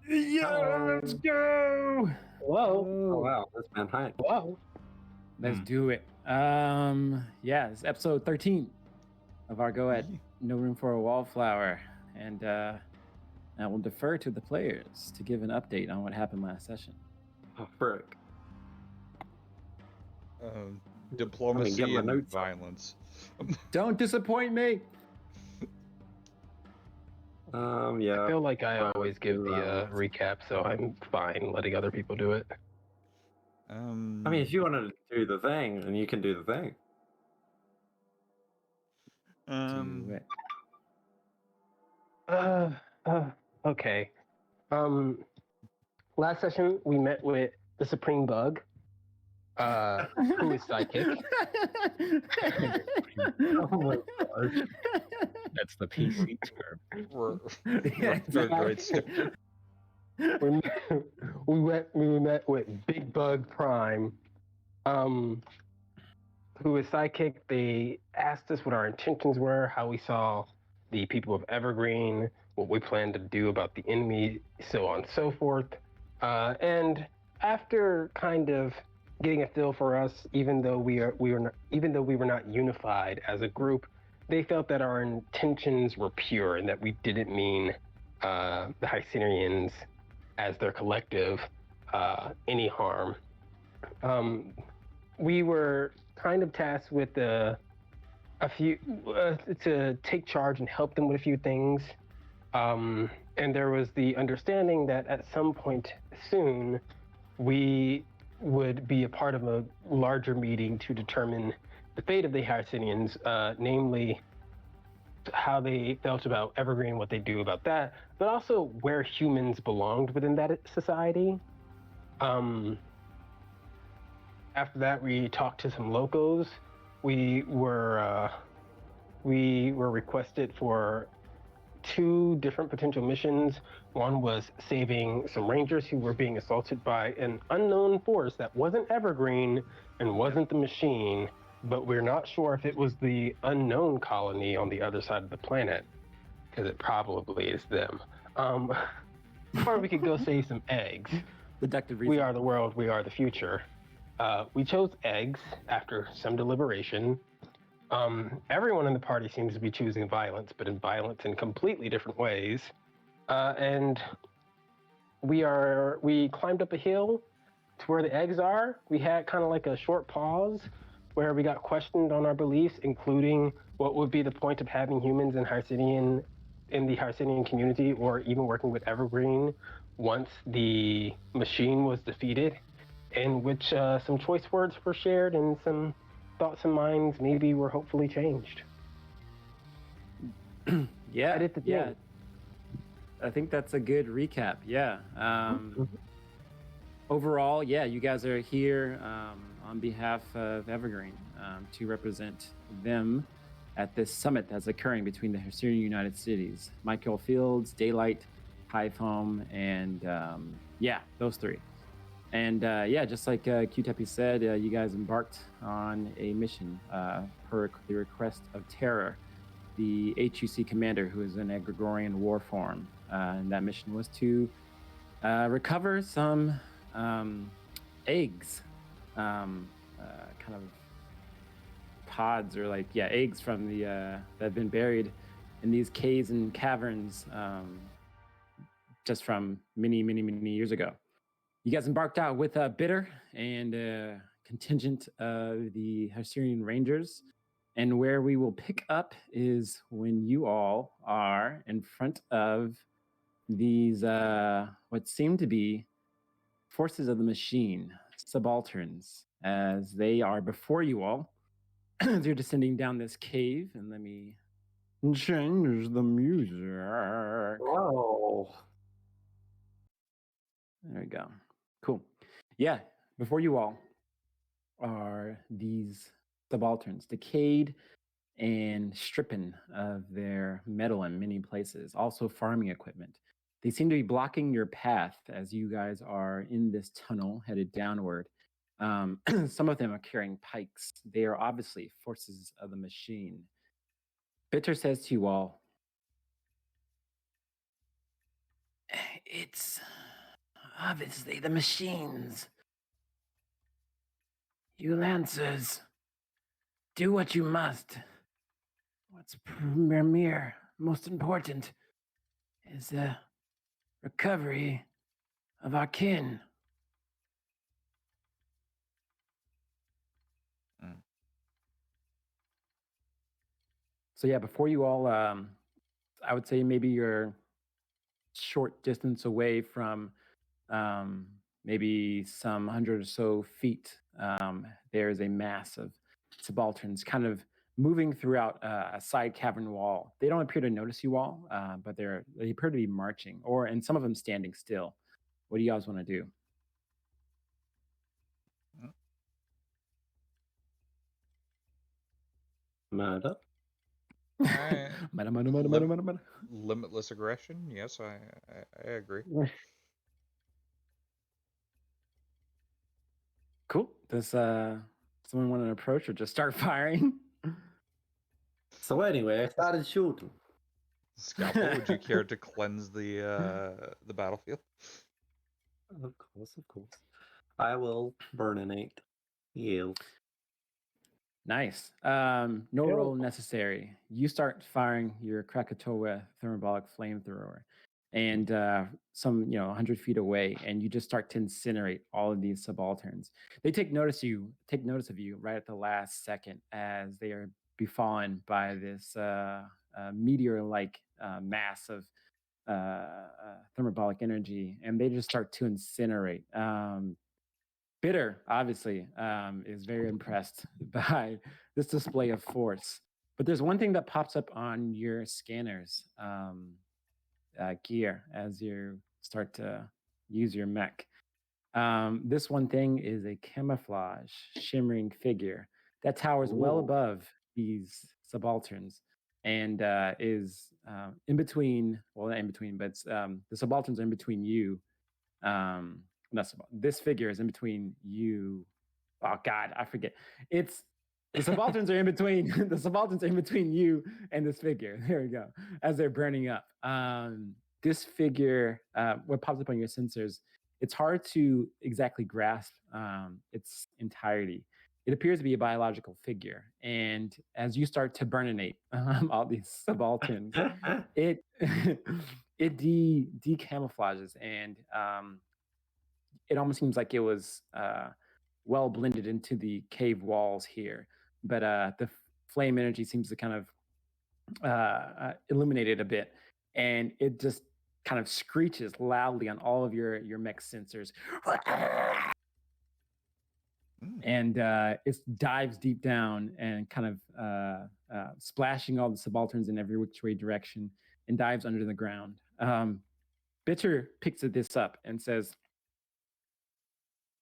Yeah, let's go. Whoa. Oh wow, that's man high. Whoa. Let's do it. Yeah, it's episode 13 of our go at No Room for a Wallflower. And I will defer to the players to give an update on what happened last session. Oh frick. Diplomacy my and notes up. violence. Don't disappoint me. Yeah. I feel like I always give the recap, so I'm fine letting other people do it. I mean, if you want to do the thing, then you can do the thing. Do it. Okay. Last session we met with the Supreme Bug, who is psychic. Oh my gosh. That's the PC term. We met with Big Bug Prime, who is psychic. They asked us what our intentions were, how we saw the people of Evergreen, what we planned to do about the enemy, so on and so forth. And after kind of getting a feel for us, even though we were not unified as a group, they felt that our intentions were pure and that we didn't mean the Hyserians as their collective any harm. We were kind of tasked with a few to take charge and help them with a few things. And there was the understanding that at some point soon, we would be a part of a larger meeting to determine the fate of the Hyserians, namely how they felt about Evergreen, what they do about that, but also where humans belonged within that society. After that, we talked to some locals. We were requested for 2 different potential missions. One was saving some rangers who were being assaulted by an unknown force that wasn't Evergreen and wasn't the machine, but we're not sure if it was the unknown colony on the other side of the planet, because it probably is them. Or we could go save some eggs. Deductive reason. We are the world, we are the future. We chose eggs after some deliberation. Everyone in the party seems to be choosing violence, but in violence in completely different ways. And we climbed up a hill to where the eggs are. We had kind of like a short pause where we got questioned on our beliefs, including what would be the point of having humans in the Hyserian community, or even working with Evergreen once the machine was defeated, in which some choice words were shared and some thoughts and minds maybe were hopefully changed. Yeah. I think that's a good recap. Yeah. Overall, yeah, you guys are here on behalf of Evergreen to represent them at this summit that's occurring between the Hyserian United Cities, Michael Fields, Daylight, Hive Home, and those 3. And just like Q-Teppy said, you guys embarked on a mission per the request of Terror, the HUC commander who is in a Gregorian war form. And that mission was to recover some eggs, kind of pods or eggs from the that have been buried in these caves and caverns just from many, many, many years ago. You guys embarked out with Bitter and a contingent of the Hyserian Rangers. And where we will pick up is when you all are in front of these, what seem to be forces of the machine, subalterns, as they are before you all. They're descending down this cave. And let me change the music. Whoa. There we go. Cool. Yeah, before you all are these subalterns, decayed and stripping of their metal in many places, also farming equipment. They seem to be blocking your path as you guys are in this tunnel headed downward. Some of them are carrying pikes. They are obviously forces of the machine. Bitter says to you all, it's Obviously, the machines. You Lancers, do what you must. What's premier, most important, is the recovery of our kin. So yeah, before you all, I would say maybe you're short distance away from maybe some 100 or so feet. There's a mass of subalterns kind of moving throughout a side cavern wall. They don't appear to notice you all, but they appear to be marching, and some of them standing still. What do you guys want to do? Murder. Limitless aggression. Yes, I agree. Cool. Does someone want to approach or just start firing? So anyway, I started shooting. Scalpel, would you care to cleanse the battlefield? Of course. I will burninate. Heal. Nice. No roll necessary. You start firing your Krakatoa thermobaric flamethrower, and some 100 feet away, and you just start to incinerate all of these subalterns. They take notice of you right at the last second as they are befallen by this meteor-like mass of thermobaric energy, and they just start to incinerate. Bitter, obviously, is very impressed by this display of force. But there's one thing that pops up on your scanners gear as you start to use your mech. This one thing is a camouflage, shimmering figure that towers well above these subalterns and is in between, well, not in between, but the subalterns are in between you. This figure is in between you. Oh God, I forget. It's the subalterns are in between. The subalterns are in between you and this figure. There we go. As they're burning up. This figure, what pops up on your sensors, it's hard to exactly grasp its entirety. It appears to be a biological figure, and as you start to burninate all these subalterns, it it decamouflages and it almost seems like it was well blended into the cave walls here, but the flame energy seems to kind of illuminate it a bit, and it just kind of screeches loudly on all of your mech sensors. And it dives deep down and kind of splashing all the subalterns in every which way direction and dives under the ground. Bitter picks this up and says,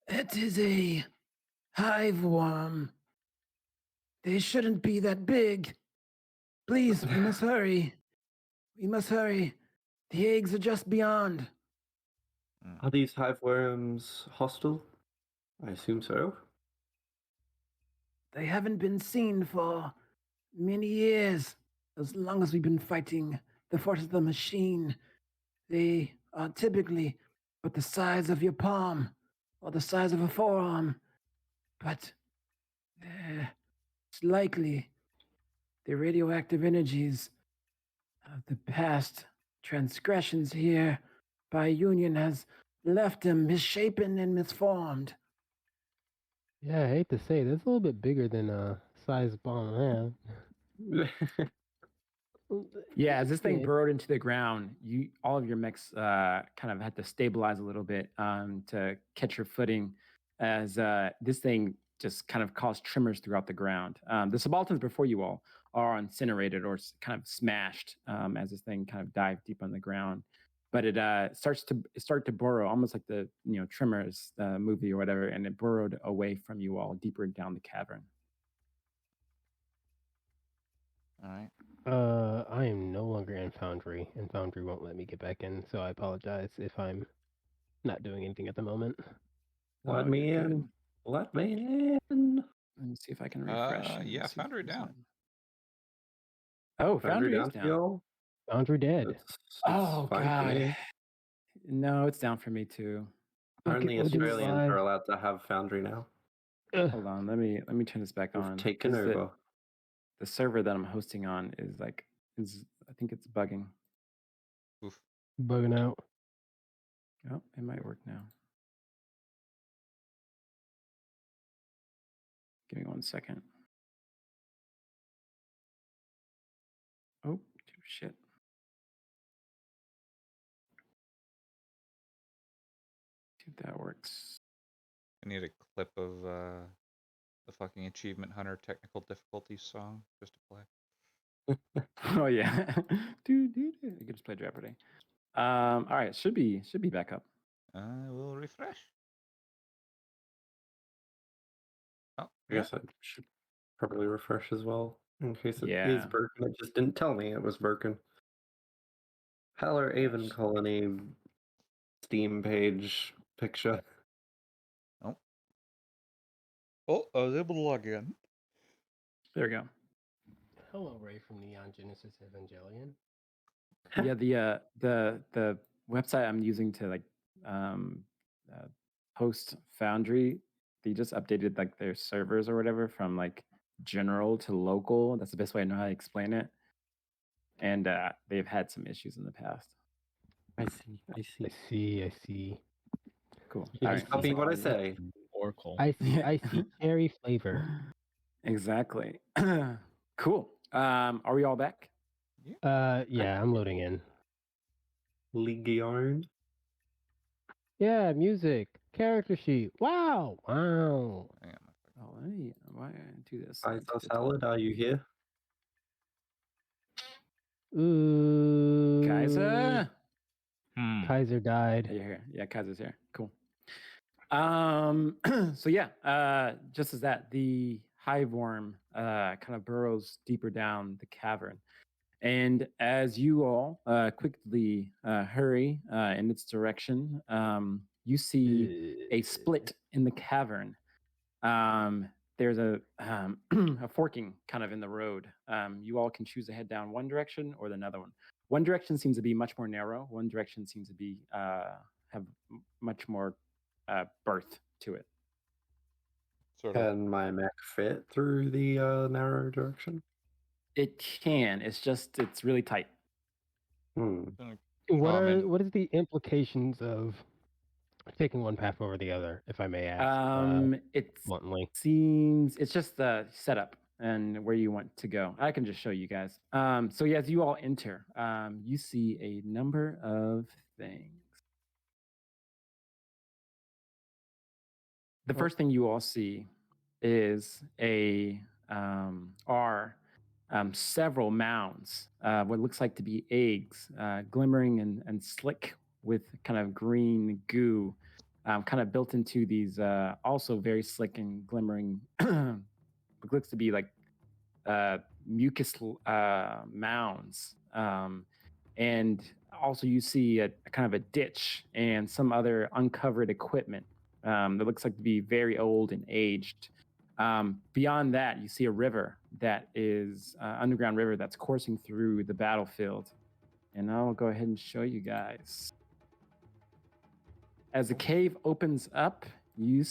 "It is a hive worm. They shouldn't be that big. Please, we must hurry. We must hurry. The eggs are just beyond." Are these hive worms hostile? I assume so. They haven't been seen for many years. As long as we've been fighting the force of the machine, they are typically but the size of your palm or the size of a forearm. But it's likely the radioactive energies of the past transgressions here by Union has left them misshapen and misformed. Yeah, I hate to say that's a little bit bigger than a size bomb man. Yeah, as this thing burrowed into the ground, all of your mechs kind of had to stabilize a little bit to catch your footing as this thing just kind of caused tremors throughout the ground. The subalterns before you all are incinerated or kind of smashed as this thing kind of dived deep on the ground. But it started to burrow, almost like the Tremors movie or whatever, and it burrowed away from you all deeper down the cavern. All right. I am no longer in Foundry, and Foundry won't let me get back in, so I apologize if I'm not doing anything at the moment. Let me in. Let me in. Let me see if I can refresh. Yeah, Foundry down. Oh, Foundry is down. Foundry dead. It's Oh fine for God. me. No, it's down for me too. Only we'll do it Australians live. are allowed to have Foundry now. Hold on, let me turn this back We've on. taken 'cause over. The server that I'm hosting on is I think it's bugging. Oof. Bugging out. Oh, it might work now. Give me 1 second. Oh, shit. See if that works. I need a clip of the fucking Achievement Hunter technical difficulties song just to play. Oh yeah. You can just play Jeopardy. All right, should be back up. I will refresh. Oh, I guess I should probably refresh as well in case it is Yeah. broken. It just didn't tell me it was broken. Hello, Avon Colony Steam page picture. Oh, I was able to log in. There we go. Hello, Ray from Neon Genesis Evangelion. Yeah, the website I'm using to host Foundry, they just updated like their servers or whatever from like general to local. That's the best way I know how to explain it. And they've had some issues in the past. I see. I see. I see. Cool. You All just right. copy what I say. Oracle. I see. I see cherry flavor. Exactly. Cool. Are we all back? Yeah, I'm loading in. Legion. Yeah, music, character sheet. Wow, wow. Hang on, Oh, why did I do this? Kaiser Let's get Salad, are you here? Ooh. Kaiser. Kaiser died. You're here. Yeah, Kaiser's here. Cool. So yeah, just as that, the hive worm kind of burrows deeper down the cavern. And as you all quickly hurry in its direction, you see a split in the cavern. There's a a forking kind of in the road. You all can choose to head down one direction or another one. One direction seems to be much more narrow. One direction seems to be have much more birth to it. sort of. Can my mech fit through the narrow direction? It can. It's really tight. What is the implications of taking one path over the other, if I may ask? It bluntly. seems it's just the setup and where you want to go. I can just show you guys. So yeah, as you all enter, you see a number of things. The first thing you all see is several mounds, what looks like to be eggs, glimmering and slick with kind of green goo, kind of built into these also very slick and glimmering, what looks to be like mucus mounds. And also you see a kind of a ditch and some other uncovered equipment that looks like to be very old and aged. Beyond that, you see a river that is underground river that's coursing through the battlefield. And I'll go ahead and show you guys. As the cave opens up, you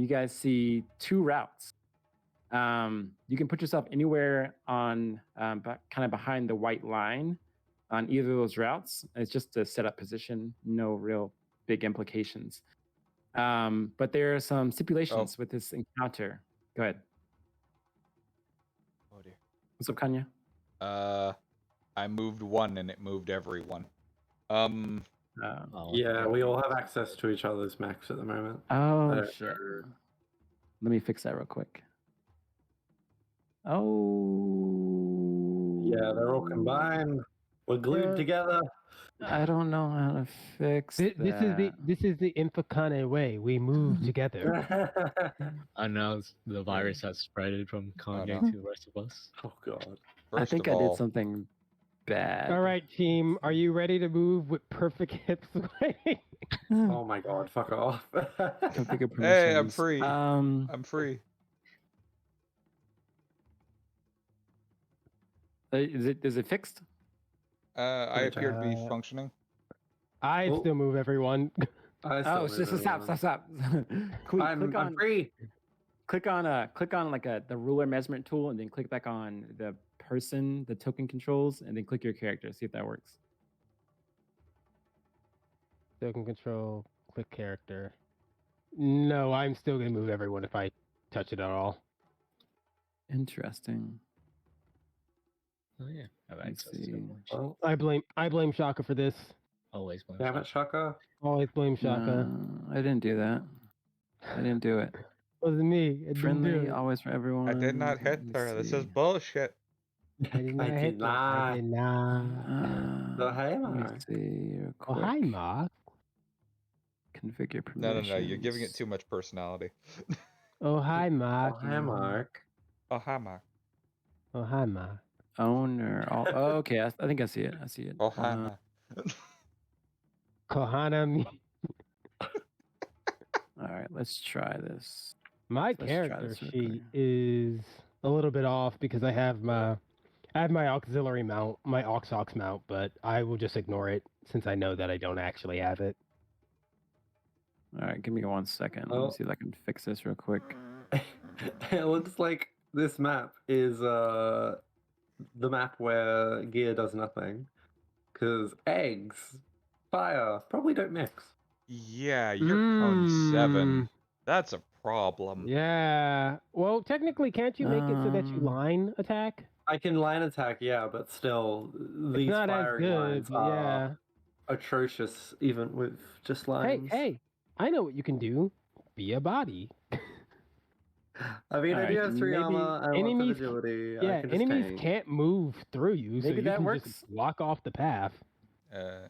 guys see two routes. You can put yourself anywhere on kind of behind the white line on either of those routes. It's just a setup position, no real big implications. But there are some stipulations with this encounter. Go ahead. Oh dear. What's up, Kanya? I moved one and it moved everyone. Yeah, we all have access to each other's mechs at the moment. Oh shit. Let me fix that real quick. Oh. Yeah, they're all combined. We're glued together. I don't know how to fix that. This is the Infocane way. We move together. And now the virus has spread from Kanye no. to the rest of us. Oh god. I think I did something bad. All right, team. Are you ready to move with perfect hip sway? Oh my god, fuck off. Hey, I'm free. I'm free. Is it fixed? I appear to be functioning. I still move everyone. I still Oh, move stop. Click I'm on free. click on like the ruler measurement tool, and then click back on the person, the token controls, and then click your character. See if that works. Token control, click character. No, I'm still gonna move everyone if I touch it at all. Interesting. Oh yeah. I've Let's access to see. it much. Well, I blame Shaka for this. Always blame damn it, Shaka. Shaka. Always blame Shaka. No, I didn't do that. I didn't do it. Wasn't me. I didn't do Friendly, it. always for everyone. I did not hit Let's her. This is see. bullshit. I did not hit this. I did not. So, hey, Let me Mark. see real Oh, hi, quick. Mark. Configure No, permissions. you're giving it too much personality. Oh, hi, Oh, Mark. hi, Mark. Oh, hi, Mark. Oh, hi, Mark. Owner. Oh, okay. I think I see it. I see it. Oh, hi, Mark. Kohana me. All right, let's try this. My Let's try character this real sheet quick. is a little bit off because I have my auxiliary mount, my aux mount, but I will just ignore it since I know that I don't actually have it. All right, give me 1 second. Let Oh. me see if I can fix this real quick. It looks like this map is the map where gear does nothing. Because eggs, fire, probably don't mix. Yeah, you're cone 7. That's a problem. Yeah. Well, technically, can't you make it so that you Um, line attack? I can line attack, yeah, but still, It's these not as firing good. lines But are yeah. atrocious, even with just lines. Hey, I know what you can do. Be a body. I mean, I Alright, do have 3 maybe armor and lots of enemies- agility. I Yeah, can just enemies tank. can't move through you, so Maybe you that can works. just block off the path. Uh,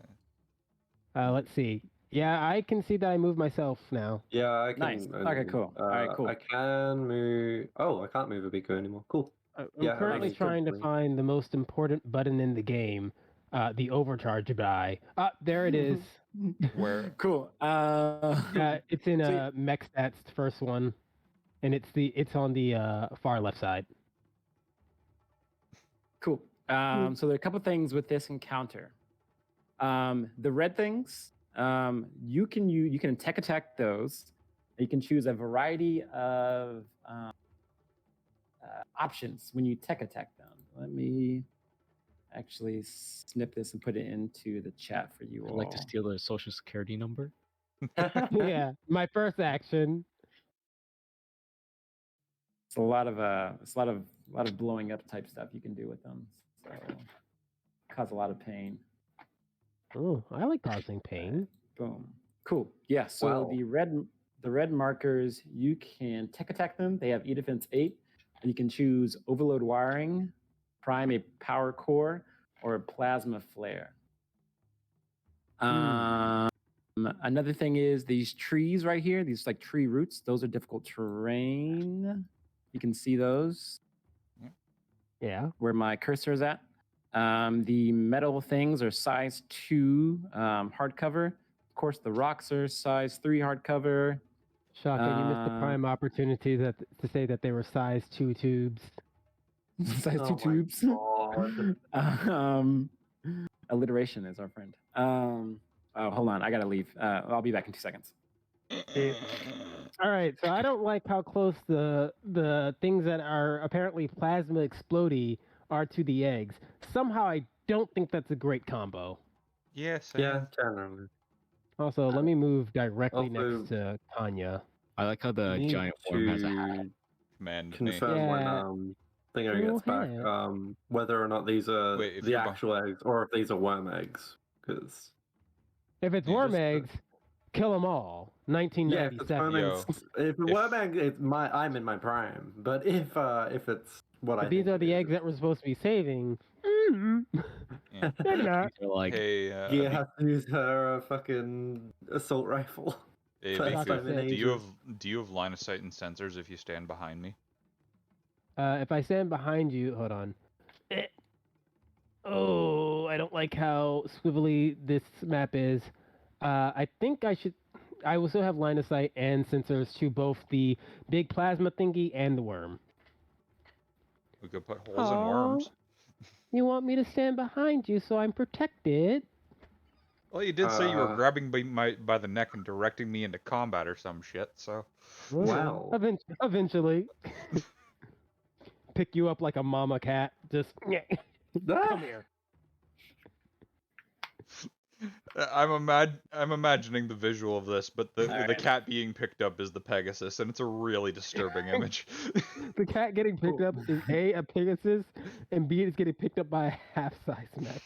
Let's see. Yeah, I can see that I move myself now. Yeah, I can. Nice. Okay, cool. Alright, cool. I can move. Oh, I can't move a Biko anymore. Cool. I'm Yeah, currently everything's trying to perfectly- find the most important button in the game, the overcharge die. There it is. Where? Cool. It's in So- mech stats, first one, and it's on the far left side. Cool. So there are a couple things with this encounter. The red things, you can tech attack those. You can choose a variety of options when you tech attack them. Let me actually snip this and put it into the chat for you I'd all. like to steal their social security number. Yeah, my first action. It's a lot of blowing up type stuff you can do with them. So cause a lot of pain. Oh, I like causing pain. Boom. Cool. Yeah. So Wow. the red markers, you can tech attack them. They have E defense 8. And you can choose overload wiring, prime a power core, or a plasma flare. Another thing is these trees right here, these like tree roots, those are difficult terrain. You can see those Yeah. where my cursor is at. The metal things are size 2 hardcover. Of course, the rocks are size 3 hardcover. Shaka, you missed the prime opportunity to say that they were size 2 tubes. Size 2 Oh my tubes. God. Alliteration is our friend. Oh, hold on. I gotta leave. I'll be back in 2 seconds. All right, so I don't like how close the things that are apparently plasma explodey are to the eggs. Somehow, I don't think that's a great combo. Yes. Yeah, generally. Also, let me move directly Also- next to Tanya. I like how the Need giant worm has a hat. to Command me. confirm Yeah. when Thinger gets back, hat. whether or not these are Wait, if the you're actual eggs or if these are worm eggs. Because If it's Yeah, worm just- eggs, kill them all. yeah, if it's 1997. worm eggs, if a worm egg, I'm in my prime. But if it's what I But these think are it the is, eggs that we're supposed to be saving. Yeah. They're not. They're like, Hey, Gia has to use her fucking assault rifle. hey, First Like Viku, I time in said. ages. do you have line of sight and sensors if you stand behind me? If I stand behind you, hold on. Oh, I don't like how swivelly this map is. I think I will still have line of sight and sensors to both the big plasma thingy and the worm. We could put holes in Aw. worms. You want me to stand behind you so I'm protected? Well, you did say you were Uh, grabbing by the neck and directing me into combat or some shit, so. Wow. Eventually, pick you up like a mama cat. Just come here. I'm imagining the visual of this, but the All right. cat being picked up is the Pegasus, and it's a really disturbing image. The cat getting picked up is a Pegasus, and B is getting picked up by a half-size mech.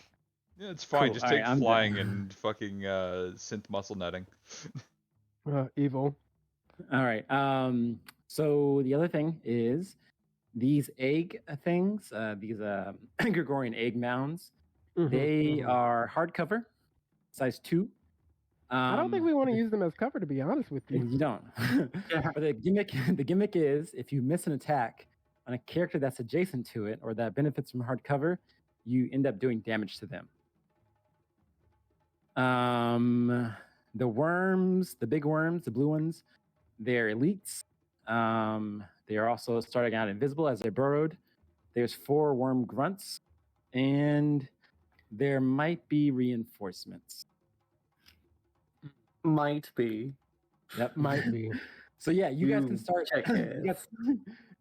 Yeah, it's fine. Cool. Just All right, take I'm flying done. and fucking synth muscle netting. Evil. All right. So the other thing is these egg things, these Gregorian egg mounds. They are hardcover, size 2. I don't think we want to use them as cover, to be honest with you. You don't. But the gimmick is if you miss an attack on a character that's adjacent to it or that benefits from hardcover, you end up doing damage to them. The worms, the big worms, the blue ones, they're elites. They are also starting out invisible as they burrowed. There's 4 worm grunts, and there might be reinforcements. Might be. Yep, Might be. So yeah, you guys can start. Checkers.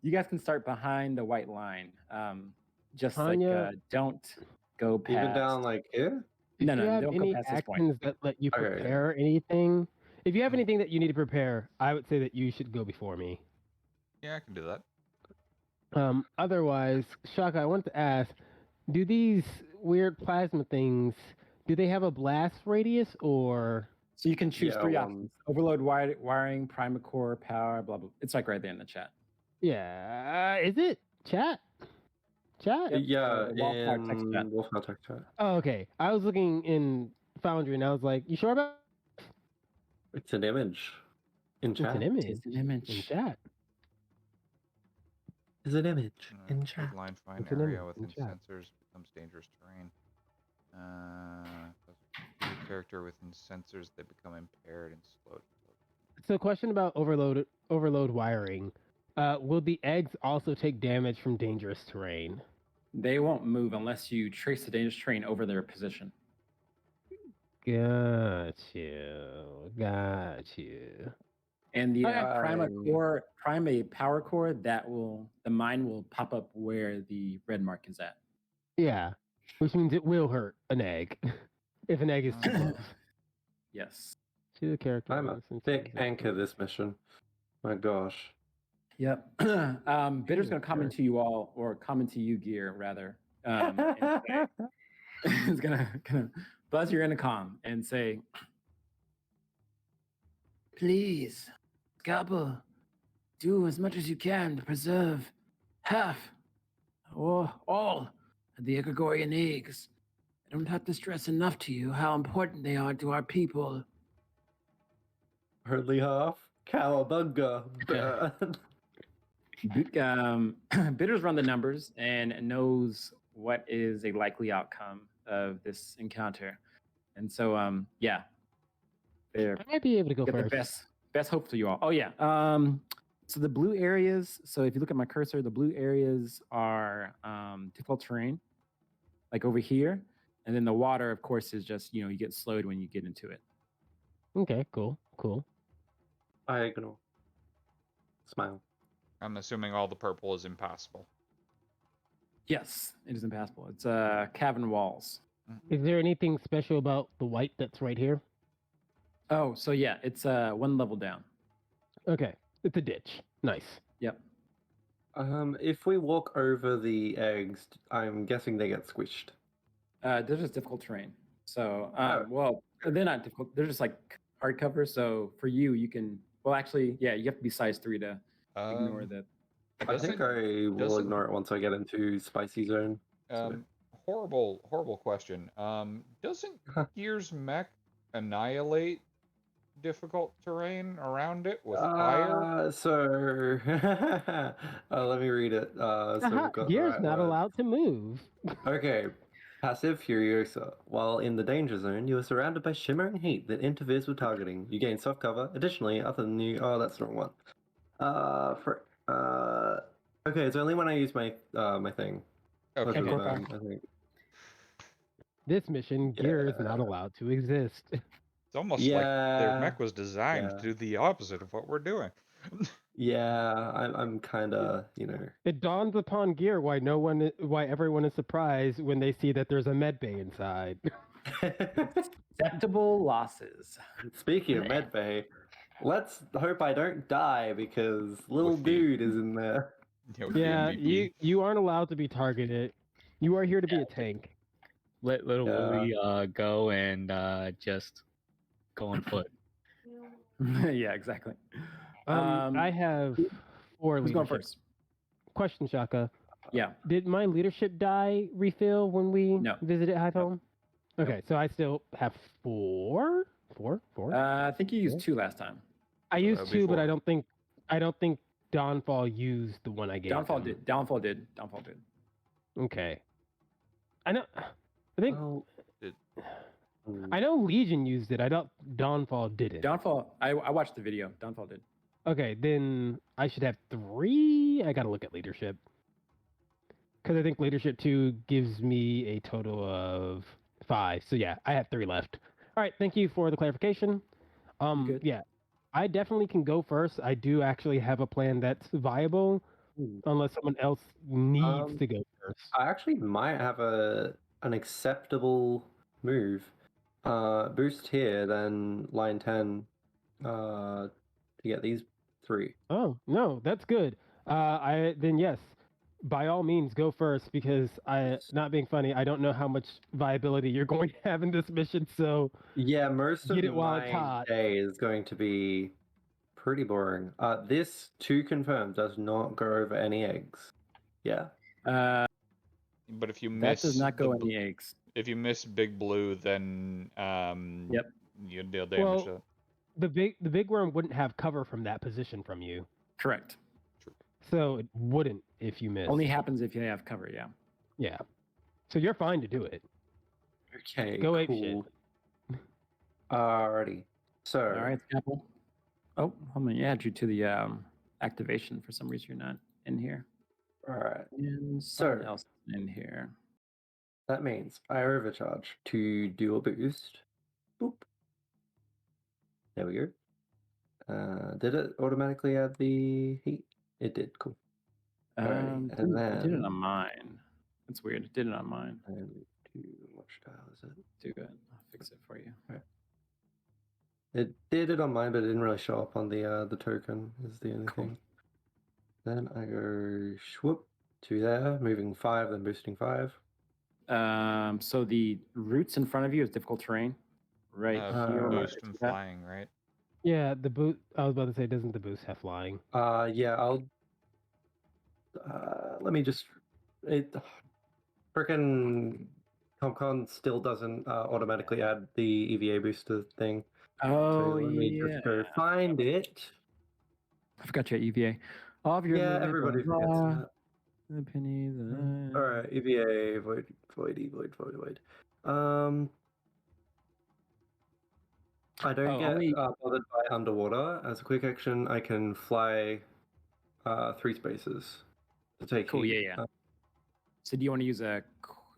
You guys can start behind the white line. Just Tanya- like don't go past. Even down like here? If No, you no, have don't go any past this point. actions that let you Okay. prepare anything, if you have anything that you need to prepare, I would say that you should go before me. Yeah, I can do that. Otherwise, Shaka, I wanted to ask, do these weird plasma things, do they have a blast radius or? So you can choose Yeah, 3 one. options: overload wiring, primacore power, blah blah. It's like right there in the chat. Yeah, is it chat? Chat? Yep. Yeah, The Wallflower text chat. in Wallflower text chat. Oh, okay. I was looking in Foundry and I was like, you sure about It's an image. In chat. it's an image? It's an image. In chat. It's an image. In Red chat. line fine It's an area image in within chat. sensors becomes dangerous terrain. Your character within sensors, they become impaired and slowed. So question about overload wiring. Will the eggs also take damage from dangerous terrain? They won't move unless you trace the dangerous terrain over their position. Got you. And the Okay. Prima power core, the mine will pop up where the red mark is at. Yeah, which means it will hurt an egg if an egg is too close Yes. to the character. I'm a thick anchor this mission. My gosh. Yep. Bitter's going to comment to you all, or comment to you, Gear, rather. And say, he's going to buzz your intercom and say, please, Scalpel, do as much as you can to preserve half or all of the Gregorian eggs. I don't have to stress enough to you how important they are to our people. Hardly half. Cowabunga. Bitter's run the numbers and knows what is a likely outcome of this encounter. And so, yeah, they're I might be able to go get first. the best hope for you all. Oh yeah. So the blue areas. So if you look at my cursor, the blue areas are difficult terrain, like over here, and then the water, of course, is just you get slowed when you get into it. Okay, cool. Diagonal. Smile. I'm assuming all the purple is impassable. Yes, it is impassable. It's cavern walls. Is there anything special about the white that's right here? Oh, so yeah, it's 1 level down. Okay, it's a ditch. Nice. Yep. If we walk over the eggs, I'm guessing they get squished. They're just difficult terrain. So, Oh. well, they're not difficult. They're just like hardcover. So for you can. Well, actually, yeah, you have to be size 3 to ignore that. I think I will doesn't- ignore it once I get into spicy zone. Horrible question. Doesn't Gear's mech annihilate difficult terrain around it with fire? So let me read it. So we've got the Gear's right not word. allowed to move. Okay. Passive Furiosa. While in the danger zone, you are surrounded by shimmering heat that interferes with targeting. You gain soft cover. Additionally, other than you... Oh, that's the wrong one. Okay, it's only when I use my my thing. Okay. Okay. I think. this mission, gear is not Yeah. allowed to exist. It's almost like their Yeah. mech was designed Yeah. to do the opposite of what we're doing. Yeah, I'm kind of, It dawns upon gear why everyone is surprised when they see that there's a med bay inside. Acceptable losses. Speaking of medbay, let's hope I don't die because little With the- dude is in there. With the Yeah, MVP. you aren't allowed to be targeted. You are here to be a tank. Let little Yeah. Willie go and just go on foot. Yeah, exactly. I have 4 Who's going leadership. first? Question, Shaka. Yeah. Did my leadership die refill when we No. visited Hive Nope. Home? Okay, so I still have 4. I think you used 2 last time. I used that'd be 2, but 4. I don't think Dawnfall used the one I gave Downfall him. did. Downfall did. Okay. I think Well, It- I know Legion used it. I don't Dawnfall didn't. Downfall. I watched the video. Downfall did. Okay, then I should have 3. I gotta look at leadership. Because I think leadership 2 gives me a total of 5. So yeah, I have 3 left. All right, thank you for the clarification. good. Yeah, I definitely can go first. I do actually have a plan that's viable, unless someone else needs to go first. I actually might have an acceptable move. Boost here, then line 10 to get these 3. Oh no, that's good. Yes, by all means go first because not being funny, I don't know how much viability you're going to have in this mission. So Yeah, most Get of it while it's my hot. day is going to be pretty boring. This, to confirm, does not go over any eggs. Yeah. But if you That miss does not go the any eggs. if you miss Big Blue, then Yep. you deal damage. Well, the big worm wouldn't have cover from that position from you, Correct. so it wouldn't if you miss. Only happens if you have cover. Yeah. Yeah, so you're fine to do it. Okay. Go ape cool. shit. Alrighty. So. All right, Scapple. Oh, I'm gonna add you to the activation. For some reason, you're not in here. All right. And So- someone else is in here. That means I overcharge to do a boost. Boop. There we go. Did it automatically add the heat? It did. Cool. Alrighty, It and did it then- on mine. That's weird. It did it on mine. And too much dial is it? Do it. I'll fix it for you. It did it on mine, but it didn't really show up on the token. Is the only Cool. thing. Then I go swoop to there, moving 5, then boosting 5. So the routes in front of you is difficult terrain. Right here. boost Right and to that. flying, right? Yeah, the boot. I was about to say, doesn't the boost have flying? Yeah, I'll. Let me just. It. Frickin' ComCon still doesn't automatically add the EVA booster thing. Oh, so let me yeah. just go find it. I forgot you had EVA. All of your Yeah, movement, everybody blah, forgets blah, that. the pennies. All right, EVA, void. I don't get only- bothered by underwater. As a quick action, I can fly 3 spaces to take Cool. heat. Yeah. So do you want to use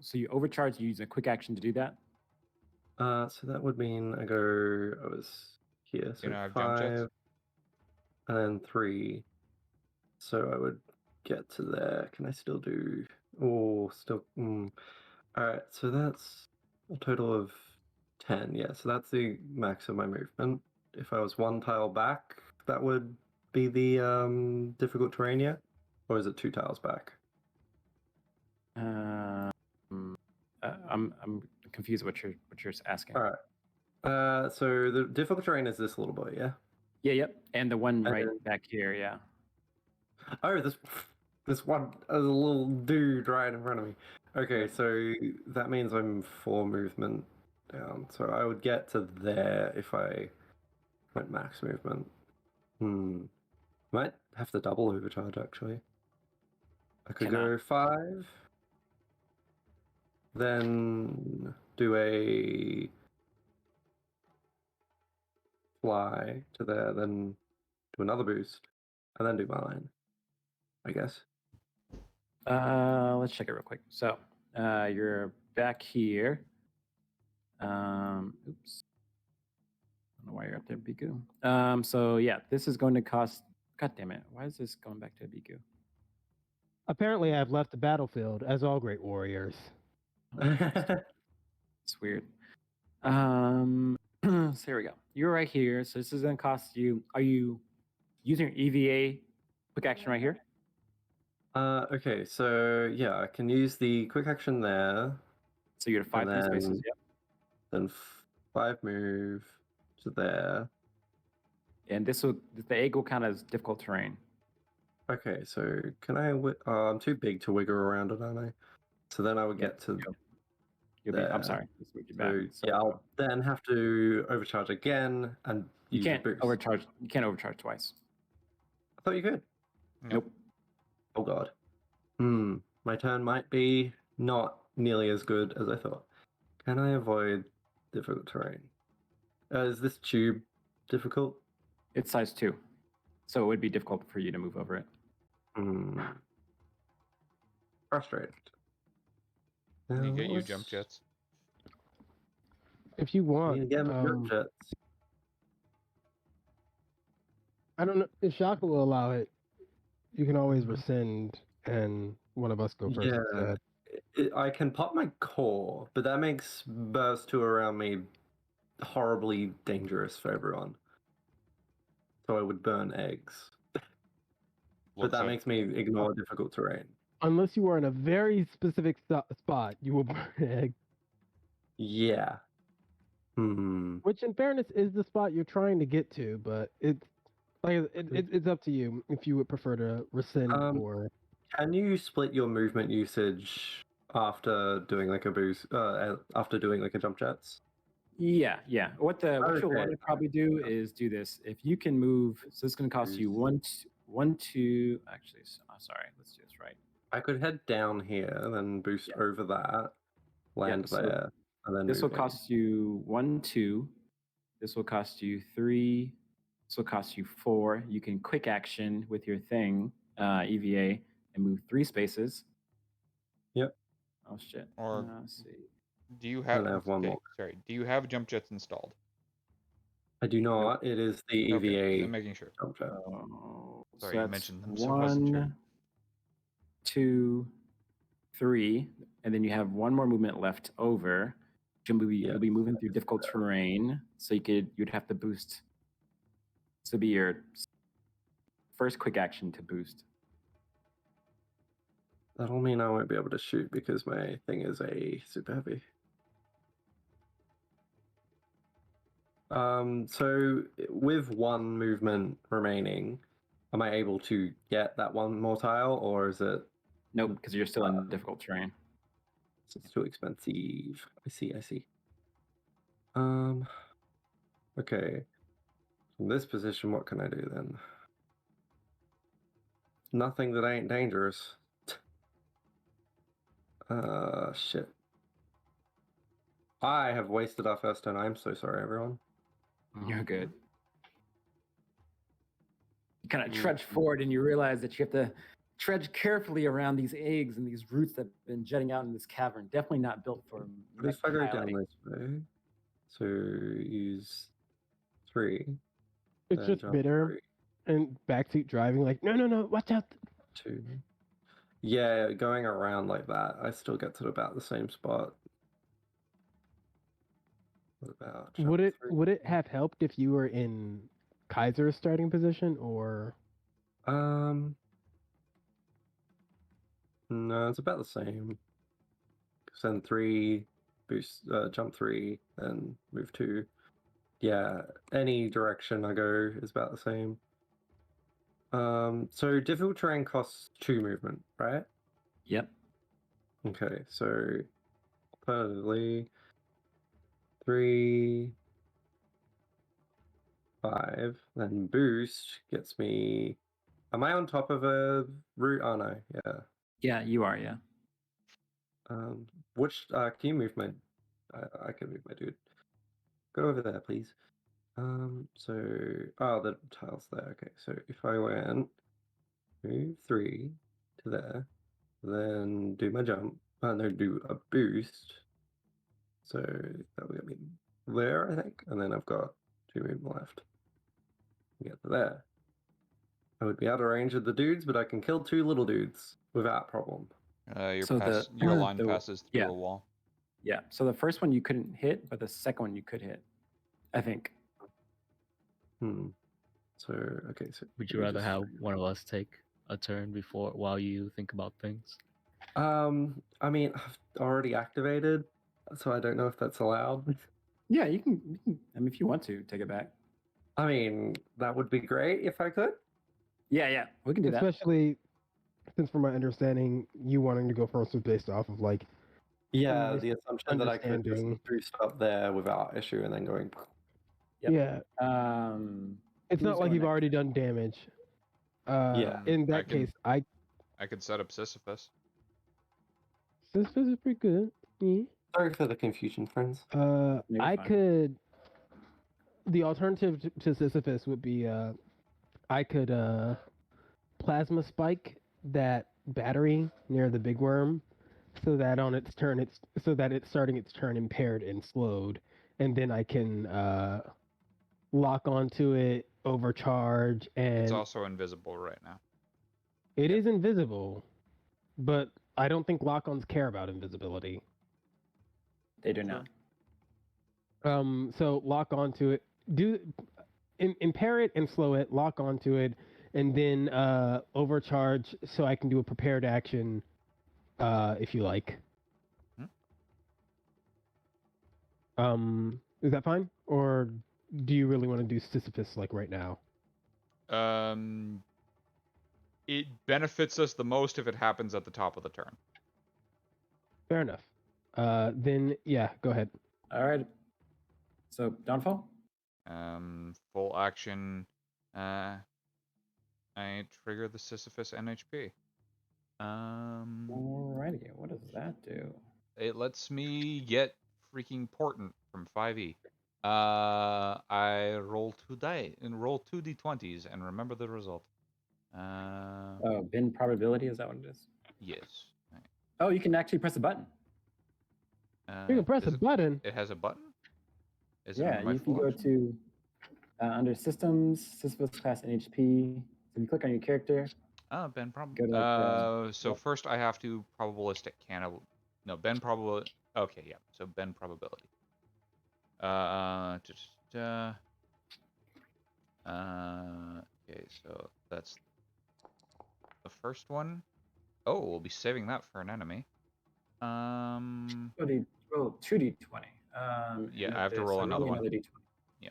so you overcharge? You use a quick action to do that. So that would mean I was here, so You know, I've jump jets. 5, and then 3. So I would get to there. Can I still do? Oh, still. All right, so that's a total of 10. Yeah, so that's the max of my movement. If I was 1 tile back, that would be the difficult terrain, yeah? Or is it 2 tiles back? I'm confused what you're asking. All right. So the difficult terrain is this little boy, yeah? Yeah. Yep. And the one And right then- back here. Yeah. Oh, this one, a little dude right in front of me. Okay, so that means I'm 4 movement down. So I would get to there if I went max movement. Might have to double overcharge actually. I could Cannot. go 5, then do a fly to there, then do another boost, and then do my line, I guess. Let's check it real quick. So you're back here. Oops. I don't know why you're up there, Biku. So yeah, this is going to cost. God damn it! Why is this going back to Biku? Apparently, I've left the battlefield, as all great warriors. It's weird. So here we go. You're right here. So this is going to cost you. Are you using your EVA quick action right here? Okay, so yeah, I can use the quick action there, So you're at 5 and spaces. then- Yep. then 5 move to there. And the egg will count as difficult terrain. Okay, so can I? I'm too big to wiggle around it, aren't I? So then I would Yep, get to You'll be. I'm there. sorry. Let's move you So back. yeah, I'll then have to overcharge again and You use the can't boost. overcharge. You can't overcharge twice. I thought you could. Nope. Oh god. My turn might be not nearly as good as I thought. Can I avoid difficult terrain? Is this tube difficult? It's size 2, so it would be difficult for you to move over it. Frustrated. Can you get you let's- jump jets? If you I want, need to get my jump jets. I don't know if Shaka will allow it. You can always rescind, and one of us go first Yeah. instead. I can pop my core, but that makes burst 2 around me horribly dangerous for everyone. So I would burn eggs. But Looks that like makes me ignore difficult terrain. Unless you are in a very specific spot, you will burn an egg. Yeah. Which, in fairness, is the spot you're trying to get to, but it's up to you if you would prefer to rescind or. Can you split your movement usage after doing like a boost? After doing like a jump jets? Yeah. What you'll Okay. want to probably do is do this. If you can move, so this is going to cost you one, two. Actually, sorry. Let's do this right. I could head down here, then boost over that, land so there, and then This will move in. cost you 1, 2. This will cost you 3. This will cost you 4. You can quick action with your thing, EVA, and move 3 spaces. Yep. Oh shit. Or Let's see. do you have? And I have one more. Sorry. Do you have jump jets installed? I do not. It is the EVA Okay, I'm making sure. jump jet. Oh, Sorry, so you that's mentioned them, so I wasn't sure. 1, 2, 3, and then you have one more movement left over. You'll be moving through difficult terrain, so you'd have to boost. This would be your first quick action to boost. That'll mean I won't be able to shoot because my thing is a super heavy. So with one movement remaining, am I able to get that one more tile, or is it? Nope, because you're still in difficult terrain. It's too expensive. I see. Okay. From this position, what can I do then? Nothing that ain't dangerous. Shit. I have wasted our first turn. I'm so sorry, everyone. You're good. You kind of trudge forward and you realize that you have to trudge carefully around these eggs and these roots that have been jutting out in this cavern. Definitely not built for. But if I go down piloting. this way, so use 3. It's then just jump bitter 3, and backseat driving. Like, no, watch out. 2. Yeah, going around like that, I still get to about the same spot. What about jump Would 3? it have helped if you were in Kaiser's starting position or? No, it's about the same. Send 3, boost, jump 3, then move 2. Yeah, any direction I go is about the same. So difficult terrain costs 2 movement, right? Yep. Okay, so alternatively 3, 5, then boost gets me. Am I on top of a route? Oh no, yeah. Yeah, you are. Yeah. Which can you move my? I can move my dude. Go over there, please. So the tile's there. Okay, so if I went move 3 to there, then do my jump, and then do a boost. So that will get me there, I think. And then I've got 2 movement left. Get to there. I would be out of range of the dudes, but I can kill 2 little dudes without problem. Your So your line the- passes through yeah. a wall. Yeah. So the first one you couldn't hit, but the second one you could hit. I think. So okay. So Would you rather have one of us take a turn while you think about things? I mean, I've already activated, so I don't know if that's allowed. Yeah, you can. I mean, if you want to take it back. I mean, that would be great if I could. Yeah, we can do that. Especially since, from my understanding, you wanting to go first was based off of like Yeah, the assumption that I could just understanding. boost up there without issue and then going. Yep. Yeah, it's Who's not like going you've next? already done damage. Yeah. In I that can- case, I I could set up Sisyphus. this is pretty good. Yeah. Sorry for the confusion, friends. You're I fine. could. The alternative to Sisyphus would be I could plasma spike that battery near the big worm, so that on its turn it's starting its turn impaired and slowed, and then I can lock onto it, overcharge, and It's also invisible right now. it is invisible, but I don't think lock-ons care about invisibility. They do not. So lock onto it, impair it and slow it, lock onto it, and then overcharge so I can do a prepared action if you like. Is that fine? Or do you really want to do Sisyphus like right now? It benefits us the most if it happens at the top of the turn. Fair enough. Then yeah, go ahead. All right. So downfall. Full action. I trigger the Sisyphus NHP. Alrighty. What does that do? It lets me get freaking portent from 5e. I roll 2 d20s and remember the result. Oh, bin probability. Is that what it is? Yes. Oh, you can actually press a button. You can press a button. It has a button? Is it Yeah, under my you can full go action? to under Systems, Sisyphus class NHP. So if you click on your character. Oh, Ben probable. Go to, like, So first I have to probabilistic cannibal. No, Ben probability. Okay, yeah. So Ben probability. Okay, so that's the first one. Oh, we'll be saving that for an enemy. Roll 2d20. Yeah, I have to roll another one. Another d20. Yeah.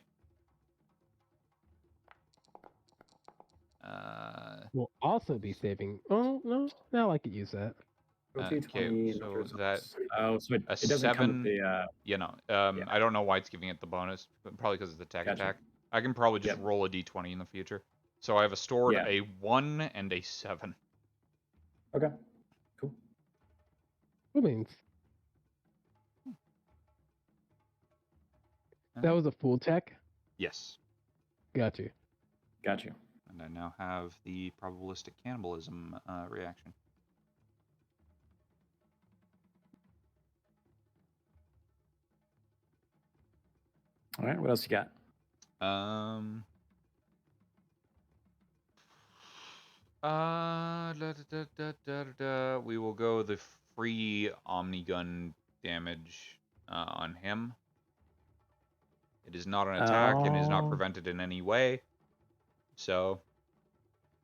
We'll also be saving. Oh no, now I could use that. Roll Okay, 2d20. so results. that so a it doesn't come with 7. the. You know, yeah. I don't know why it's giving it the bonus, but probably because it's the tech Gotcha. attack. I can probably just Yep. roll a d20 in the future. So I have a stored Yeah. a 1 and a 7. Okay. Cool. What means that was a full tech. Yes. Got you. Got you. And I now have the probabilistic cannibalism reaction. All right. What else you got? We will go the free Omnigun damage on him. It is not an attack and is not prevented in any way. So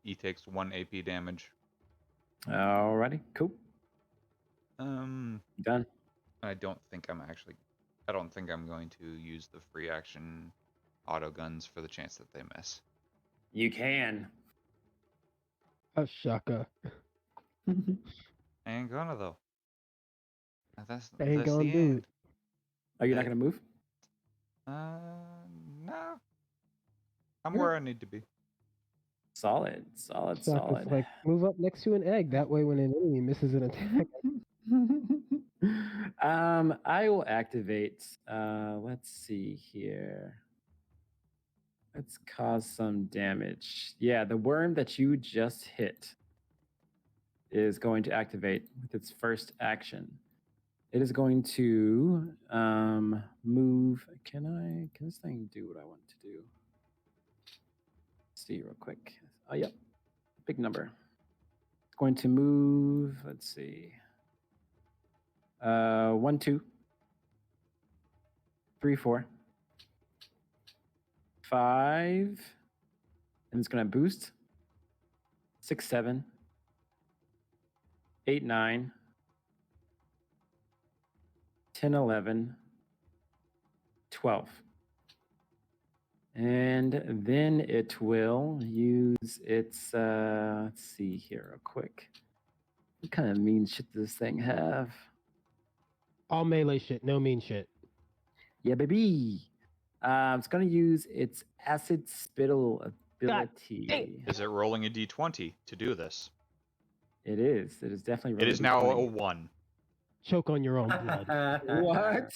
he takes 1 AP damage. Alrighty. Cool. Done. I don't think I'm going to use the free action auto guns for the chance that they miss. You can. A shaka. I ain't gonna though. That's Ain't gonna the do end. it. Are you not gonna move? No. I'm where I need to be. Solid. Shaka's like, move up next to an egg. That way, when an enemy misses an attack, I will activate. Let's see here. Let's cause some damage. Yeah, the worm that you just hit is going to activate with its first action. It is going to move. Can this thing do what I want it to do? Let's see real quick. Oh, yep. Big number. It's going to move. Let's see. 1, 2, 3, 4, 5, and it's going to boost. 6, 7, 8, 9, 10, 11, 12. And then it will use its, let's see here real quick. What kind of mean shit does this thing have? All melee shit, no mean shit. Yeah, baby. It's going to use its acid spittle ability. dang. Is it rolling a d20 to do this? It is. It is definitely. It is now a 1. Choke on your own blood. What?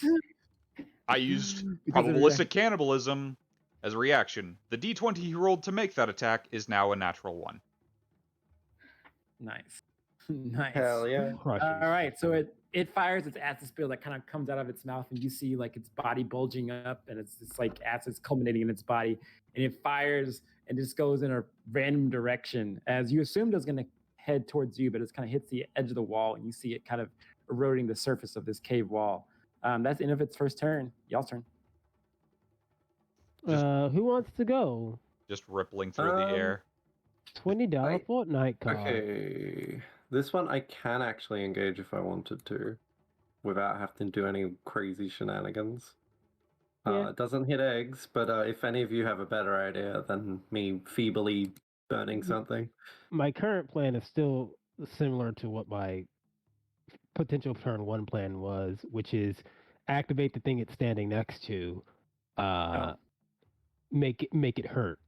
I used Because of probabilistic cannibalism as a reaction. The d20 he rolled to make that attack is now a natural 1. Nice. Nice. Hell yeah. Crushes. All right, so it fires its acid spill that kind of comes out of its mouth, and you see like its body bulging up, and it's like acid's culminating in its body, and it fires and just goes in a random direction as you assumed it was going to head towards you, but it kind of hits the edge of the wall, and you see it kind of eroding the surface of this cave wall. That's the end of its first turn. Y'all's turn. Who wants to go? Just rippling through the air. $20 Fortnite card. Okay. This one I can actually engage if I wanted to, without having to do any crazy shenanigans. Yeah. It doesn't hit eggs, but if any of you have a better idea than me feebly burning something. My current plan is still similar to what my potential turn 1 plan was, which is activate the thing it's standing next to, make it hurt.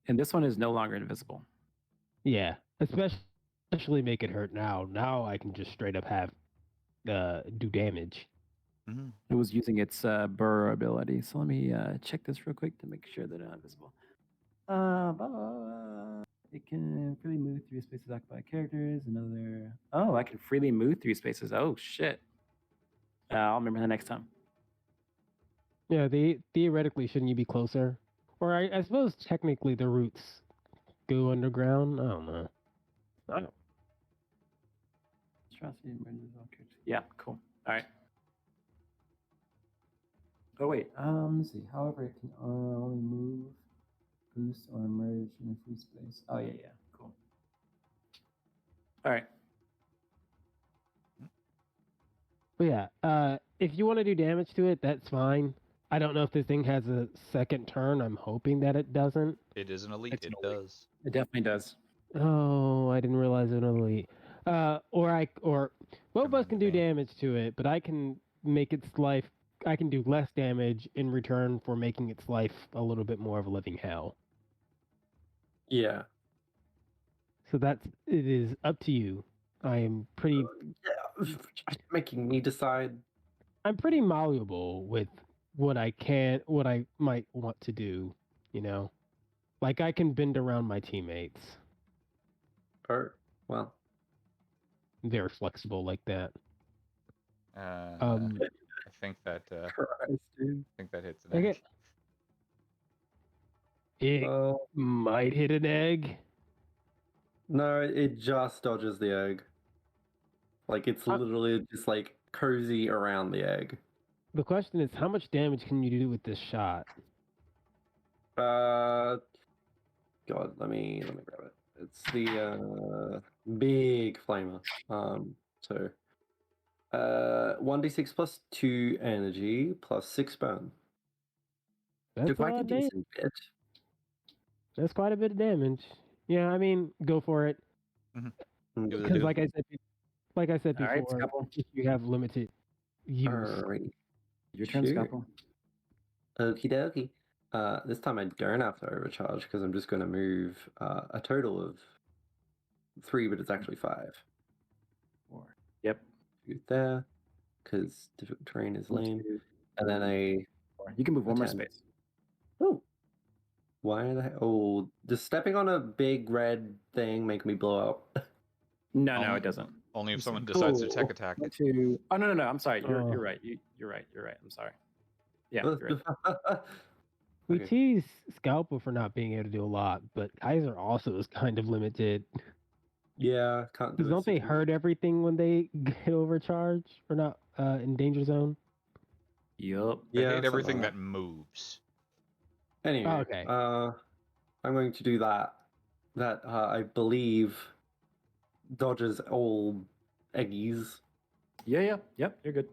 And this one is no longer invisible. Yeah, especially make it hurt now. Now I can just straight up have do damage. Mhm. It was using its burrow ability. So let me check this real quick to make sure that they're not visible. It can freely move through spaces occupied by characters. I can freely move through spaces. Oh shit! I'll remember that next time. Yeah, theoretically, shouldn't you be closer? Or I suppose technically the roots go underground. I don't know. Yeah, cool. All right. Oh wait. Let's see. However, it can only move, boost, or emerge in a free space. Oh yeah, cool. All right. But yeah, if you want to do damage to it, that's fine. I don't know if this thing has a second turn. I'm hoping that it doesn't. It is an elite. It's It an elite. does. It definitely does. Oh, I didn't realize it was an elite. Or both of us can do damage to it, but I can make its life. I can do less damage in return for making its life a little bit more of a living hell. Yeah. So it is up to you. I am pretty. Making me decide. I'm pretty malleable with what I might want to do. You know, like I can bend around my teammates. Or, well. They're flexible like that. I think that. Christ, dude. I think that hits an Okay. egg. It might hit an egg. No, it just dodges the egg. Like, it's literally just, like, cozy around the egg. The question is, how much damage can you do with this shot? God, let me grab it. It's the big flamer. So 1d6 plus 2 energy plus 6 burn. That's Quite a decent bit. That's quite a bit of damage. Yeah, I mean, go for it. Because like I said before, All right, if you have limited use. Alright. Your turn, Scalpel. Okie dokie. This time I don't have to overcharge because I'm just going to move a total of 3, but it's actually 5. 4. Yep. 2 there, because difficult terrain is lame. And then You can move one more 10. space. Oh. Why the heck? Oh, does stepping on a big red thing make me blow up? No, it doesn't. Only if Let's see. someone decides to tech Cool. attack. Oh no. I'm sorry. You're Oh. right. You're right. I'm sorry. Yeah, you're right. We Okay. tease Scalpel for not being able to do a lot, but Kaiser also is kind of limited. Yeah, can't do Because a don't they super- hurt everything when they get overcharged or not in danger zone? Yup. I Yeah, hate something everything like that moves. Anyway, Okay. I'm going to do that. That I believe dodges all eggies. Yeah. Yep. You're good.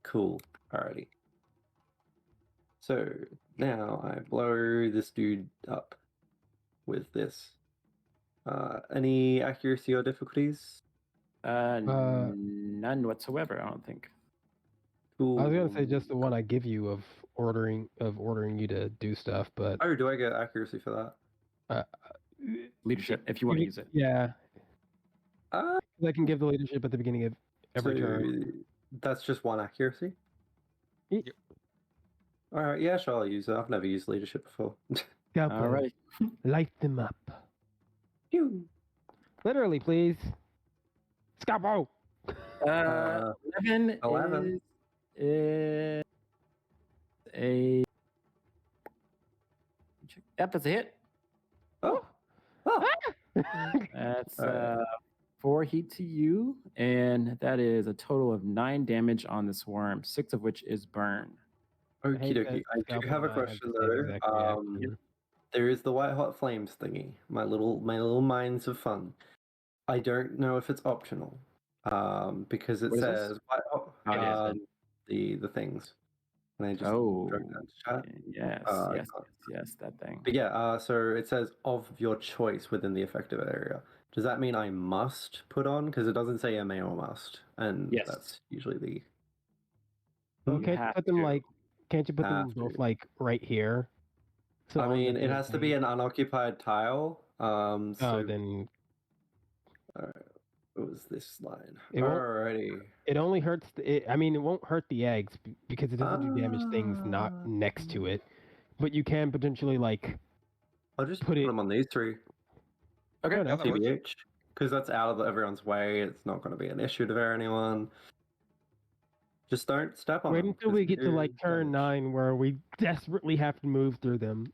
Cool. Alrighty. So now I blow this dude up with this. Any accuracy or difficulties? None whatsoever. I don't think. Cool. I was gonna say just the one I give you of ordering you to do stuff, but Oh, do I get accuracy for that? Leadership, if you want to use it. Yeah, Uh, 'cause I can give the leadership at the beginning of every turn. That's just one accuracy. Ye- All right, yeah, sure, I'll use it. I've never used leadership before. Scalpel, All right. light them up. Phew. Literally, please. Scalpel. 11 11. is a. Yep, that's a hit. Oh. Oh. That's All right. 4 heat to you, and that is a total of 9 damage on this worm, 6 of which is burn. Okie hate dokie. that I do Scalpel have a and I have question the same though. exact reaction. There is the white hot flames thingy. My little mines of fun. I don't know if it's optional. Because it What is this? says white hot. It is. The things. And I just Oh, drove down to chat. yes, that thing. But yeah, so it says of your choice within the effective area. Does that mean I must put on? Because it doesn't say MA or must, and Yes. that's usually the. Well, You can't you have put them to. Can't you put them Have both to. like right here? So I long as mean, they're it doing has to be things. an unoccupied tile. Oh, So then what was this line? It won't- Alrighty. it only hurts. I mean, it won't hurt the eggs because it doesn't do damage things not next to it. But you can potentially like I'll just put put it. them on these three. Okay. No, no. Yeah, that works. TBH. Because that's out of everyone's way. It's not going to be an issue to anyone. Just don't step on Wait them. until 'cause we they get to like do turn damage. 9 where we desperately have to move through them.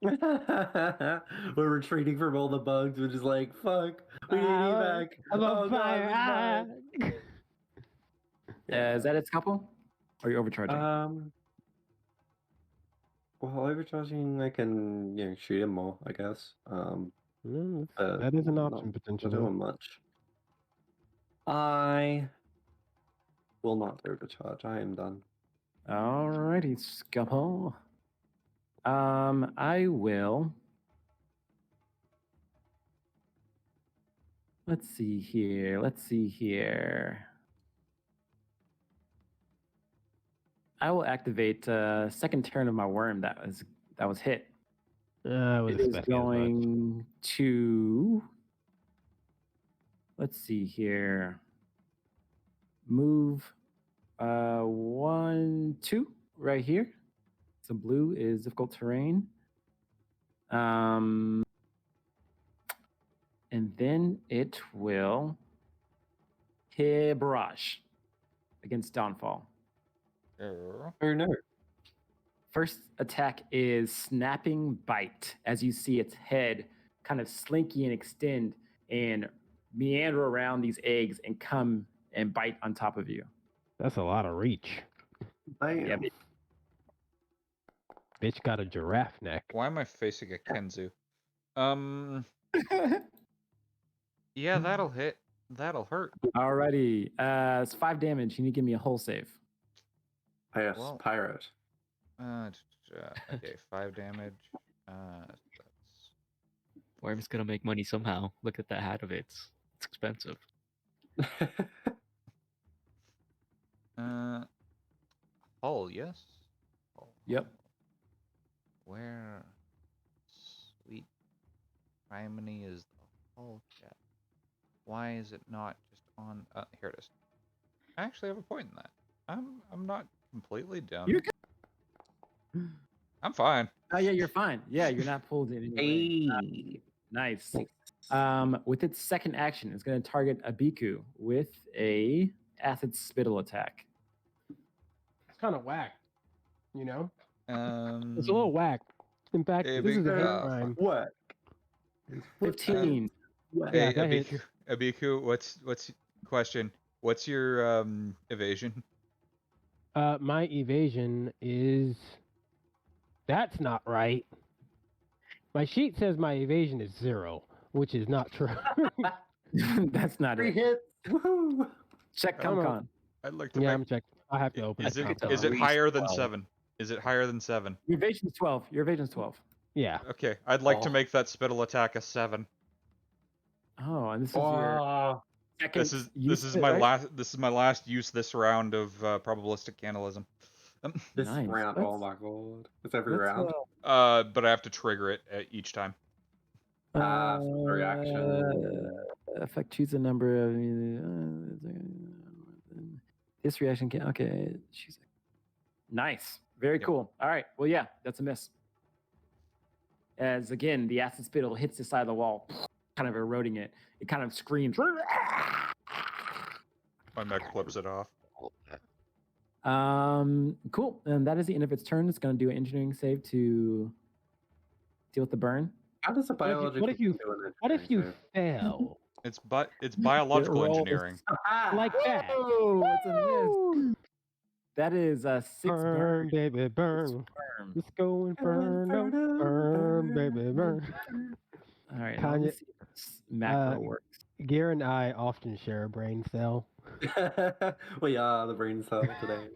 We're retreating from all the bugs. We're just like, fuck. We need evac. I'm on Oh fire. god, this bad. Is that its couple? Or are you overcharging? Well, overcharging, I can shoot him more, I guess. That is an option Not potentially. doing much. I will not overcharge. I am done. Alrighty, Scalpel. I will. Let's see here. I will activate second turn of my worm that was hit. I was It is expecting as much. going to. Let's see here. Move 1, 2 right here. So blue is difficult terrain. And then it will hit barrage against Dawnfall. Oh no. First attack is Snapping Bite, as you see its head kind of slinky and extend and meander around these eggs and come and bite on top of you. That's a lot of reach. Damn. Yeah, Bitch got a giraffe neck. Why am I facing a Kenzu? Yeah, that'll hit. That'll hurt. Alrighty. It's 5 damage. You need to give me a whole save. Yes, Well- pirate. Okay, 5 damage. That's Worm's gonna make money somehow. Look at that hat of its. It's expensive. Hull, yes. Hull. Yep. Where sweet criminy is the hull cat? Why is it not just on? Here it is. I actually have a point in that. I'm not completely down. You're I'm fine. Oh yeah, you're fine. Yeah, you're not pulled in any way. Hey. Nice. With its second action, it's going to target Abiku with a acid spittle attack. It's kind of whack, you know? It's a Um, little whack. In fact, Hey, this is a hate fuck. crime. What? 15. What? Yeah, Hey, that hits. Abiku, what's question? What's your evasion? My evasion is. That's not right. My sheet says my evasion is 0, which is not true. That's not 3 it. hits. Woohoo! Check I don't know. ComCon. I'd like to Yeah, make. I'm checking. I have to open Is it. it at is it least higher than 12. 7? Is it higher than 7? Your evasion's 12. Your evasion's 12. Yeah. Okay, I'd like to Oh. make that spittle attack a 7. Oh, and this is your Oh, second This use is of it, my right? last use this round of probabilistic cannibalism. this Nice. round. Let's- Oh my god. It's every let's, round. But I have to trigger it each time. Reaction. Effect choose a number of this reaction can okay. Choose nice. Very Yep. cool. All right. Well, yeah, that's a miss. As again, the acid spittle hits the side of the wall, kind of eroding it. It kind of screams. My mech flips it off. Cool. And that is the end of its turn. It's going to do an engineering save to deal with the burn. How does a biological what if you- thing do an What if you engineering fail? It's biological It rolls- engineering. save? Like that. Oh, it's a miss. That is a 6 Burn, burn. baby, burn. Burn. Let's go and burn, up, burn, baby, burn. All right. Kanye- Let's see if this macro works. Gear and I often share a brain cell. We are the brain cell today.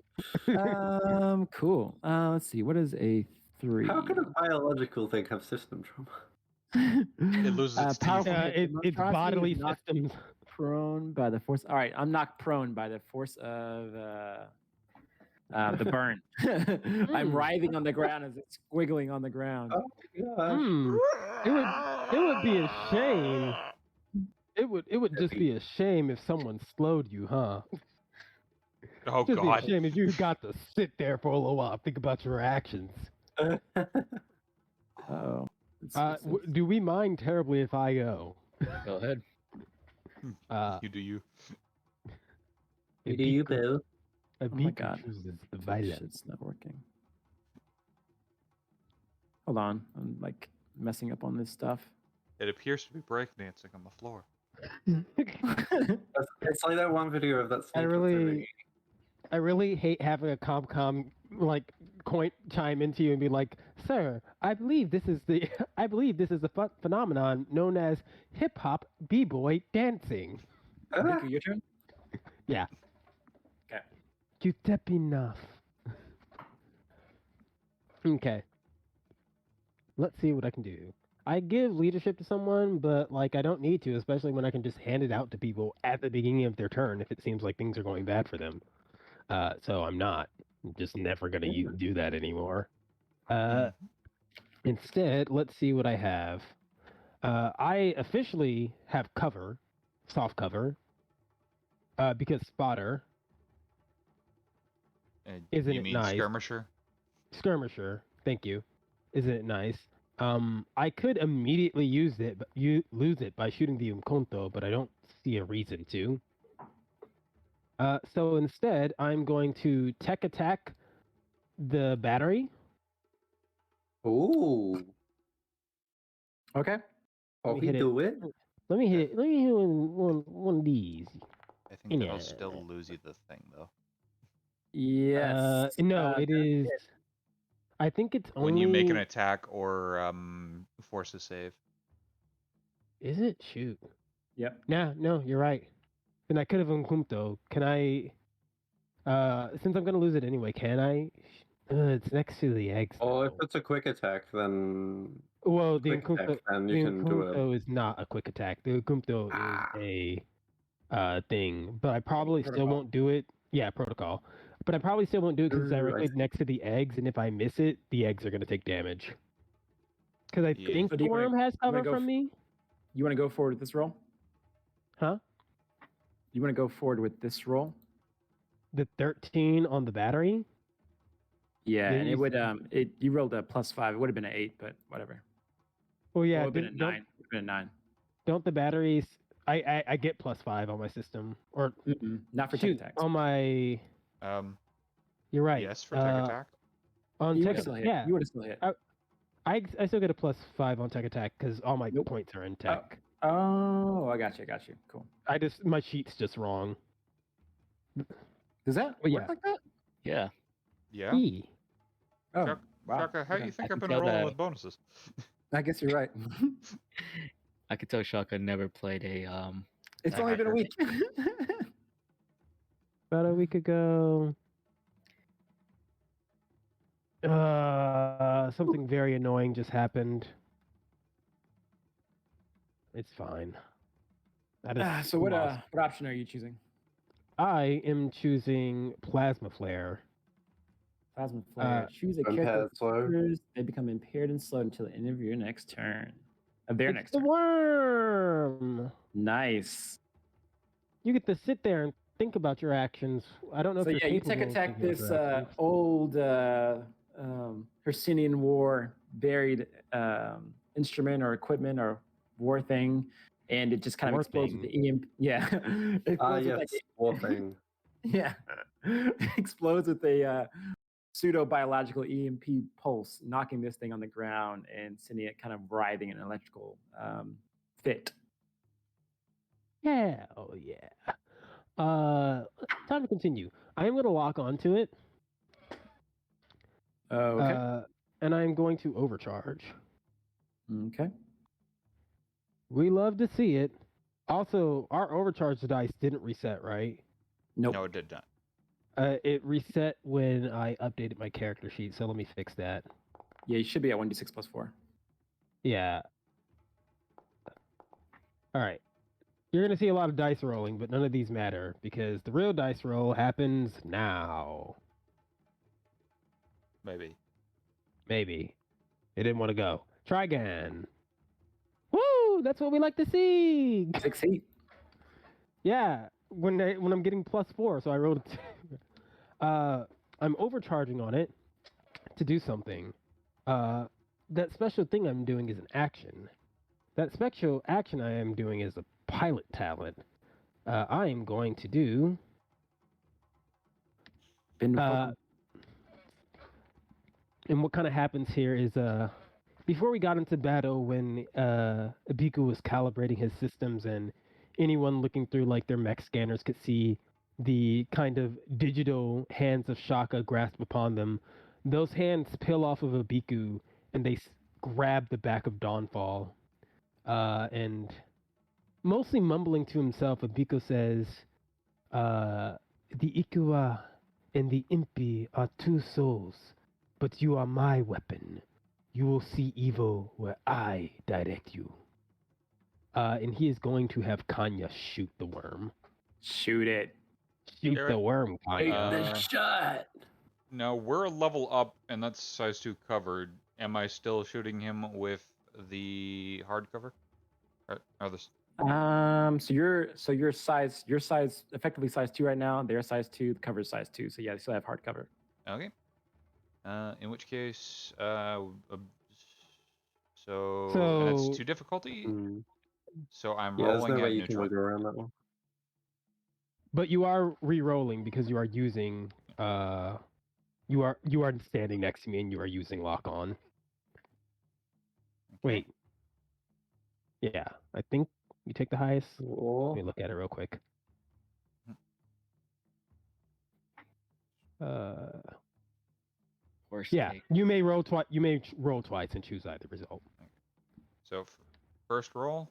Cool. Let's see. What is a 3? How can a biological thing have system trauma? It loses its teeth. powerful hit. The It's monstrosity bodily is knocked systems. prone by the force. All right, I'm knocked prone by the force of the burn. I'm writhing on the ground as it's squiggling on the ground. Oh my gosh. Hmm. It would be a shame. It would just be a shame if someone slowed you, huh? Oh Just be a god. shame if you got to sit there for a little while, think about your actions. Oh. Do we mind terribly if I go? Go ahead. You do you. You do you, Bill? A my beacon God. chooses the violence. It's not working. Hold on. I'm like messing up on this stuff. It appears to be breakdancing on the floor. It's like that one video of that snake. I really hate having a com like coin chime into you and be like, "Sir, I believe this is the phenomenon known as hip hop b-boy dancing." Riku, your turn? Yeah. Okay. You step enough. Okay. Let's see what I can do. I give leadership to someone, but like I don't need to, especially when I can just hand it out to people at the beginning of their turn if it seems like things are going bad for them. So I'm not. I'm just never gonna do that anymore. Instead, let's see what I have. I officially have cover, soft cover, because spotter. Isn't you it mean nice? skirmisher? Skirmisher, thank you. Isn't it nice? I could immediately use it, but you lose it by shooting the Umkonto, but I don't see a reason to. So instead, I'm going to tech attack the battery. Ooh. Okay. Oh, me he hit it. do it? Let me hit it. Let me hit one of these. I think Yeah. that'll still lose you the thing though. Yes. No, it is. I think it's only. When you make an attack or force a save. Is it? Shoot. Yep. No, you're right. Then I could have Umkunto. Can I? Since I'm gonna lose it anyway, can I? It's next to the eggs. Oh, if though. it's a quick attack, then Well, the quick attack, Umkunto, then the you can do Umkunto is not a quick attack. The Umkunto is a thing, but I probably still Protocol. won't do it. Yeah, protocol. But I probably still won't do it because it's Ooh, I directly see. next to the eggs, and if I miss it, the eggs are gonna take damage. Because I Yeah. think So do the you wanna- worm has you wanna cover go from me. You want to go forward with this roll? Huh? You want to go forward with this roll? The 13 on the battery. Yeah, Then and it you would you rolled a +5. It would have been an 8, but whatever. Well, It yeah. would have been a 9. It would have been a 9. Don't the batteries? I get +5 on my system, or Not for tech shoot, attacks. on my. You're right. Yes, for tech attack. On You tech, would still hit. yeah, You would have still hit. I still get a +5 on tech attack because all my Nope. points are in tech. Oh, I got you. Cool. My sheet's just wrong. Does that Well, work yeah. like that? Yeah. Yeah. E. Oh, wow. Shaka, how do Okay. you think I I've can been tell rolling that- with bonuses? I guess you're right. I could tell Shaka never played a It's a only been a hacker. week. About a week ago. Something very annoying just happened. It's fine. That is So what option are you choosing? I am choosing Plasma Flare. Plasma Flare. Choose a character Impaired slow. features. They become impaired and slowed until the end of your next turn. Of their It's next the turn. worm. Nice. You get to sit there and think about your actions. I don't know So if you're yeah, you tech capable of attack thinking about this your actions. old Hercynian War buried instrument or equipment or war thing, and it just kind of War explodes with thing. the EMP. Yeah, it explodes with Yes, like, war thing. yeah, it explodes with a pseudo biological EMP pulse, knocking this thing on the ground and sending it kind of writhing in an electrical fit. Hell yeah. Time to continue. I am going to lock onto it. Okay. And I'm going to overcharge. Okay. We love to see it. Also, our overcharge dice didn't reset, right? Nope. No, it did not. It reset when I updated my character sheet, so let me fix that. Yeah, you should be at 1d6 plus 4. Yeah. All right. You're going to see a lot of dice rolling, but none of these matter because the real dice roll happens now. Maybe. Maybe. It didn't want to go. Try again. Woo! That's what we like to see. 6 heat. Yeah, when I'm getting +4, so I rolled. I'm overcharging on it to do something. That special thing I'm doing is an action. That special action I am doing is a pilot talent. I am going to do. And what kind of happens here is before we got into battle, when Ibiku was calibrating his systems and anyone looking through like their mech scanners could see the kind of digital hands of Shaka grasp upon them, those hands peel off of Ibiku and they grab the back of Dawnfall. And mostly mumbling to himself, Ibiku says, the Ukuwa and the Impi are two souls, but you are my weapon. You will see evil where I direct you. And he is going to have Kanya shoot the worm. Shoot it. Shoot Garrett, the worm, Kanya. The shot. Now we're a level up, and that's size 2 covered. Am I still shooting him with the hardcover? Or this? So you're size effectively size 2 right now. They're size 2. The cover's size 2. So yeah, they still have hard cover. Okay. In which case, so and it's 2 difficulty. So I'm Yeah, there's rolling no way at you can neutral. wiggle around that one. But you are re-rolling because you are using you are standing next to me and you are using lock on. Wait. Yeah, I think you take the highest. Let me look at it real quick. Worst Yeah, case. you may roll twice. You may roll twice and choose either result. So first roll.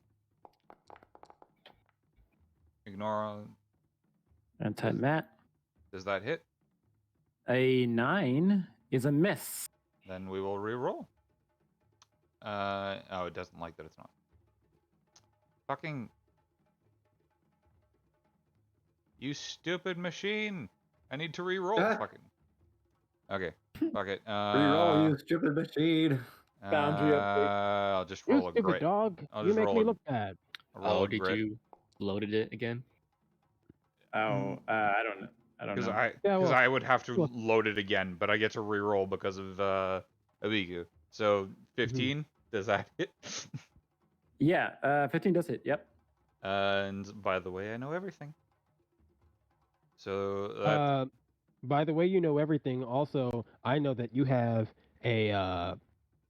Ignore. Anti-mat. Does that hit? A 9 is a miss. Then we will re-roll. Oh, it doesn't like that it's not. Fucking. You stupid machine! I need to re-roll. Ah. Fucking. Okay. Fuck it. Reroll, you stupid machine. Boundary update. I'll just You roll a stupid grit. dog. I'll You just make roll me a- look bad. Roll Oh, a did grit. you loaded it again? Oh, I don't know. Because Yeah, because well, I would have to look. load it again, but I get to re-roll because of Abigu. So 15. Does that hit? Yeah, 15 does hit. Yep. And by the way, I know everything. So that By the way, you know everything. Also, I know that you have a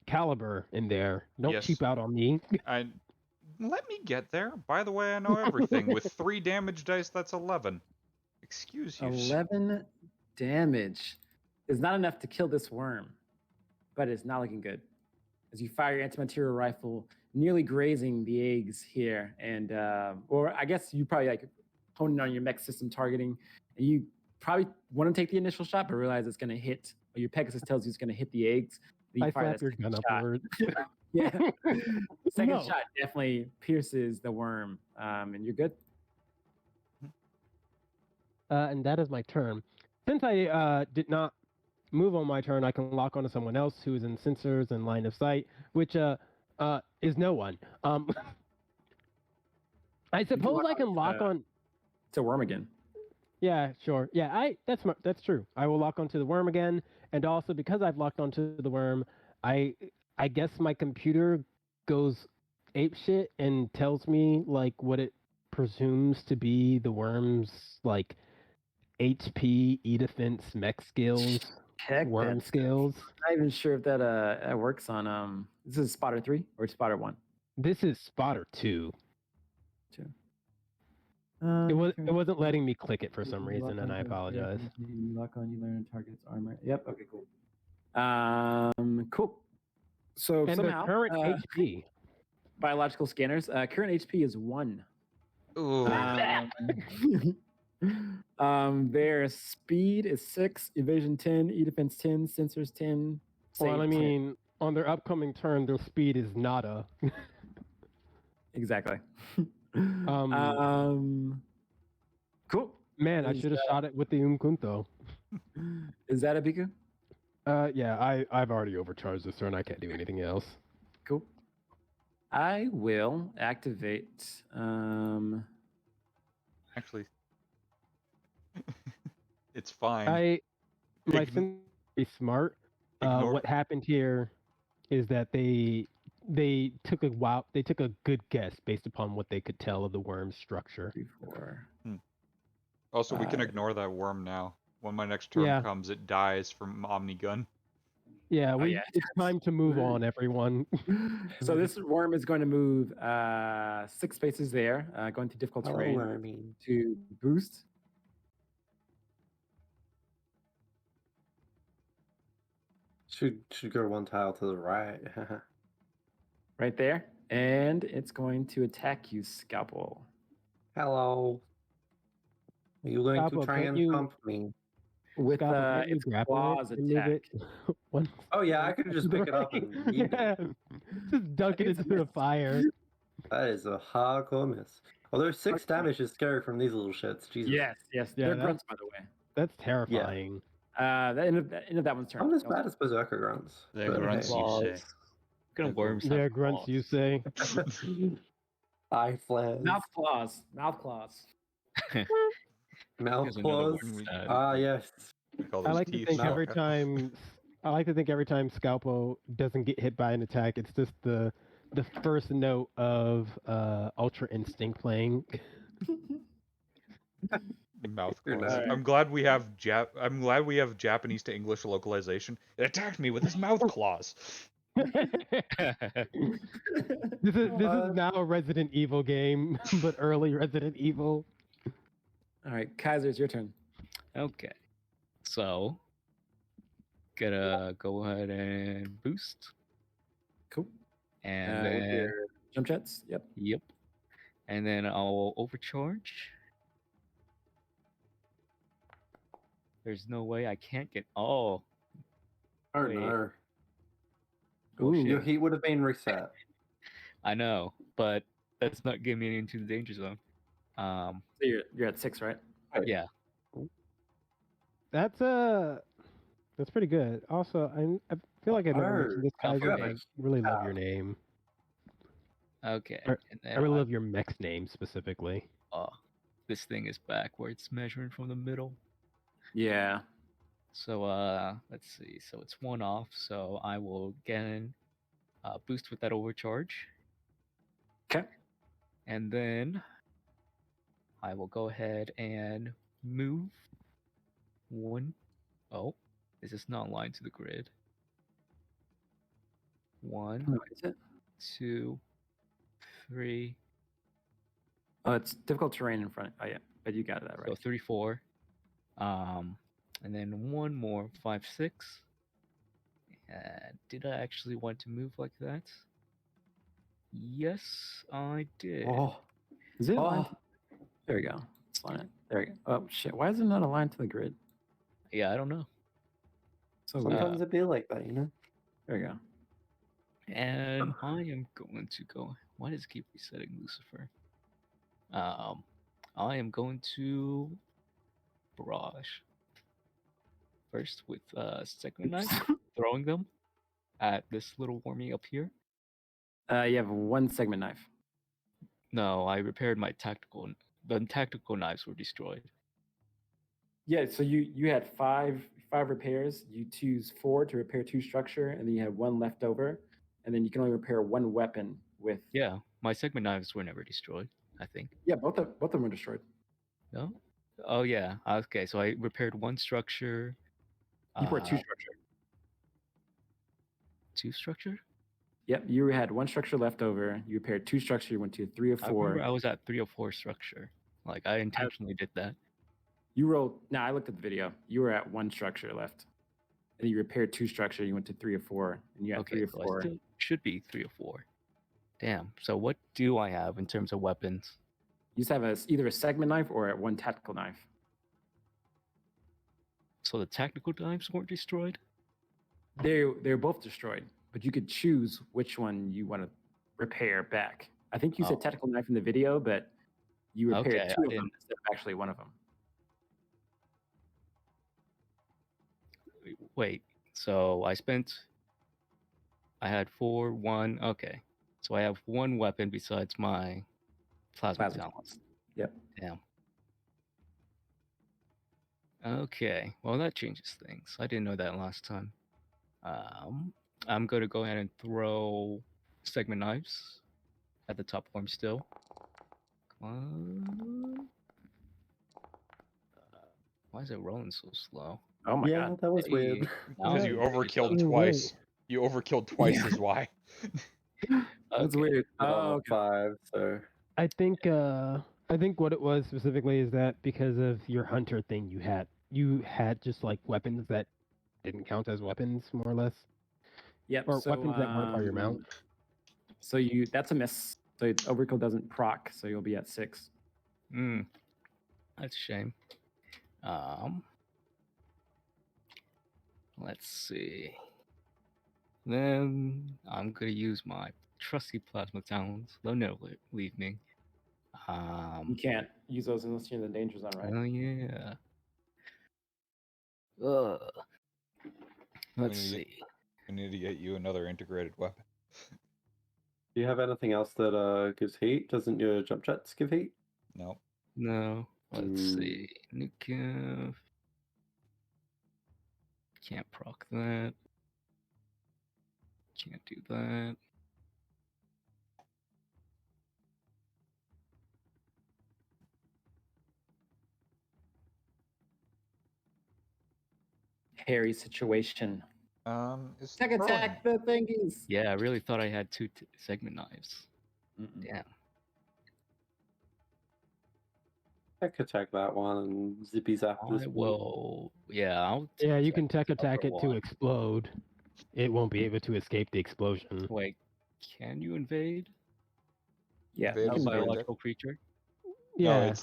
caliber in there. Don't yes, cheap out on me. I let me get there. By the way, I know everything. With 3 damage dice, that's 11. Excuse you. 11 damage is not enough to kill this worm, but it's not looking good. As you fire your antimaterial rifle, nearly grazing the eggs here, and or I guess you probably like honing on your mech system targeting, and you probably want to take the initial shot, but realize it's going to hit. Or your Pegasus tells you it's going to hit the eggs. You I fire slap that your second gun shot. upwards. Yeah, second No. shot definitely pierces the worm, and you're good. And that is my turn. Since I did not move on my turn, I can lock onto someone else who is in sensors and line of sight, which is no one. I suppose lock I can on, lock on. It's a worm again. Yeah, sure. Yeah, that's true. I will lock onto the worm again, and also because I've locked onto the worm, I guess my computer goes apeshit and tells me like what it presumes to be the worm's like HP, E defense, mech skills, Heck, worm that's skills. not even sure if that works on this is spotter 3 or spotter 1. This is spotter 2. 2. It wasn't letting me click it for some reason, and I apologize. Lock on, you learn target's armor. Yep. Okay. Cool. Cool. So And somehow the current HP. biological scanners. Current HP is 1. Ooh. Their speed is 6, evasion 10, E defense 10, sensors 10. Well, I save 10. mean, on their upcoming turn, their speed is nada. Exactly. Cool. Man, I should have shot it with the Umkunto. Is that a Biku? Yeah, I've already overcharged this turn. I can't do anything else. Cool. I will activate. Actually, it's fine. My Ign- sense is smart. Ignore. What happened here is that they took a good guess based upon what they could tell of the worm's structure. 3, 4. Also, we can 5. ignore that worm now. When my next turn Yeah. comes, it dies from Omnigun. Yeah, yeah. it's time to move on, everyone. So this worm is going to move 6 spaces there, going to difficult terrain wormy. to boost. Should go 1 tile to the right. Right there. And it's going to attack you, Scalpel. Hello. Are you going Scalpel, to try can't and you- pump me? With Scalpel, can't you its grapple claws it and move attack. it? One Oh yeah, I step could just to the pick it up right. and yeet Yeah. Just dunk it It's a into the miss. fire. That is a hardcore miss. Although 6 damage is scary from these little shits. Jesus. Yes. Yeah, They're grunts, by the way. That's terrifying. The end of that one's turn. Not as bad as Berserker grunts. They're but grunts, hey. you say. Claws. Gonna They're worms have They're grunts, claws. you say. Eye flares. Mouth claws. Mouth Here's another claws. one. Ah, yes. We call I those like to teeth. think No. every time. I like to think every time Scalpo doesn't get hit by an attack, it's just the first note of Ultra Instinct playing. Mouth You're claws. nice. I'm glad we have Japanese to English localization. It attacked me with his mouth claws. This is now a Resident Evil game, but early Resident Evil. All right, Kaiser, it's your turn. Okay. So, gonna go ahead and boost. Cool. And With then, your jump jets. Yep. yep. And then I'll overcharge. There's no way I can't get. Oh, Oh Wait. no. bullshit. Your heat would have been reset. I know, but that's not getting me into the danger zone. So you're at 6, right? Yeah. That's pretty good. Also, I feel like I've never mentioned this, Kaiser. I Confirmation. really love your name. Okay. Or- And I then really love your mech's name specifically. this thing is backwards, measuring from the middle. Yeah. So let's see. So it's 1 off. So I will again boost with that overcharge. Okay. And then I will go ahead and move one. Oh, this is not aligned to the grid. One, Oh, is it? 2, 3. Oh, it's difficult terrain in front. Oh yeah, but you got that right. So 3, 4. And then one more, 5, 6. Did I actually want to move like that? Yes, I did. Oh, Is it aligned? oh, There we go. Let's line it. There we go. Oh shit! Why is it not aligned to the grid? Yeah, I don't know. So weird. sometimes it be like that, you know. There we go. And I am going to go. Why does it keep resetting Lucifer? I am going to barrage first with segment knife, throwing them at this little wormy up here. You have one segment knife. No, I repaired my tactical. The tactical knives were destroyed. Yeah, so you had five repairs. You choose 4 to repair 2 structure, and then you had 1 left over, and then you can only repair 1 weapon with. Yeah, my segment knives were never destroyed, I think. Yeah, both of them were destroyed. No? Oh yeah. Okay, so I repaired 1 structure. You repaired 2 structure. 2 structure? Yep, you had 1 structure left over. You repaired 2 structure. You went to 3 or 4. I remember I was at 3 or 4 structure. Like I intentionally did that. You rolled. Now I looked at the video. You were at 1 structure left, and you repaired 2 structure. You went to 3 or 4, and you had 3 or So 4. I still should be 3 or 4. Damn. So what do I have in terms of weapons? You just have either a segment knife or 1 tactical knife. So the tactical knives weren't destroyed? They're both destroyed, but you could choose which one you want to repair back. I think you said tactical knife in the video, but you repaired Okay, 2 of them instead of actually 1 of them. Wait. So I had 4, 1. Okay. So I have 1 weapon besides my plasma talents. Yep. Damn. Okay. Well, that changes things. I didn't know that last time. I'm going to go ahead and throw segment knives at the top form still. Come on. Why is it rolling so slow? Oh my Yeah, god. that was Hey, weird. now Because you it's overkilled done. twice. You overkilled twice is why. That's Okay. weird. Level okay. 5, so I think what it was specifically is that because of your hunter thing, you had just like weapons that didn't count as weapons, more or less, Yep. or so, weapons that weren't part of your mount. So that's a miss. So overkill doesn't proc, so you'll be at 6. That's a shame. Let's see. Then I'm gonna use my trusty plasma talents. They'll never leave me. You can't use those unless you're in the danger zone, right? Oh yeah. Ugh. Let's see. We need to get you another integrated weapon. do you have anything else that gives heat? Doesn't your jump jets give heat? No. No. Let's see. Nukev. Can't proc that. Can't do that. Hairy situation. Is Attack the thingies. Yeah, I really thought I had 2 segment knives. Damn. I could attack that one and zippy zap this I one. will. Yeah, I'll. Yeah, you can check tech this out attack for it a to while. explode. It won't be able to escape the explosion. Wait, can you invade Yeah. Invade a is very biological creature? Yeah, No, it's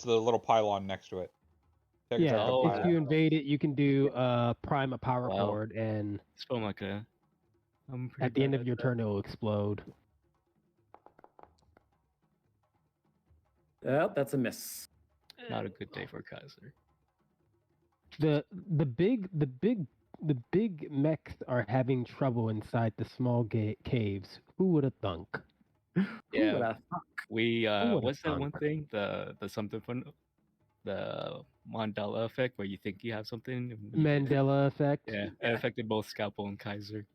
the little pylon next to it. Take yeah. attack the Oh. If pylon. you invade it, you can do prime a power Wow. cord, and It's from like a. I'm pretty at the end bad of your at that. turn, it will explode. Well, that's a miss. Not a good day for Kaiser. The big mechs are having trouble inside the small caves. Who would have thunk? Yeah. Who would've thought? We would've what's that one thunk? thing? The something fun, the Mandela effect, where you think you have something. And you get- Mandela effect. Yeah, it affected both Scalpel and Kaiser.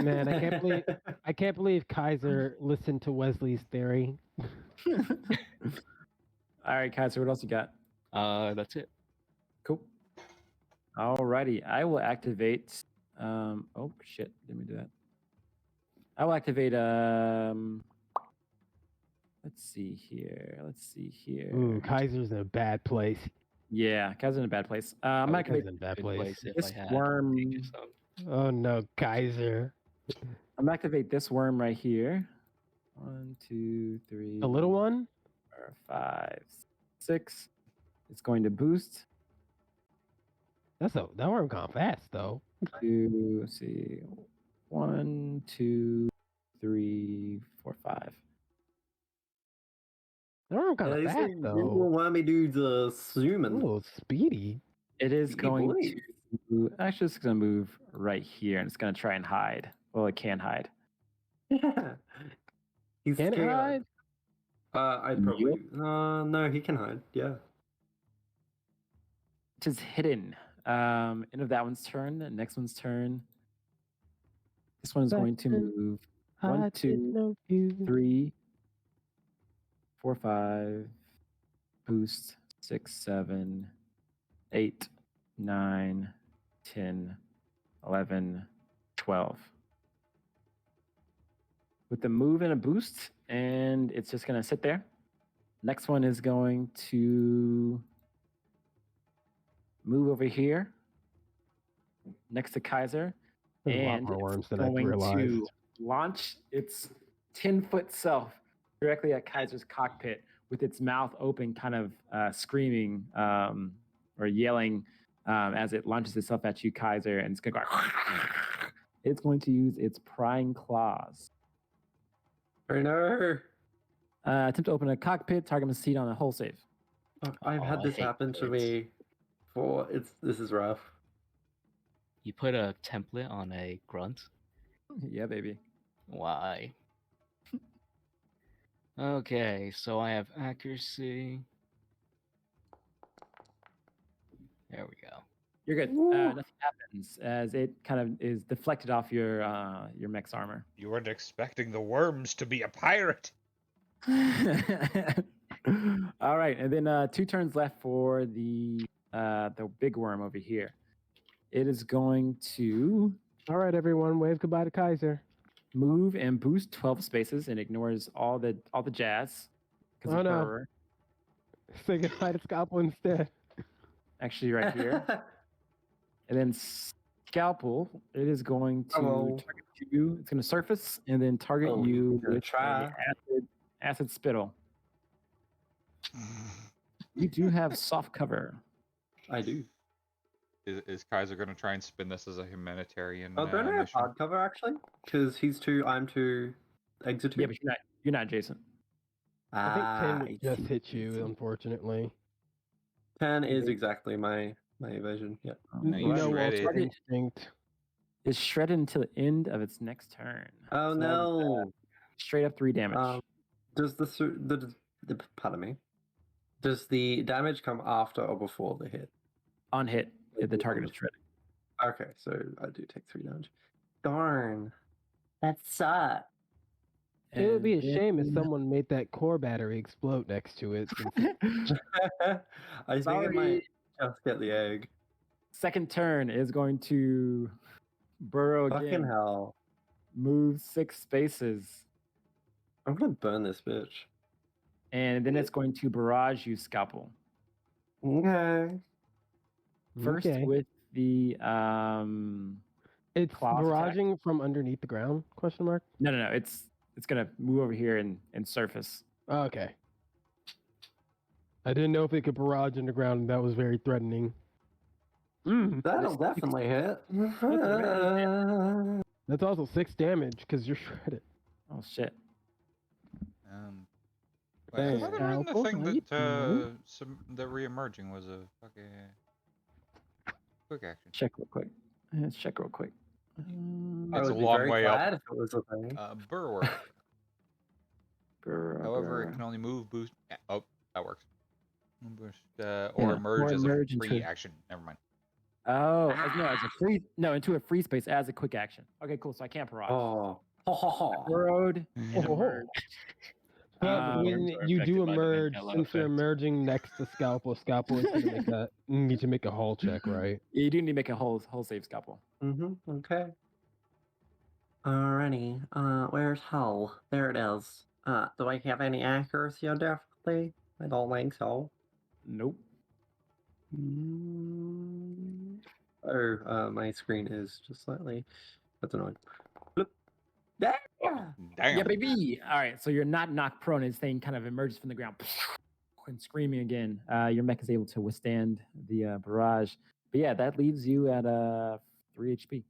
Man, I can't believe Kaiser listened to Wesley's theory. All right, Kaiser, what else you got? That's it. Cool. Alrighty, I will activate. Oh shit! Didn't we do that? I will activate. Let's see here. Ooh, Kaiser's in a bad place. Yeah, Kaiser's in a bad place. I'm not Kaiser's gonna in a bad Good place. place if this I had worm. Aegis up. Oh no, Kaiser. I'm gonna activate this worm right here. 1, 2, 3. The little one? 4, 5, 6. It's going to boost. That worm gone fast though. Let's see. 1, 2, 3, 4, 5. That worm kind of these fast little though. wormy dudes are zooming. Ooh, speedy. It is Speedy going boys. to actually it's gonna move right here and it's gonna try and hide. Well, it can hide. Yeah. He's Can it scared. hide? I'd probably. No, he can hide. Yeah. It is hidden. End of that one's turn. The next one's turn. This one is going to move. 1, 2, 3, 4, 5. Boost 6, 7, 8, 9, 10, 11, 12. With the move and a boost, and it's just going to sit there. Next one is going to move over here next to Kaiser. There's a lot And more worms it's than I going realized. to launch its 10-foot self directly at Kaiser's cockpit with its mouth open, kind of screaming or yelling as it launches itself at you, Kaiser, and it's going to go. It's going to use its prying claws. Oh no. Attempt to open a cockpit. Target must succeed on a hull save. Fuck, I've Oh, had I this hate happen to crits. me before. This is rough. You put a template on a grunt? Yeah, baby. Why? Okay, so I have accuracy. There we go. You're good. Woo. Nothing happens as it kind of is deflected off your mech's armor. You weren't expecting the worms to be a pirate. All right, and then 2 turns left for the big worm over here. It is going to All right, everyone, wave goodbye to Kaiser. move and boost 12 spaces and ignores all the jazz because Oh, of no. Burr. Say goodbye to Scalpel instead. Actually, right here, and then Scalpel. It is going to Hello. target you. It's going to surface and then target Oh, you gonna with try. an acid spittle. You do have soft cover. I do. Is Kaiser going to try and spin this as a humanitarian Oh, don't I have mission? hardcover actually? Because I'm 2, exit 2. Yeah, but you're not Jason. I think 10 would just see, hit I you, see. unfortunately. 10 is exactly my evasion. Yeah. No, You you know shredded. Walter's instinct. Is shredded until the end of its next turn. Oh So that is, no. straight up 3 damage. Does the pardon me? Does the damage come after or before the hit? On hit, the target is shredded. Okay, so I do take 3 damage. Darn. That sucks. It would be a And shame if then- someone made that core battery explode next to it. I think it might just get the egg. Second turn is going to burrow Fucking again. hell. Move 6 spaces. I'm gonna burn this bitch. And then it's going to barrage you, Scalpel. Okay. First Okay. with the It's claws attack. barraging from underneath the ground? Question mark. No. It's gonna move over here and surface. Oh, okay. I didn't know if it could barrage underground. That was very threatening. That'll definitely hit. That's also 6 damage because you're shredded. Oh shit. Wait, I thought I read in the Scalpel, thing how you doing? that re-emerging was a fucking quick action. Check real quick. Let's check real quick. I It's a would be long very way up. glad if it was a thing. Burrower. Burrow, However, it burrow. can only move, boost. Oh, that works. Boost, or Yeah, emerge or as emerge a into- free action. Never mind. Oh, no, as a free into a free space as a quick action. Okay, cool. So I can't barrage. Oh, ho ho ho. Burrowed and Oh. emerged. But Um, when are you do affected by the emerge, Mandela since you're effect. emerging next to Scalpel, Scalpel is going to need to make a hull check, right? You do need to make a whole save, Scalpel. Okay. Alrighty. Where's Hull? There it is. Do I have any accuracy on difficulty? I don't think so. Nope. My screen is just slightly. That's annoying. Bloop. Yeah. Damn. Yeah, baby. All right, so you're not knocked prone. This thing kind of emerges from the ground and screaming again. Your mech is able to withstand the barrage. But yeah, that leaves you at 3 HP.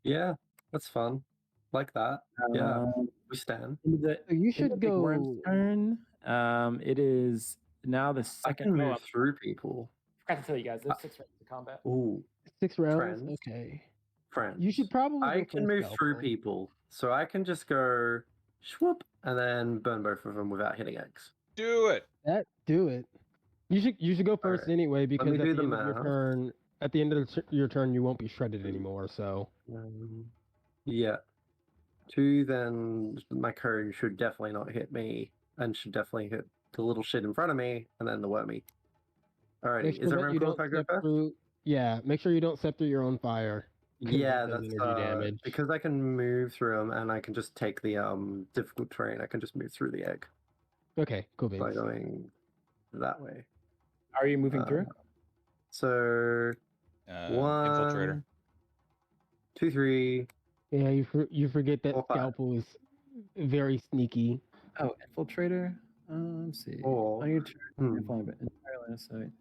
Yeah, that's fun. Like that. Yeah, we stand. Into You the should big worm's go. turn. It is now the I second. can move through people. I forgot to tell you guys, there's 6 rounds of combat. Ooh, 6 rounds? Friends. Okay. friends. You should probably I go can for move Scalpel. through people, so I can just go swoop and then burn both of them without hitting X. Do it. Do it. You should go first Alright. anyway, because me at do the the end of your math. turn, your turn, you won't be shredded anymore. So Yeah. 2, then my cone should definitely not hit me, and should definitely hit the little shit in front of me, and then the wormy. Alrighty, make sure is that everyone you cool don't if I go step first? through. Yeah, make sure you don't step through your own fire. 'Cause Yeah, that does that's energy damage. because I can move through them, and I can just take the difficult terrain. I can just move through the egg Okay, cool by beans. going that way. Are you moving through? So Infiltrator. 1, 2, 3. Yeah, you forget that 4, 5. Scalpel is very sneaky. Oh, infiltrator. Let's see. Or- On your turn, Hmm. you're flying, but entirely on site.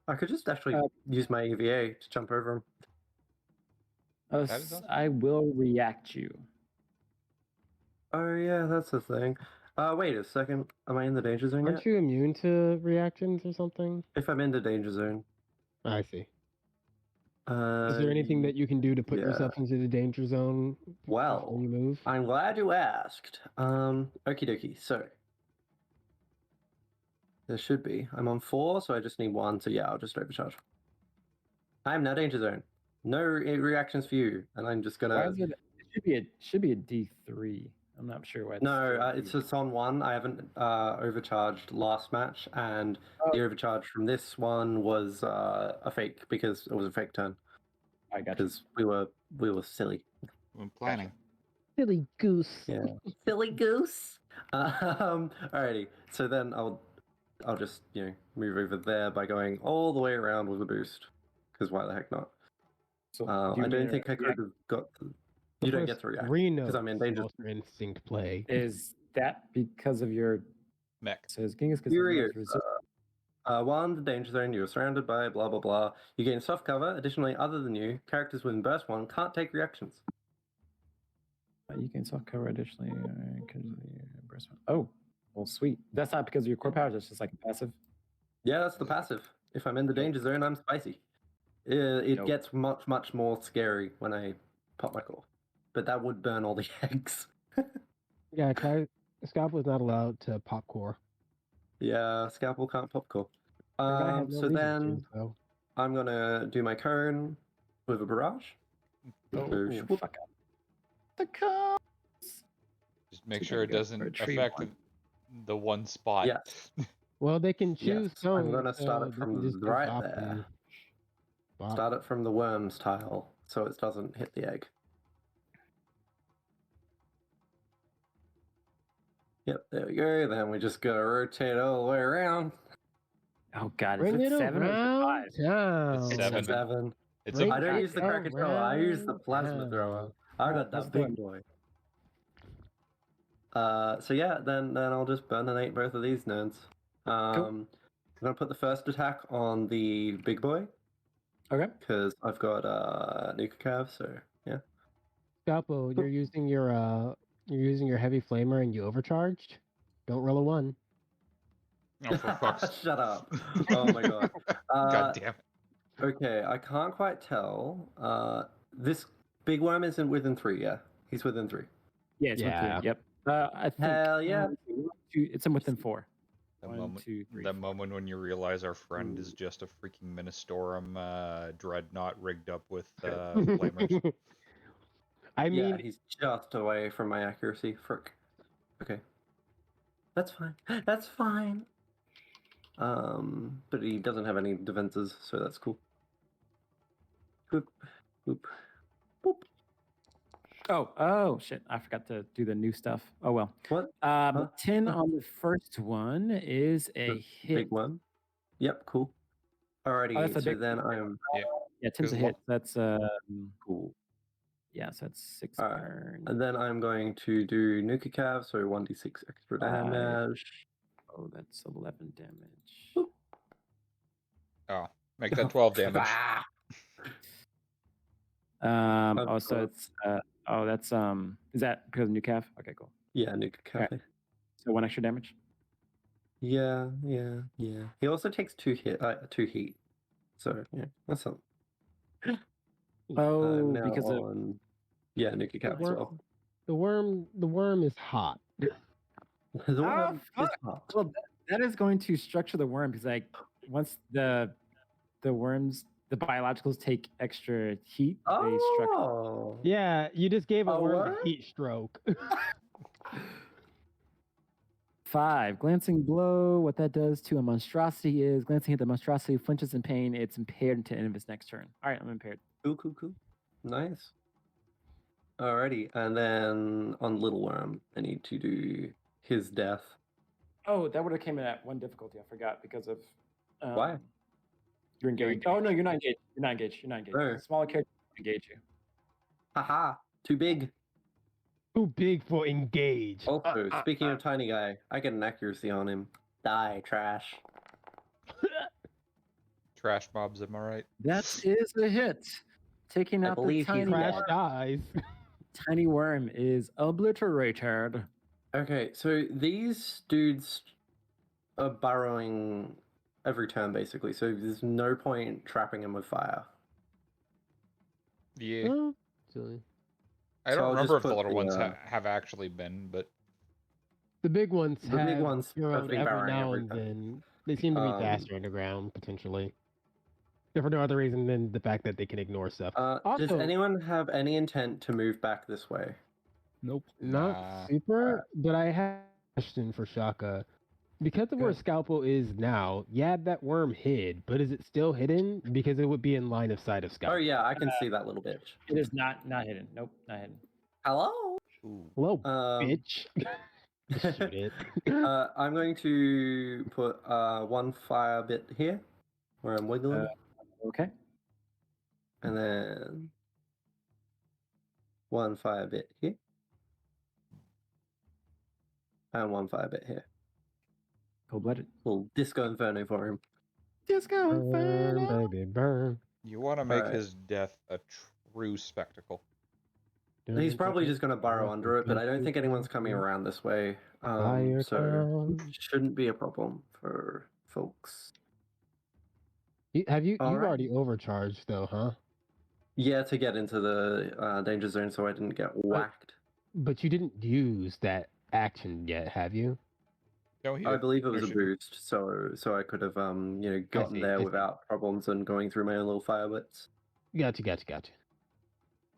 I could just actually use my EVA to jump over him. Oh, That is awesome. I will react you. Oh yeah, that's the thing. Wait a second. Am I in the danger zone Aren't yet? you immune to reactions or something? If I'm in the danger zone. I see. Uh, Is there anything that you can do to put yeah. yourself into the danger zone Well, before you move? I'm glad you asked. Okie dokie. So there should be. I'm on 4, so I just need 1. So yeah, I'll just overcharge. I'm now danger zone. No reactions for you, and I'm just Why gonna. is it? It should be a D3. I'm not sure why. No, it's just on 1. I haven't overcharged last match, and the overcharge from this one was a fake because it was a fake turn. I got you. Because we were silly. I'm planning. Silly goose. Yeah, silly goose. Alrighty. So then I'll just move over there by going all the way around with a boost. Because why the heck not? So I don't think I could have got. You don't get to react because I'm in danger. Instinct play. Is that because of your Mech. So is Genghis Furious. 1, the danger zone, you are surrounded by blah blah blah. You gain soft cover. Additionally, other than you, characters within burst 1 can't take reactions. You can soft cover additionally. Oh, well, sweet. That's not because of your core powers. That's just like a passive. Yeah, that's the passive. If I'm in the danger zone, I'm spicy. It Nope. gets much more scary when I pop my core. But that would burn all the eggs. Yeah, Scalpel is not allowed to pop core. Yeah, Scalpel can't pop core. That guy had no So reason then to, so. I'm gonna do my cone with a barrage. Oh, So, fuck up. The cone. Just make See if I sure it can go doesn't for a tree affect one. the one spot. Yes. Well, they can choose Yes, I'm zones, gonna start so it they from can just do right bop there. and bop. Start it from the worms tile so it doesn't hit the egg. Yep, there we go. Then we just gotta rotate all the way around. Oh God, Bring is it it 7 or is it 5? around town. It's It's seven. a 7. It's Bring I don't it use the Krakatoa, I use the around plasma town. thrower. I got Let's that do big it. boy. So yeah, then I'll just burninate both of these nerds. I'm gonna put the first attack on the big boy Okay. because I've got Nuka Cav, so yeah. Scalpel, you're using your heavy flamer and you overcharged. Don't roll a 1. Oh, for fuck's Shut up. Oh my god. God damn it. Okay, I can't quite tell. This big worm isn't within 3, yeah? He's within 3. Yeah, it's Yeah. within. Yep. I think. Hell yeah. It's in within 4. The One, moment, 2, 3, the 4. moment when you realize our friend is just a freaking Ministorum dreadnought rigged up with flamers. I Yeah, mean, he's just away from my accuracy. Frick. Okay. That's fine. That's fine. But he doesn't have any defenses, so that's cool. Boop, boop, boop. Oh, shit. I forgot to do the new stuff. Oh, well. What? 10 on the first one is a The hit. big one. Yep, cool. Alrighty, that's a so big then I'm Yeah, 10's a 'Cause hit. That's, cool. yeah, so that's 6 Alright. burn. And then I'm going to do Nuka Cav, so 1d6 extra Five. damage. Oh, that's 11 damage. Boop. Oh, make that 12 damage. Ah! Oh, so it's, that's, is that because of new calf? Okay, cool. Yeah, Nuka Cav. Alright. So 1 extra damage. Yeah. He also takes 2 heat. So yeah, that's not. Oh, I'm now because of on. Yeah, Nuka Cav as well. the worm is hot. The worm is fuck. hot. Well, that is going to structure the worm because, like, once the worms, the biologicals take extra heat, they structure. Oh. Yeah, you just gave a Oh, worm what? a heat stroke. 5. Glancing blow. What that does to a monstrosity is glancing at the monstrosity flinches in pain. It's impaired until the end of its next turn. All right, I'm impaired. Cool. Nice. Alrighty, and then on Little Worm, I need to do his death. Oh, that would have came in at 1 difficulty. I forgot because of. Why? You're engaged. Oh no, you're not engaged. You're not engaged. Oh. Smaller character engage you. Haha, too big. Too big for engage. Also, speaking of tiny guy, I get an accuracy on him. Die, trash. Trash mobs, am I right? That is a hit. Taking I out the believe he's tiny Crash dead. dies. tiny worm is obliterated. Okay, so these dudes are burrowing every turn, basically, so there's no point trapping him with fire. Yeah. Oh, silly. I So don't I'll remember just if the put little the, ones have actually been, but The big ones The big have ones burrowed have been every burrowing now every and time. then. They seem to be faster underground, potentially. If for no other reason than the fact that they can ignore stuff. Does Also- anyone have any intent to move back this way? Nope. Not Nah. super, but I have a question for Shaka. Because of where Good. Scalpel is now, yeah, that worm hid, but is it still hidden? Because it would be in line of sight of Oh Scalpel. yeah, I can see that little bitch. It is not hidden. Nope, not hidden. Hello? ooh. Hello, Um, bitch. Shoot it. I'm going to put 1 fire bit here, where I'm wiggling, Okay. and then 1 fire bit here, and 1 fire bit here. Cold-blooded. Little disco inferno for him. Disco Burn, Inferno. baby, burn. You want to make Alright. his death a true spectacle. He's probably just going to burrow under it, but I don't think anyone's coming around this way, Fire so comes. shouldn't be a problem for folks. You Alright. already overcharged though, huh? Yeah, to get into the danger zone so I didn't get whacked. But you didn't use that action yet, have you? No, he I did. believe it was No a shit. boost, so I could have gotten see, there I see. without problems and going through my own little fire bits. Gotcha.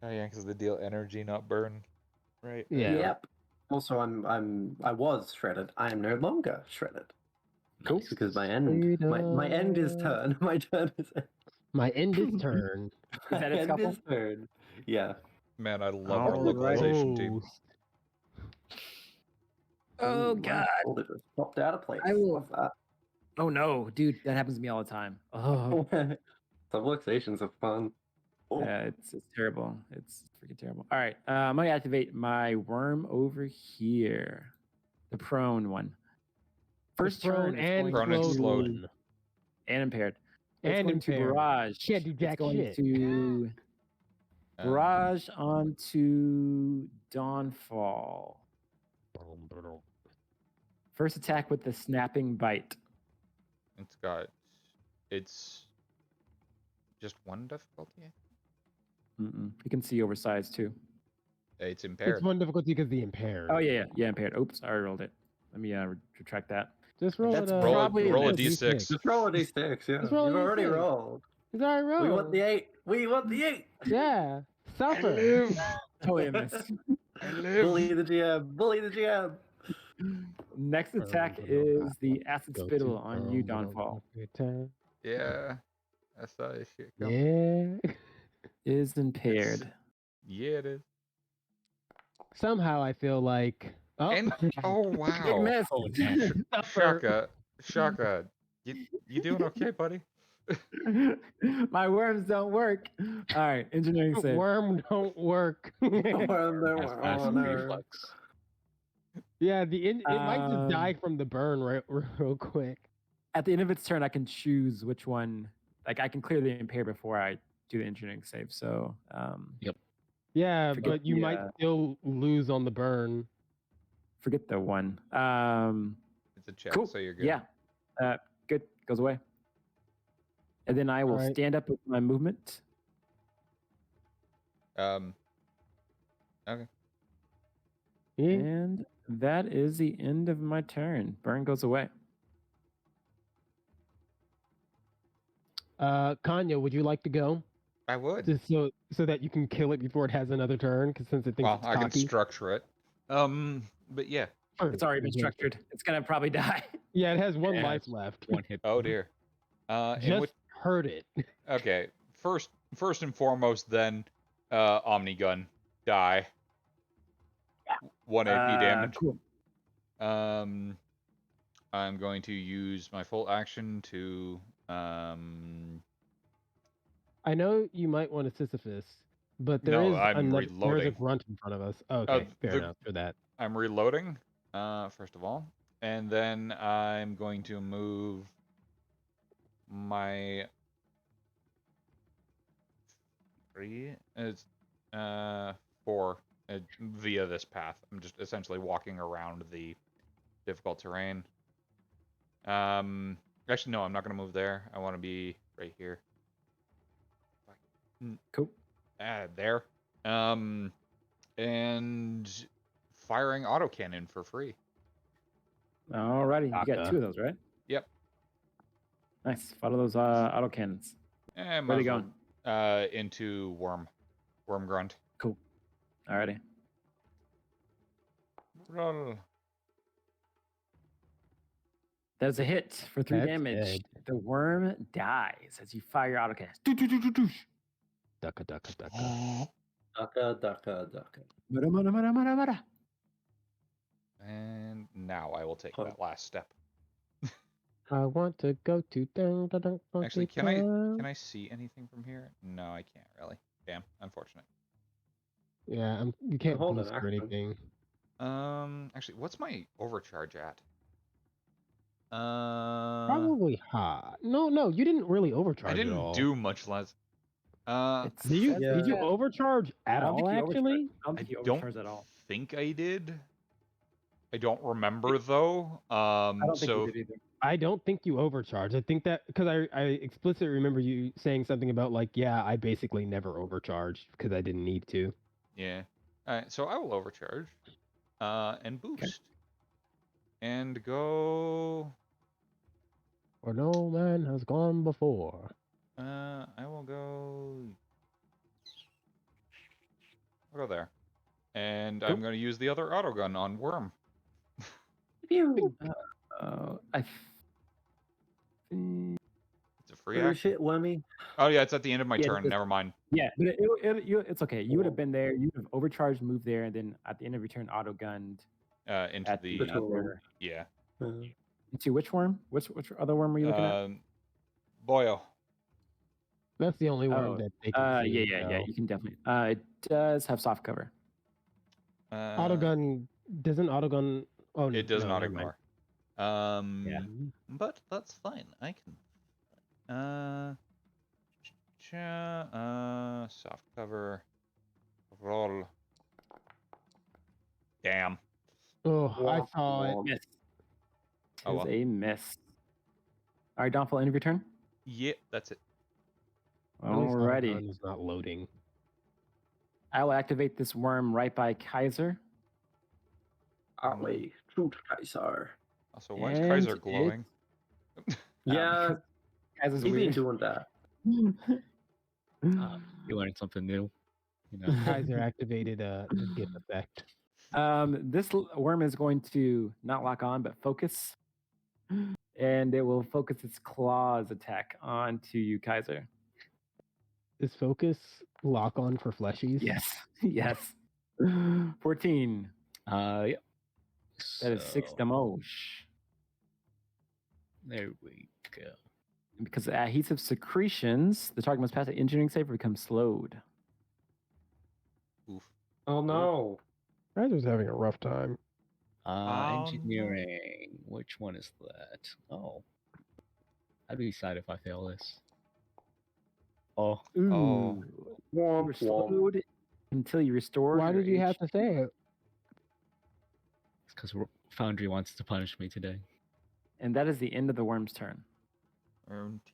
Oh yeah, because they deal energy, not burn. Right. Yeah. Yep. Also, I was shredded. I am no longer shredded. Cool. Because my end is turn. My turn is My end is turn. Is that its end couple? is turn. Yeah. Man, I love our Alright. localization team. Oh Ooh, my god. shoulder just popped out of place. I will- What's that? Oh no, dude, that happens to me all the time. Oh, Subluxations are fun. Oh. yeah, it's terrible. It's freaking terrible. All right, I'm gonna activate my worm over here, the prone one. First Prone turn, it's and going Prone and to- slowed. and impaired. It's And going to impaired. barrage. Can't do jack it's going shit. to barrage onto Dawnfall. First attack with the snapping bite. It's just 1 difficulty. You can see oversized too. It's impaired. It's one difficulty because the impaired. Oh yeah, impaired. Oops, I rolled it. Let me retract that. Just roll That's it. probably roll a this. d6. Just roll a d6, yeah. Just roll a You've already D6. rolled. He's already rolled. We want the 8. We want the 8. Yeah. Suffer. live. Totally a miss. I live. Bully the GM. Bully the GM. Next attack is the acid Go spittle to on you, town, Dawnfall. Yeah. I saw this shit coming. Yeah. Is impaired. Yeah, it is. Somehow I feel like. Oh, And oh Big wow. miss. Suffer. Shaka, you doing okay, buddy? My worms don't work. All right, engineering save. Worm don't work. Has Oh, fast no. reflex. Yeah, it might just die Um, from the burn real quick. At the end of its turn, I can choose which one. Like I can clear the impair before I do the engineering save. So Yeah, Forget but you the, might still lose on the burn. forget the one. It's a check, Cool. so you're good. Yeah. Good. Goes away. And then I will Alright. stand up with my movement. Okay. Yeah. And that is the end of my turn. Burn goes away. Kanya, would you like to go? I would. Just so that you can kill it before it has another turn, because since it thinks Well, it's I can cocky. structure it. But yeah. It's already been structured. It's gonna probably die. Yeah, it has one It life has left. One hit. Oh dear. And Just which, hurt it. okay. First and foremost, then, Omnigun, die. 1 AP damage. Cool. I'm going to use my full action to I know you might want to Sisyphus, but there No, is I'm there's a reloading. grunt in front of us. Okay, fair the- enough for that. I'm reloading, first of all, and then I'm going to move my 3. It's 4 via this path. I'm just essentially walking around the difficult terrain. Actually, no, I'm not gonna move there. I want to be right here. Cool. There. And firing autocannon for free. Alrighty. You got Taka. 2 of those, right? Yep. Nice. Follow those autocannons. And Where they might as well, into worm grunt. Cool. Alrighty. Roll. There's a hit for 3 That's damage. dead. The worm dies as you fire your autocannons. Doo-doo-doo-doo-doo. Ducka, ducka, ducka. Ducka. Mara, mara, mara, mara, mara. And now I will take Oh. that last step. I want to go to dun, dun, dun, dun, Actually, dun, dun. can I see anything from here? No, I can't really. Damn, unfortunate. Yeah, you can't Hold boost an or action. anything. Actually, what's my overcharge at? Probably high. No, you didn't really overcharge I at didn't all. do much less. It's- Did you Yeah. did you overcharge at I don't think all? you overcharged. Actually, I don't I think you don't overcharged at all. think I did. I don't remember though. I don't think So you did either. I don't think you overcharged. I think that because I explicitly remember you saying something about like, yeah, I basically never overcharged because I didn't need to. yeah. All right. So I will overcharge, and boost, and go. Or no man has gone before. I will go. I'll go there, and I'm going to use the other autogun on worm. I think It's a free Oh action. shit, Whammy. Oh yeah, it's at the end of my Yeah, turn. just- Never mind. yeah, but it's okay. You would have been there. You would have overcharged, moved there, and then at the end of your turn, auto gunned Into at the the other. yeah. Into which worm? Which other worm were you looking at? Boyo. That's the only Oh, one that they can see. yeah. You can definitely. It does have soft cover. Autogun doesn't autogun. Oh, It does no, not never mind. ignore. Yeah. But that's fine. I can. Soft cover. Roll. Damn. Oh, I saw it. Miss. Oh, Is well. a miss. All right, Dawnfall, end of your turn. Yep, that's it. At least Alrighty. autogun is not loading. I will activate this worm right by Kaiser. Ali, shoot Kaiser. Also, why is And Kaiser glowing? Yeah, because Kaiser's he been weird. doing that. You learned something new. You know. Kaiser activated the GIF effect. This worm is going to not lock on, but focus. And it will focus its claws attack onto you, Kaiser. Is focus lock on for fleshies? Yes. Yes. 14. Yep. That is 6 So, damage. there we go. And because of adhesive secretions, the target must pass an engineering save or become slowed. Oof. Oh no. Kaiser's having a rough time. Oh, no. Engineering. Which one is that? Oh. How do you decide if I fail this? Oh. Ooh. Oh. You were Womp womp. slowed until you restore. Why your did you have to HP. say it? It's because Foundry wants to punish me today. And that is the end of the worm's turn.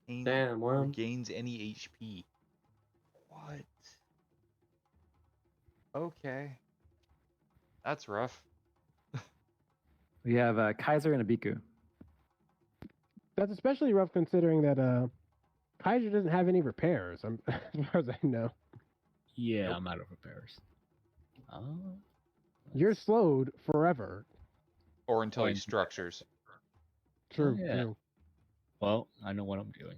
Damn, worm. Regains any HP. What? Okay. That's rough. We have Kaiser and Abiku. That's especially rough considering that Kaiser doesn't have any repairs, as far as I know. Yeah, Nope. I'm out of repairs. Oh. You're slowed forever. Or until he Fine. structures. True, yeah. true. Well, I know what I'm doing.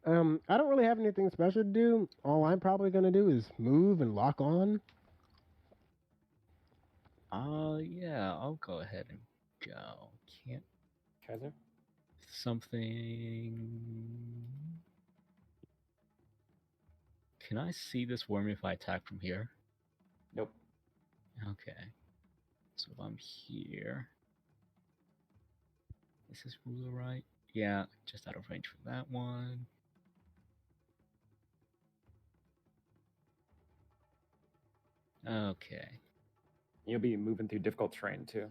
I don't really have anything special to do. All I'm probably gonna do is move and lock on. Yeah, I'll go ahead and go. Can't Kaiser? something. Can I see this worm if I attack from here? Nope. Okay. So if I'm here. Is this ruler right? Yeah, just out of range for that one. Okay. You'll be moving through difficult terrain too.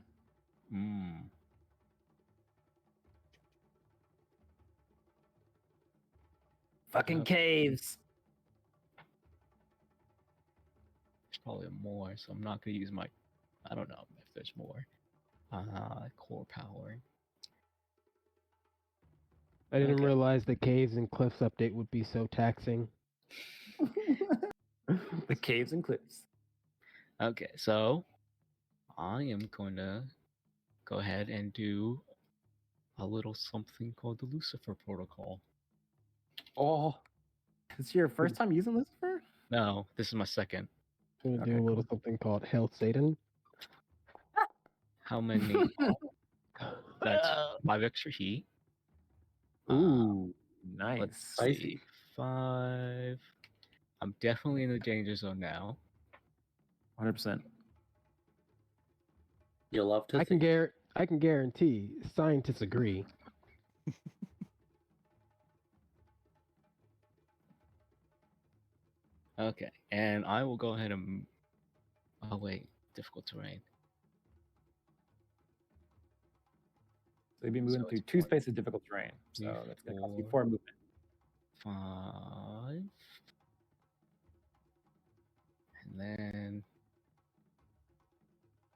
Fucking Okay. caves. There's probably more, so I'm not gonna use my. I don't know if there's more. Core power. I didn't Okay. realize the caves and cliffs update would be so taxing. The caves and cliffs. Okay, so I am going to go ahead and do a little something called the Lucifer Protocol. Oh. Is this your first time using Lucifer? No, this is my second. I'm gonna Okay, do a little cool. something called Hail Satan. How many? That's 5 extra heat. Ooh, nice. Let's I see. 5. I'm definitely in the danger zone now. 100%. You'll love to I see. can guarantee scientists agree. Okay, and I will go ahead and. Oh wait, difficult terrain. So you'll be moving So through it's 2 4, spaces of difficult terrain. 3, So that's going to cost you 4, 4 movement. 5. And then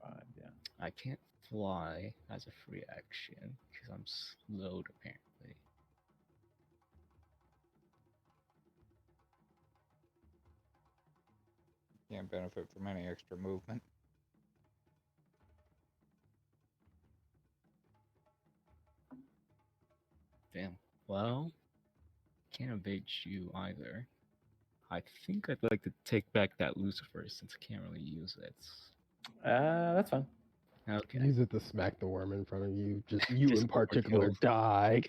5, yeah. I can't fly as a free action because I'm slowed apparently. Can't benefit from any extra movement. Damn. Well, can't evade you either. I think I'd like to take back that Lucifer since I can't really use it. That's fine. Okay. Use it to smack the worm in front of you. Just you Just in particular overkill. die.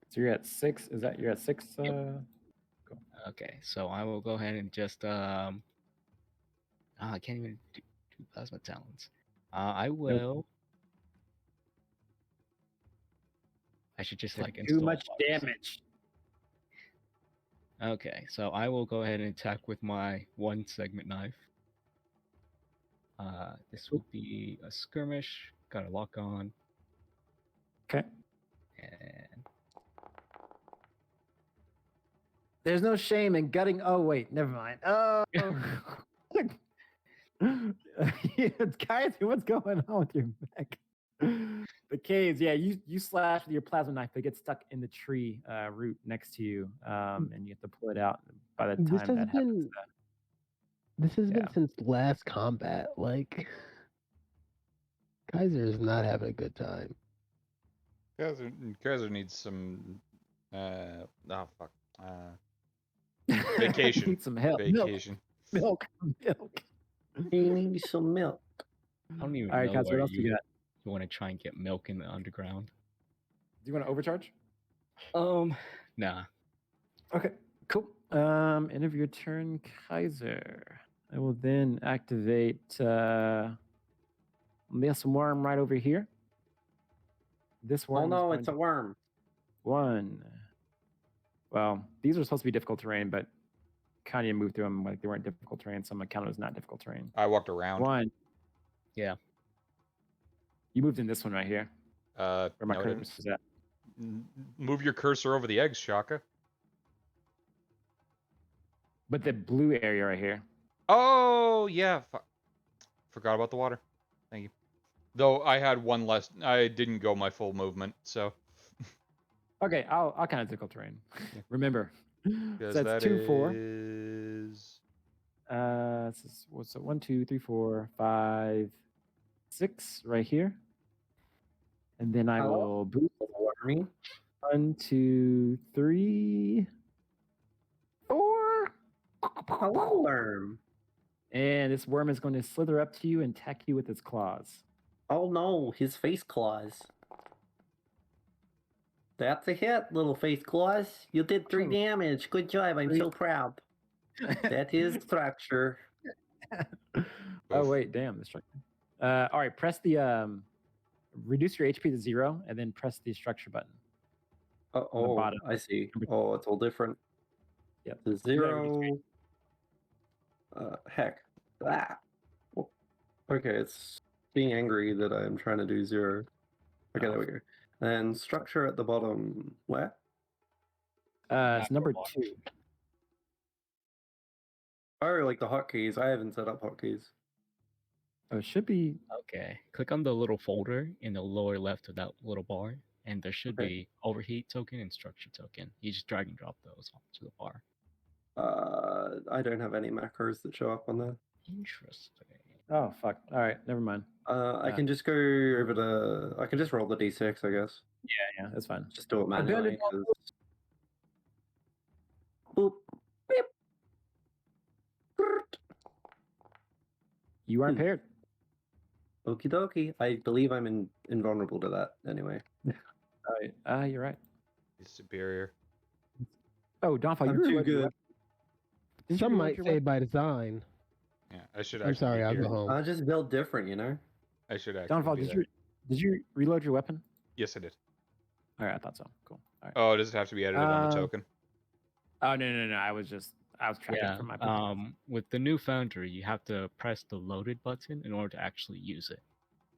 So you're at 6. Is that you're at 6? Yep. Okay, so I will go ahead and just I can't even do plasma talents. I will. I should just like Too install much bugs. damage. Okay, so I will go ahead and attack with my 1 segment knife. This will be a skirmish. Got a lock on. Okay. And There's no shame in gutting. Oh, wait. Never mind. Oh. Guys, what's going on with your back? The caves, yeah, you slash with your plasma knife, but it gets stuck in the tree root next to you, and you have to pull it out. By the This time has that happens, been Yeah. since last combat. Like, Kaiser is not having a good time. Kaiser needs some. Oh fuck. Vacation. Need some help. Vacation. Milk. You need some milk. I don't even All right, know guys, what where else you got? you want to try and get milk in the underground. Do you want to overcharge? Nah. Okay, cool. End of your turn, Kaiser. I will then activate this worm right over here. This worm. Oh no, is it's going a worm. to- one. Well, these are supposed to be difficult terrain, but Kanye moved through them like they weren't difficult terrain. So I'm gonna count it as not difficult terrain. I walked around. One. Yeah. You moved in this one right here. Where my no, I cursor didn't. is at. Move your cursor over the eggs, Shaka. But the blue area right here. Oh yeah. Forgot about the water. Thank you. Though I had one less. I didn't go my full movement, so. Okay, I'll count it difficult terrain. Remember. So Because that's that 2, 4. is. So 1, 2, 3, 4, 5, 6 right here. And then I Hello? will boost Wormy. 1, 2, 3, 4. Hello, worm. And this worm is going to slither up to you and attack you with its claws. Oh no, his face claws. That's a hit, little face claws. You did 3 damage. Good job. I'm so proud. That is structure. Oh wait, damn the structure. All right, press the reduce your HP to 0, and then press the structure button. Oh, bottom. I see. Oh, it's all different. Yep. The 0. Heck. Ah. Well, okay, it's being angry that I'm trying to do 0. Okay, there we go. And structure at the bottom. Where? It's number Macro 2. Oh, like the hotkeys. I haven't set up hotkeys. Oh, it should be. Okay. Click on the little folder in the lower left of that little bar, and there should Okay. be overheat token and structure token. You just drag and drop those onto the bar. I don't have any macros that show up on there. Interesting. Oh fuck. All right, never mind. I can just go over to. I can just roll the d6, I guess. Yeah, that's fine. Just do it manually. Abandoned 'cause- Boop. Beep. You are impaired. Okie dokie. I believe I'm invulnerable to that anyway. All right. You're right. He's superior. Oh, Donfall, I'm you too reloaded your good. weapon. Did you Some reload might your say weapon? by design. Yeah, I should. I'm actually sorry, be I'll here. go home. I just build different, you know? I should actually. Donfall, be did there. you reload your weapon? Yes, I did. All right, I thought so. Cool. All right. Oh, does it have to be edited on the token? Oh no. I was tracking Yeah. from my. With the new foundry, you have to press the loaded button in order to actually use it.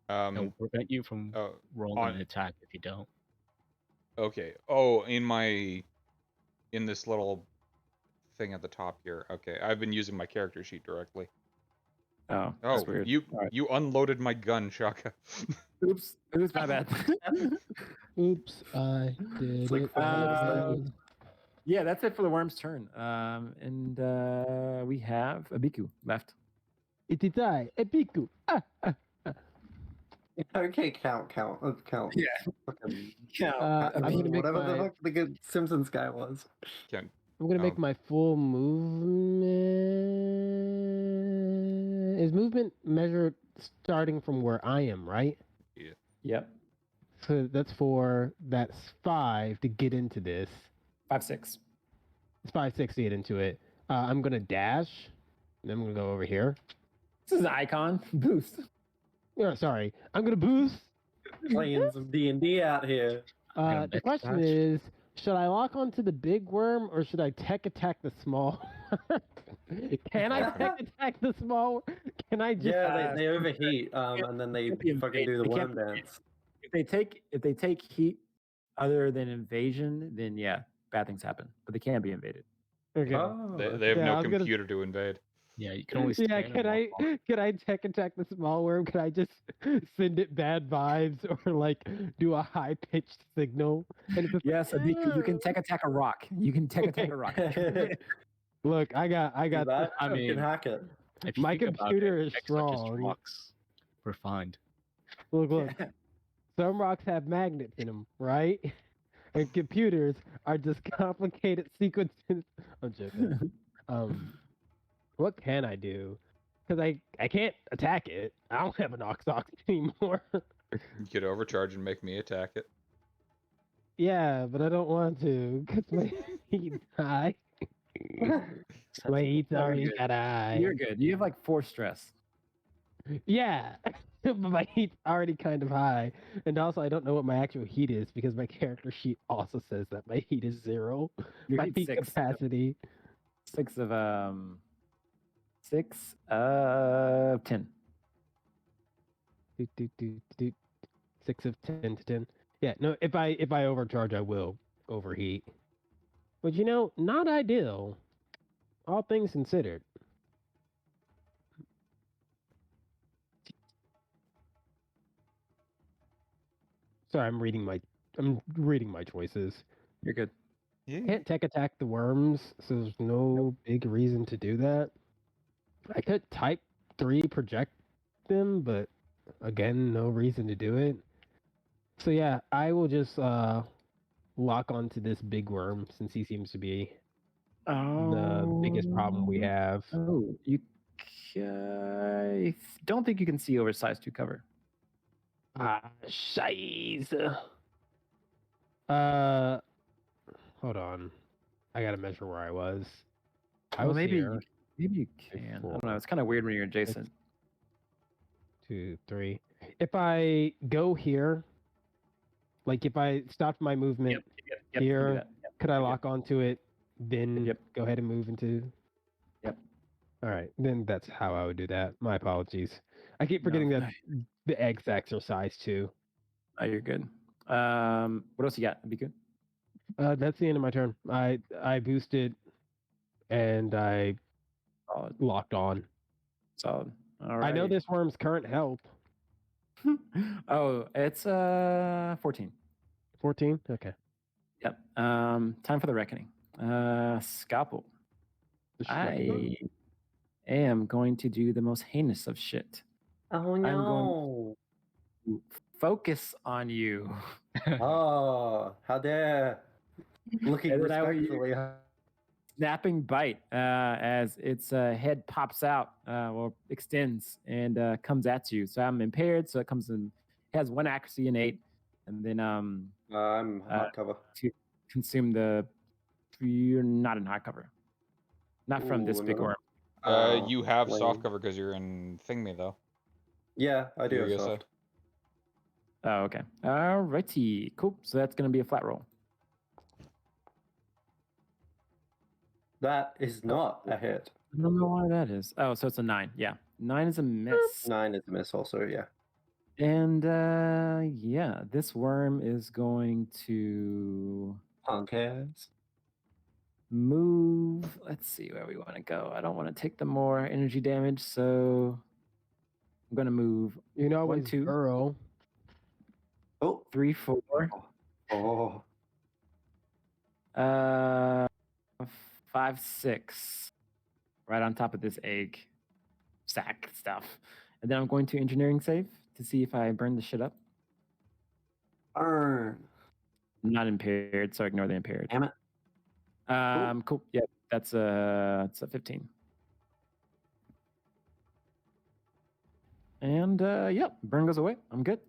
It'll prevent you from rolling an attack if you don't. Okay. Oh, in this little thing at the top here. Okay, I've been using my character sheet directly. Oh, Oh, that's weird. you unloaded my gun, Shaka. Oops, my bad. Oops, I did It's like it. 5 minutes left. again. Yeah, that's it for the worm's turn. And we have Abiku left. Ititai, epiku. Okay, count. Yeah. Fucking, I'm gonna make whatever the my fuck the good Simpsons guy was. Can I'm gonna make my full movement. Is movement measured starting from where I am, right? Yep. So that's 5 to get into this. 5, 6. It's 5, 6 to get into it. I'm gonna dash, and I'm gonna go over here. This is an icon boost. Sorry, I'm gonna boost. Playing some D&D out here. The question is, should I lock onto the big worm or should I tech attack the small? Can I tech attack the small? Can I just? Yeah, they overheat, and then they fucking do the worm dance. If they take heat other than invasion, then yeah, bad things happen. But they can be invaded. Okay. Oh, they have Yeah, no I was gonna- computer to invade. Yeah, you can only Yeah, stand and walk on. can I tech attack the small worm? Can I just send it bad vibes or like do a high pitched signal? And it's just Yes, you can tech attack a rock. You can tech attack a rock. look, I got See that? I You mean, can hack it. If you my think about computer it, is X are just strong. rocks refined. Look. Some rocks have magnets in them, right? And computers are just complicated sequences. I'm joking. What can I do? Because I can't attack it. I don't have an Ox anymore. You could overcharge and make me attack it. Yeah, but I don't want to because my heat's high. My heat's No, you're already good. got high. You're good. You have like 4 stress. Yeah, but my heat's already kind of high, and also I don't know what my actual heat is because my character sheet also says that my heat is 0. Your My heat's heat 6. capacity. 6 of 10. Do. 6 of 10 to 10. Yeah, no. If I overcharge, I will overheat. But not ideal. All things considered. Sorry, I'm reading my choices. You're good. Yeah. Can't tech attack the worms, so there's no big reason to do that. I could type 3 project them, but again, no reason to do it. So yeah, I will just lock onto this big worm since he seems to be the biggest problem we have. Oh, I don't think you can see over size 2 cover. Scheiße. Hold on. I gotta measure where I was. I was maybe here. maybe you can. I don't know. It's kind of weird when you're adjacent. 2, 3. If I go here, like if I stopped my movement Yep, you can do here, that. Yep. could I lock onto it, then Yep. go ahead and move into? Yep. All right, then that's how I would do that. My apologies. I keep No, forgetting that the egg sacs are size 2. Oh, you're good. What else you got? Be good. That's the end of my turn. I boosted, and I Solid. locked on. Solid. All right. I know this worm's current health. Oh, it's 14. 14? Okay. Yep. Time for the reckoning. Scalpel. I am going to do the most heinous of shit. Oh no. I'm going to focus on you. Oh, how dare. Looking And then I will respectfully. Snapping bite as its head pops out or extends and comes at you. So I'm impaired, so it comes in. It has 1 accuracy and 8, and then I'm hardcover. to consume the. You're not in hardcover. Not from this Ooh, big no. worm. You have lame. soft cover because you're in Thingme though. Yeah, I do have Furiosa. soft. Oh, okay. Alrighty. Cool. So that's going to be a flat roll. That is not a hit. I don't know why that is. Oh, so it's a 9. Yeah. 9 is a miss. 9 is a miss also, yeah. And yeah, this worm is going to Punk ass. move. Let's see where we want to go. I don't want to take the more energy damage, so I'm going to move You know, 1, it's 2, Burrow. Oh, 3, 4. oh. 5, 6. Right on top of this egg sack stuff. And then I'm going to engineering save to see if I burn the shit up. Burn. I'm not impaired, so ignore the impaired. Damn it. Cool. Yeah, that's a 15. And yep, burn goes away. I'm good.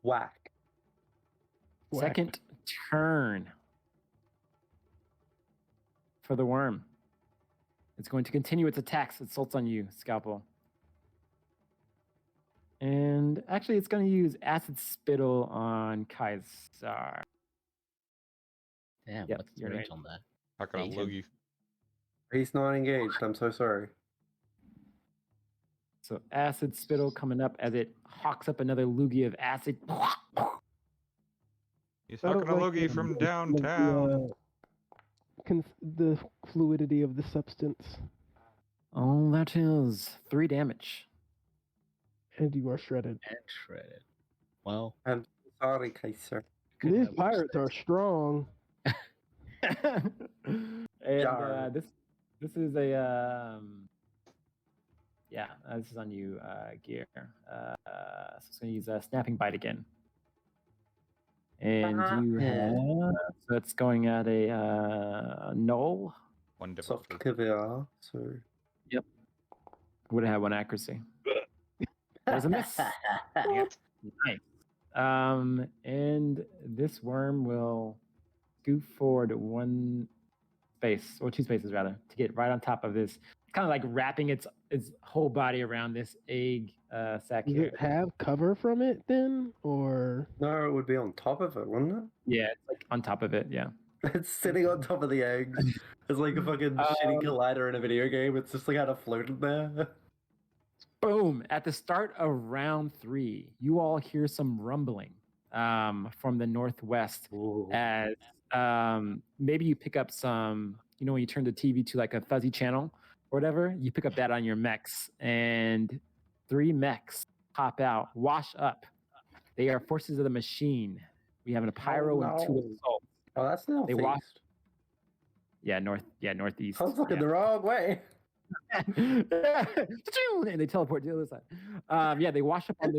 Whack. Second turn for the worm. It's going to continue its attacks, assaults on you, Scalpel. And actually, it's going to use Acid Spittle on Kaisar. Damn, Yep, what's the you're range right. on that? How can I 18. lug you? He's not engaged. I'm so sorry. So Acid Spittle coming up as it hawks up another loogie of acid. He's hucking a loogie from downtown. The fluidity of the substance. Oh, that is 3 damage. And you are shredded. And shredded. Well, I'm sorry, Kaiser. could These have worse pirates are strong. And Yar. this is a this is on you, Gear. So it's gonna use a snapping bite again. And you have so it's going at a null. One Soft difficulty. caviar. So Would have had 1 accuracy. There's a miss. Yep. Nice. And this worm will scoot forward 1 space, or 2 spaces rather, to get right on top of this, kind of like wrapping its whole body around this egg sack Does here. it have cover from it then, or? no, it would be on top of it, wouldn't it? Yeah, it's like on top of it. Yeah. It's sitting on top of the eggs. It's like a fucking shitty collider in a video game. It's just like kind of floated there. Boom! At the start of round 3, you all hear some rumbling from the northwest Ooh. as maybe you pick up some, when you turn the TV to like a fuzzy channel or whatever, you pick up that on your mechs, and 3 mechs pop out, wash up. They are forces of the machine. We have a pyro and 2 no. assaults. Oh, that's northeast. They walk- northeast. I was looking the wrong way. And they teleport to the other side. They wash up on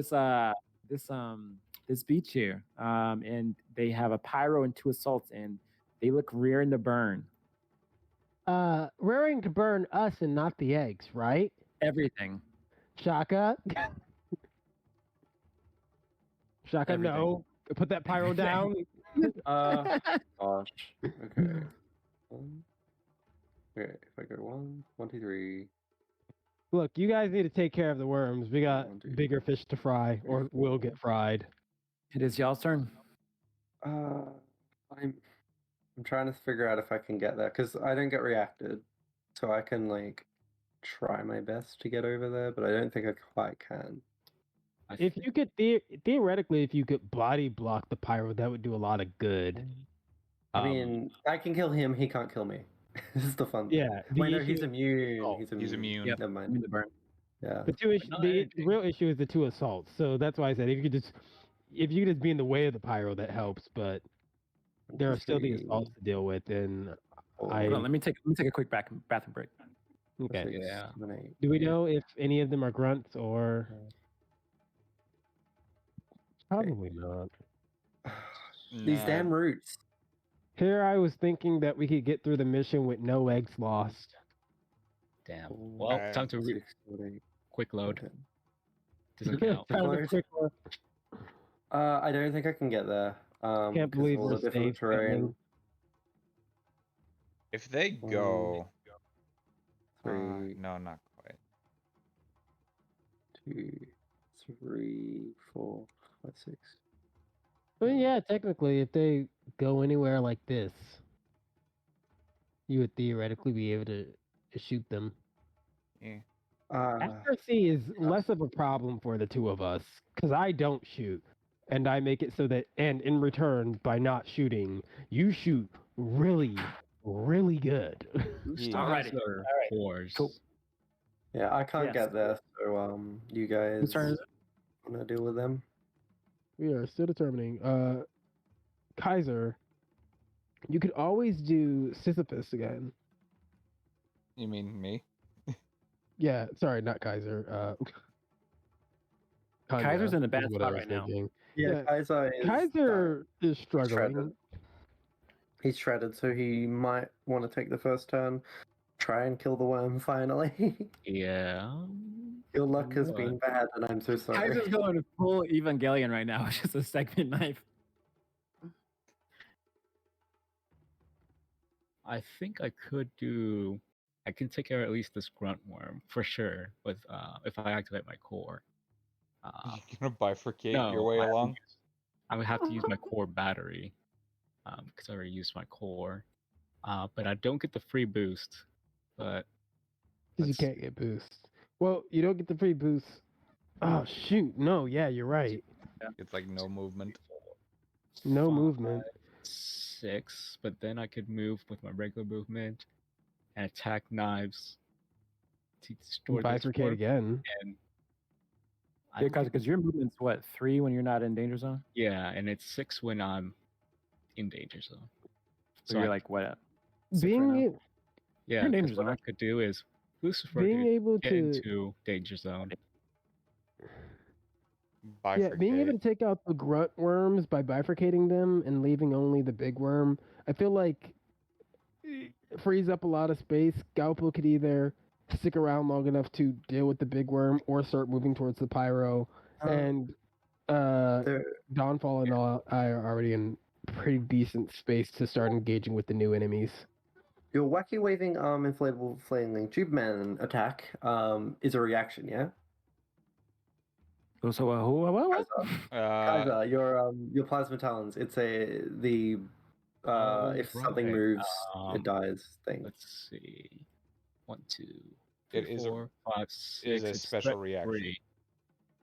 this beach here, and they have a pyro and 2 assaults, and they look rearing to burn. Raring to burn us and not the eggs, right? Everything. Shaka. Shaka, Everything. no. Put that pyro down. Gosh. Okay. Okay, if I go 1, 2, 3. Look, you guys need to take care of the worms. We got 1, 2, bigger fish to fry, or we'll get fried. It is y'all's turn. I'm trying to figure out if I can get there because I don't get reacted, so I can like try my best to get over there, but I don't think I quite can. If you could theoretically, if you could body block the pyro, that would do a lot of good. I mean, I can kill him. He can't kill me. This is the fun. thing. Yeah. Wait, no, he's immune. Oh, He's immune. Yep. Never mind. The burn. Yeah. The real issue is the 2 assaults. So that's why I said if you could just be in the way of the pyro, that helps. But there are still the assaults to deal with, and Four, I- Hold on, let me take a quick bathroom break. okay. 6, Yeah. 7, 8. Do we know if any of them are grunts or? Probably not. These Nah. damn roots. Here I was thinking that we could get through the mission with no eggs lost. damn. Well, time to 6, 7, 8, quick load. 10. Doesn't count. Kind of a Close. quick one. I don't think I can get there. Can't because of believe all we're the different safe terrain. spending. If they go, 3, no, not quite. 2, 3, 4, 5, 6. Well, yeah, technically, if they go anywhere like this, you would theoretically be able to shoot them. Yeah. Accuracy is less of a problem for the 2 of us, because I don't shoot. And I make it so that, and in return, by not shooting, you shoot really, really good. Alrighty. Or Alright. 4s. Cool. Yeah, I can't Yes. get there, so you guys turn is wanna deal with them? We are still determining. Kaiser, you could always do Sisyphus again. You mean me? Yeah, sorry, not Kaiser. Kanya Kaiser's in a bad is what spot I was right now. thinking. Yeah, Yeah, Kaiser is Kaiser is struggling. shredded. He's shredded, so he might want to take the first turn, try and kill the worm finally. Yeah. Your luck has What? been bad, and I'm so sorry. Kaiser's going full Evangelion right now, which is a segment knife. I think I can take care of at least this grunt worm for sure with if I activate my core. You gonna bifurcate No, your way along? I would have to use my core battery because I already used my core. But I don't get the free boost. But Because you let's- can't get boost. Well, you don't get the free boost. Oh shoot! No, yeah, you're right. It's like no movement. No 5, movement. 6, but then I could move with my regular movement and attack knives to destroy this Bifurcate worm, again. and I Yeah, don't think- because your movement's what, 3 when you're not in danger zone? yeah, and it's 6 when I'm in danger zone. So So you're I- like what? At 6 Being right now? a- yeah, in 'cause danger what I zone. could do is Lucifer being could able get to into danger zone. Bifurcate. being able to take out the grunt worms by bifurcating them and leaving only the big worm, I feel like frees up a lot of space. Galpo could either stick around long enough to deal with the big worm or start moving towards the pyro. And There, Dawnfall and all I are already in pretty decent space to start engaging with the new enemies. your wacky waving inflatable flaming tube man attack is a reaction, yeah? So what? Kaiser, your plasma talons. It's the if something Alright, moves, um, it dies thing. Let's see. 1, 2, It 3, is a- 4, 5, is 6. a it's special threat reaction. 3.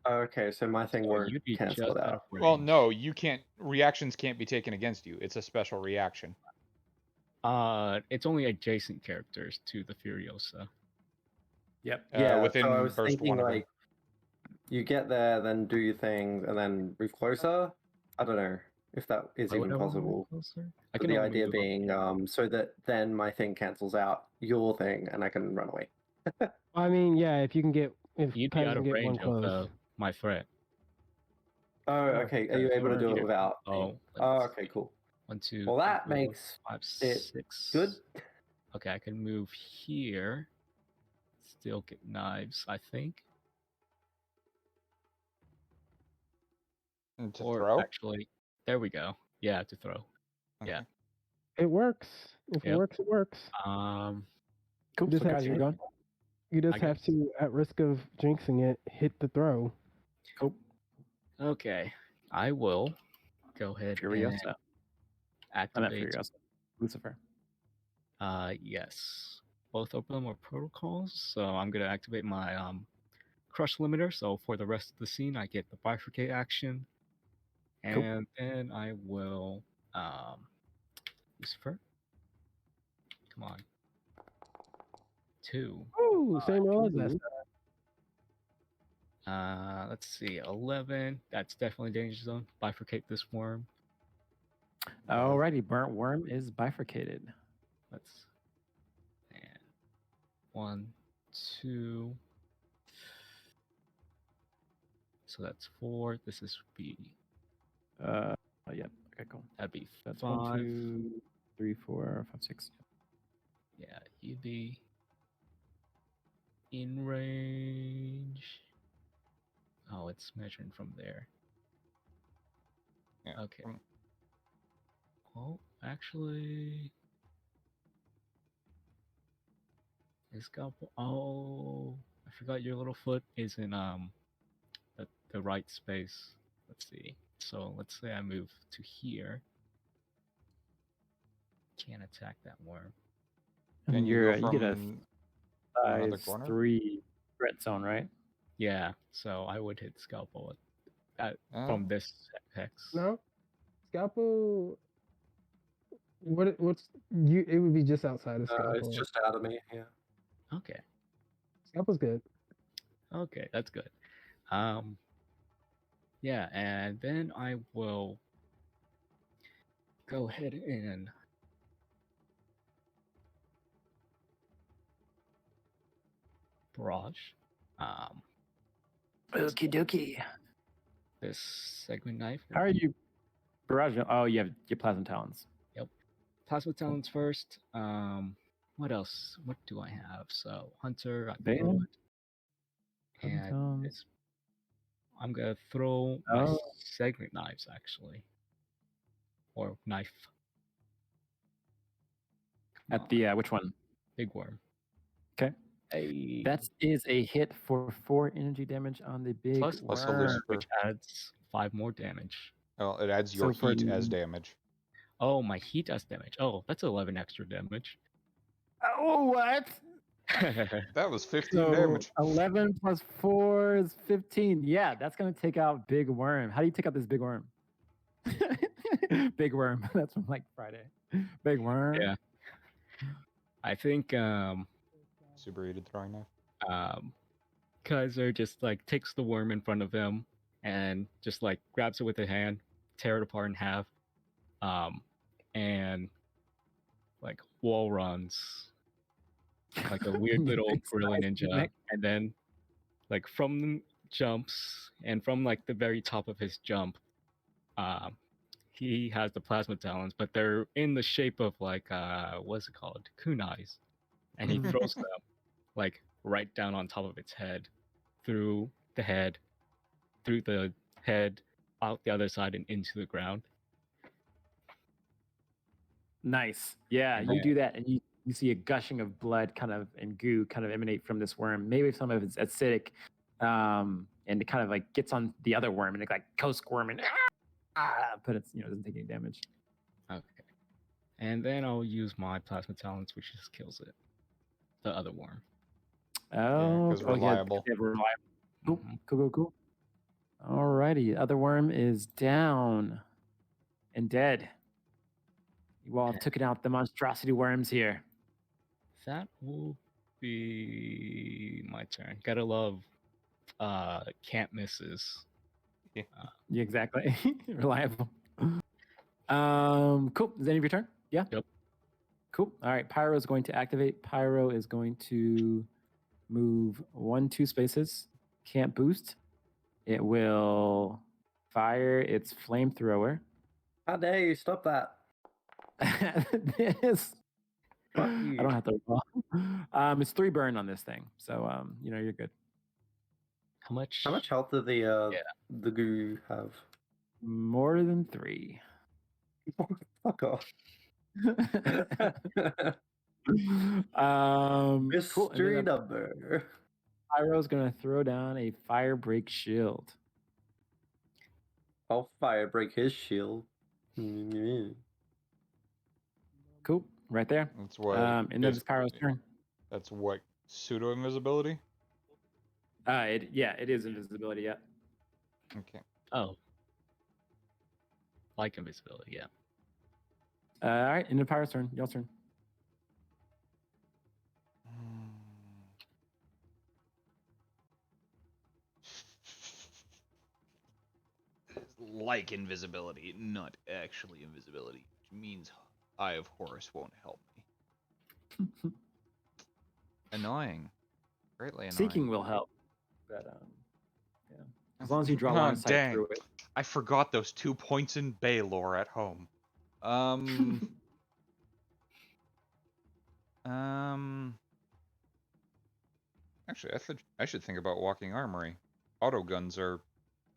Okay, so my thing So won't you'd be cancel just it out out. of range. Well, no, you can't. Reactions can't be taken against you. It's a special reaction. It's only adjacent characters to the Furiosa. Yep. Yeah, within so I was burst thinking one of them. like you get there, then do your things, and then move closer. I don't know if that is Why would even I wanna move possible. closer? I But can the only idea move up being here. so that then my thing cancels out your thing, and I can run away. I mean, yeah, if you can get if You'd be Kaiser out can of get one range of close. my threat. Oh, okay. Are you able to do it Either- without? me? Oh, Oh, let's okay, see. cool. 1, 2, Well, 3, that 4, makes 5, it 6. good. Okay, I can move here. Still get knives, I think. And to Or throw. actually, there we go. Yeah, to throw. Yeah. Okay. It works. If it Yep. works, it works. Cool. Just So have guys, to- you're going. You just I have guess. to, at risk of jinxing it, hit the throw. Cool. Okay, I will go ahead and Furiosa. I'm not activate. Furiosa. Lucifer. Yes, both of them are protocols. So I'm gonna activate my crush limiter. So for the rest of the scene, I get the bifurcate action, Cool. and then I will Lucifer. Come on. 2. Ooh, same roll as last. Let's see, 11. That's definitely danger zone. Bifurcate this worm. Alrighty, burnt worm is bifurcated. Let's and 1, 2. So that's 4. This is B. Yep. Okay, cool. That'd be That's 5. 1, 2, 3, 4, 5, 6. Yeah, you'd be in range. Oh, it's measuring from there. Yeah, Okay. from- Oh, actually, it's got. Oh, I forgot your little foot is in the right space. Let's see. So let's say I move to here. Can't attack that worm. And Can you you're go you get a from another size corner? 3 threat zone, right? Yeah, so I would hit scalpel Oh. from this hex. No? Scalpel. What's you? It would be just outside of Scalpel. It's just out of me. Yeah. Okay. Scalpel's good. Okay, that's good. Yeah, and then I will go ahead and barrage. Okie dokie. This segment knife. How are you? Barrage. Oh, you have your plasma talons. Plasma talons first. What else? What do I have? So hunter, I Bane? throw it. Plasma And talons. it's, I'm gonna throw my Oh. segment knives actually, or knife. Come At the which one? on, big worm. Okay. Hey. That is a hit for 4 energy damage on the big plus Plus the worm. Lucifer. which adds 5 more damage. Well, it adds your So for heat as n- damage. Oh, my heat does damage. Oh, that's 11 extra damage. Oh, what? That was 15 So damage. 11 plus 4 is 15. Yeah, that's gonna take out big worm. How do you take out this big worm? Big worm. That's from like Friday. Big worm. Yeah. I think Super heated throwing knife. Kaiser just like takes the worm in front of him and just like grabs it with a hand, tear it apart in half, and like wall runs like a weird little Big gorilla size ninja, mech. and then like from jumps and from like the very top of his jump, he has the plasma talons, but they're in the shape of like what's it called, kunais, and he throws them like right down on top of its head, through the head, out the other side and into the ground. Nice. Yeah, And you then- do that, and you see a gushing of blood kind of and goo kind of emanate from this worm. Maybe some of it's acidic, and it kind of like gets on the other worm and it like goes squirming. But it's doesn't take any damage. Okay. And then I'll use my plasma talents, which just kills it. The other worm. Oh, 'cause yeah, reliable. yeah, reliable. Cool, Mhm. cool. Alrighty, other worm is down and dead. You all have taken out the monstrosity worms here. That will be my turn. Gotta love can't misses. Yeah, exactly. Reliable. Cool. Is any of your turn? Yeah. Yep. Cool. All right. Pyro is going to activate. Pyro is going to move 2 spaces. Can't boost. It will fire its flamethrower. How dare you stop that? This. Fuck you. I don't have to roll. It's 3 burn on this thing, so you're good. How much? How much health do the goo have? More than 3. Fuck off. Cool. And Mystery then number. Pyro's gonna throw down a fire break shield. I'll fire break his shield. Cool, right there. That's what. And then it's Pyro's turn. That's what pseudo invisibility. It is invisibility. Yeah. Okay. Oh. Like invisibility, yeah. All right, and then Pyro's turn. Y'all's turn. Like invisibility, not actually invisibility, which means Eye of Horus won't help me. Annoying. Greatly annoying. Seeking will help, but yeah, as long as you draw line of sight dang. through it. I forgot those 2 points in Baylor at home. Actually, I should think about walking armory. Auto guns are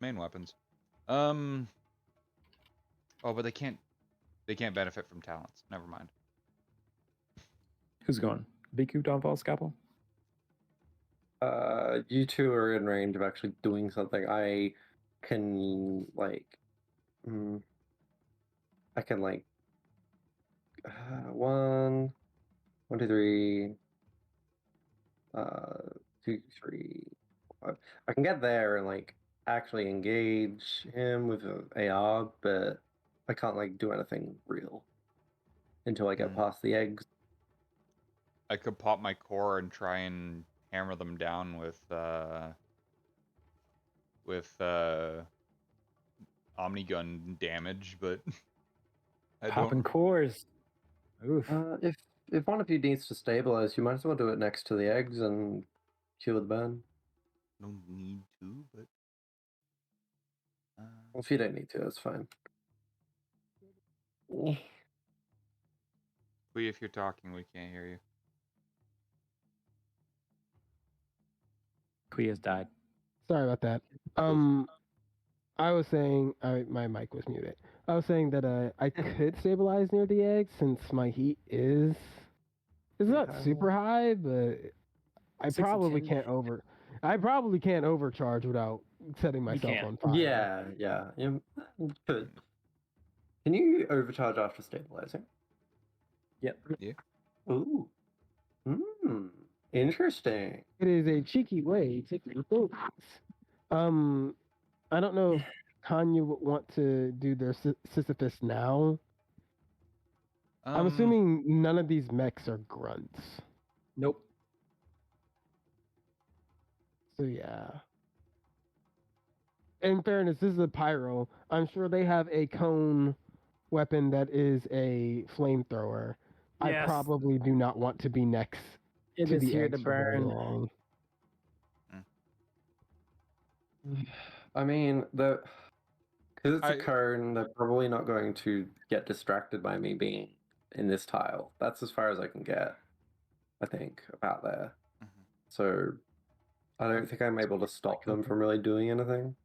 main weapons. Oh, but they can't benefit from talents. Never mind. Who's going? Biku, Dawnfall, Scalpel? You two are in range of actually doing something. I can one, 2, 3, 2, 3, 5. I can get there and like actually engage him with an AR, but I can't do anything real until I get past the eggs. I could pop my core and try and hammer them down with Omnigun damage, but I Popping don't. cores. Oof. If one of you needs to stabilize, you might as well do it next to the eggs and cure the burn. No need to, but Well, if you don't need to, that's fine. if you're talking, we can't hear you. Kui has died. Sorry about that. I was saying my mic was muted. I was saying that I could stabilize near the egg since my heat is not super high, but I 6 to probably 10. can't overcharge without setting myself can't. on fire. Yeah. You could. Can you overcharge after stabilizing? Yep. Yeah. Ooh. Interesting. It is a cheeky way to do things. I don't know if Kanye would want to do their Sisyphus now. I'm assuming none of these mechs are grunts. Nope. So yeah. In fairness, this is a pyro. I'm sure they have a cone weapon that is a flamethrower. I Yes. probably do not want to be next It to is the here eggs to for very burn. long. I mean, because it's a I- cone, they're probably not going to get distracted by me being in this tile. That's as far as I can get, I think, about there. Mhm. So I don't think I'm able to stop them from really doing anything.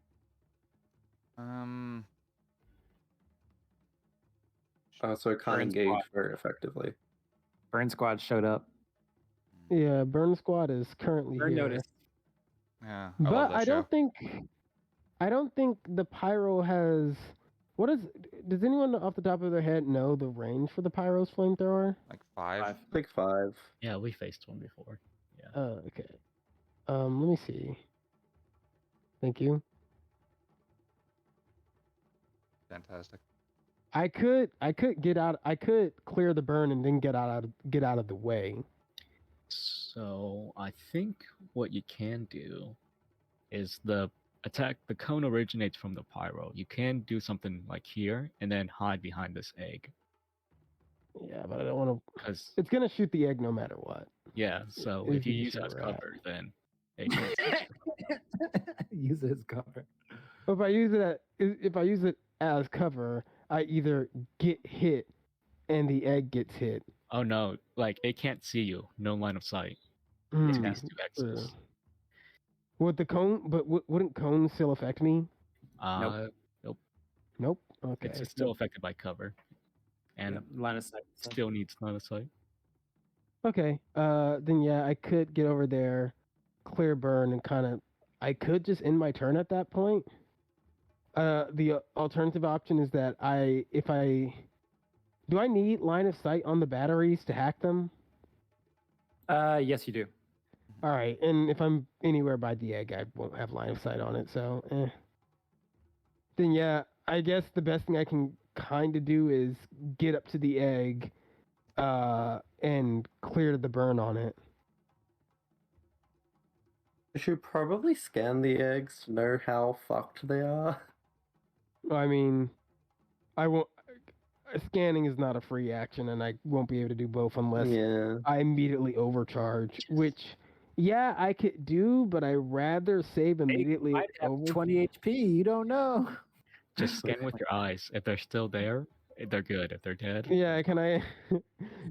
So I can't Burn engage squad. very effectively. Burn squad showed up. Yeah, Burn Squad is currently Burn here. notice. Yeah, I love But that I show. don't think the pyro has. What is? Does anyone off the top of their head know the range for the pyro's flamethrower? Like 5. Like 5. Yeah, we faced one before. Yeah. Okay. Let me see. Thank you. Fantastic. I could get out. I could clear the burn and then get out of the way. So I think what you can do is the cone originates from the pyro. You can do something like here and then hide behind this egg. Yeah, but I don't want to. Because It's gonna shoot the egg no matter what. yeah, so If if you you use it shoot as a rat. cover, then it can't touch you. Use it as cover. If I use it as cover, I either get hit and the egg gets hit. Oh no, like it can't see you. No line of sight. to Hmm, these two X's. Would the cone? But wouldn't cone still affect me? Nope. Nope. Okay. It's still affected by cover, and Line of sight. still needs line of sight. Okay. Then yeah, I could get over there, clear burn, and kind of. I could just end my turn at that point. The alternative option is that do I need line of sight on the batteries to hack them? Yes, you do. All right, and if I'm anywhere by the egg, I won't have line of sight on it. So, then yeah, I guess the best thing I can kind of do is get up to the egg, and clear the burn on it. I should probably scan the eggs to know how fucked they are. I mean, I won't. Scanning is not a free action, and I won't be able to do both unless Yeah. I immediately overcharge. Which, yeah, I could do, but I rather save immediately. Might have 20 HP. You don't know. Just scan with your eyes. If they're still there, they're good. If they're dead, Yeah, can I?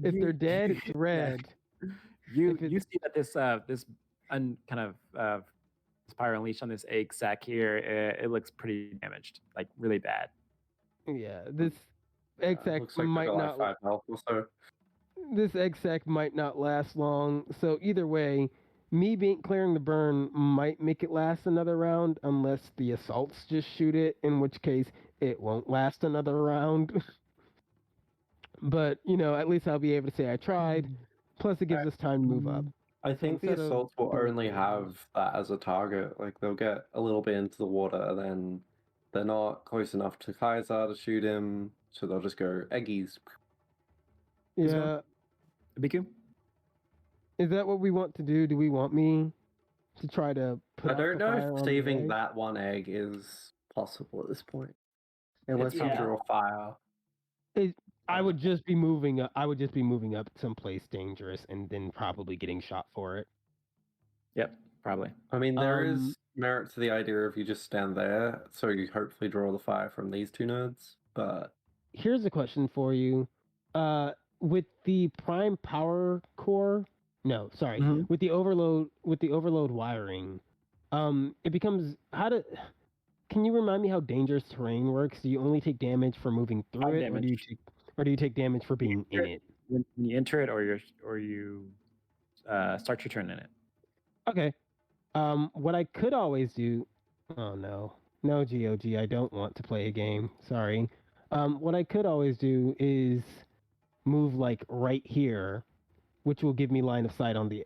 If they're dead, it's red. You If you see that this kind of Spire Unleashed on this egg sack here, it looks pretty damaged, like really bad. Yeah, this egg sack Looks like might they've got not. like 5 health or so. This egg sack might not last long. So either way, me clearing the burn might make it last another round, unless the assaults just shoot it, in which case it won't last another round. But at least I'll be able to say I tried. Plus, it gives us time to move up. I think the instead of assaults will doing only things- have that as a target. Like they'll get a little bit into the water, then they're not close enough to Kaiser to shoot him, so they'll just go eggies. Yeah, Biku? is that what we want to do? Do we want me to try to put I out don't the know fire on if the saving egg? that one egg is possible at this point, unless you Yeah. draw fire. I would just be moving up. I would just be moving up someplace dangerous, and then probably getting shot for it. Yep, probably. I mean, there is Um, merit to the idea of you just stand there, so you hopefully draw the fire from these two nerds. But Here's a question for you. With the prime power core, no, sorry, Mhm. with the overload wiring, it becomes can you remind me how dangerous terrain works? Do you only take damage for moving through 5 it, or do you take damage for being in it? When you enter it, or you start your turn in it. Okay. What I could always do. Oh no, no GOG. I don't want to play a game. Sorry. What I could always do is move like right here, which will give me line of sight on the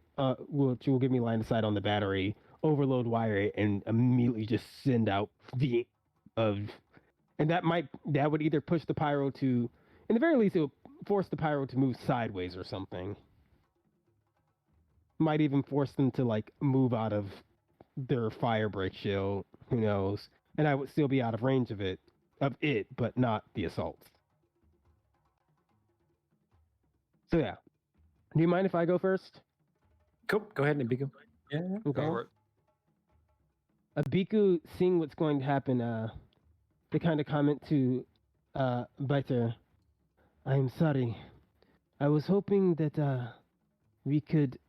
battery. Overload wire it and immediately just send out and that would either push the pyro to, in the very least, it would force the pyro to move sideways or something. Might even force them to like move out of their fire break shield. Who knows? And I would still be out of range of it, but not the assaults. So yeah. Do you mind if I go first? Cool. Go ahead, Nabiku. Yeah. Okay. Go for it. Abiku, seeing what's going to happen, they kind of comment to Biter, I'm sorry. I was hoping that we could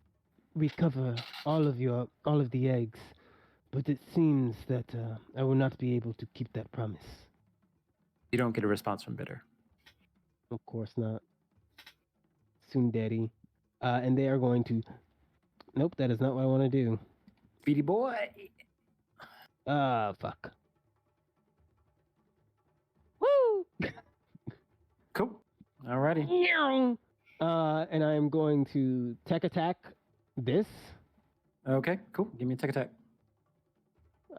recover all of the eggs, but it seems that I will not be able to keep that promise. You don't get a response from Bitter. Of course not. Soon, Daddy. And they are going to. Nope, that is not what I want to do. Speedy boy. Fuck. Woo! Cool. Alrighty. And I am going to tech attack this. Okay, cool. Give me a tech attack.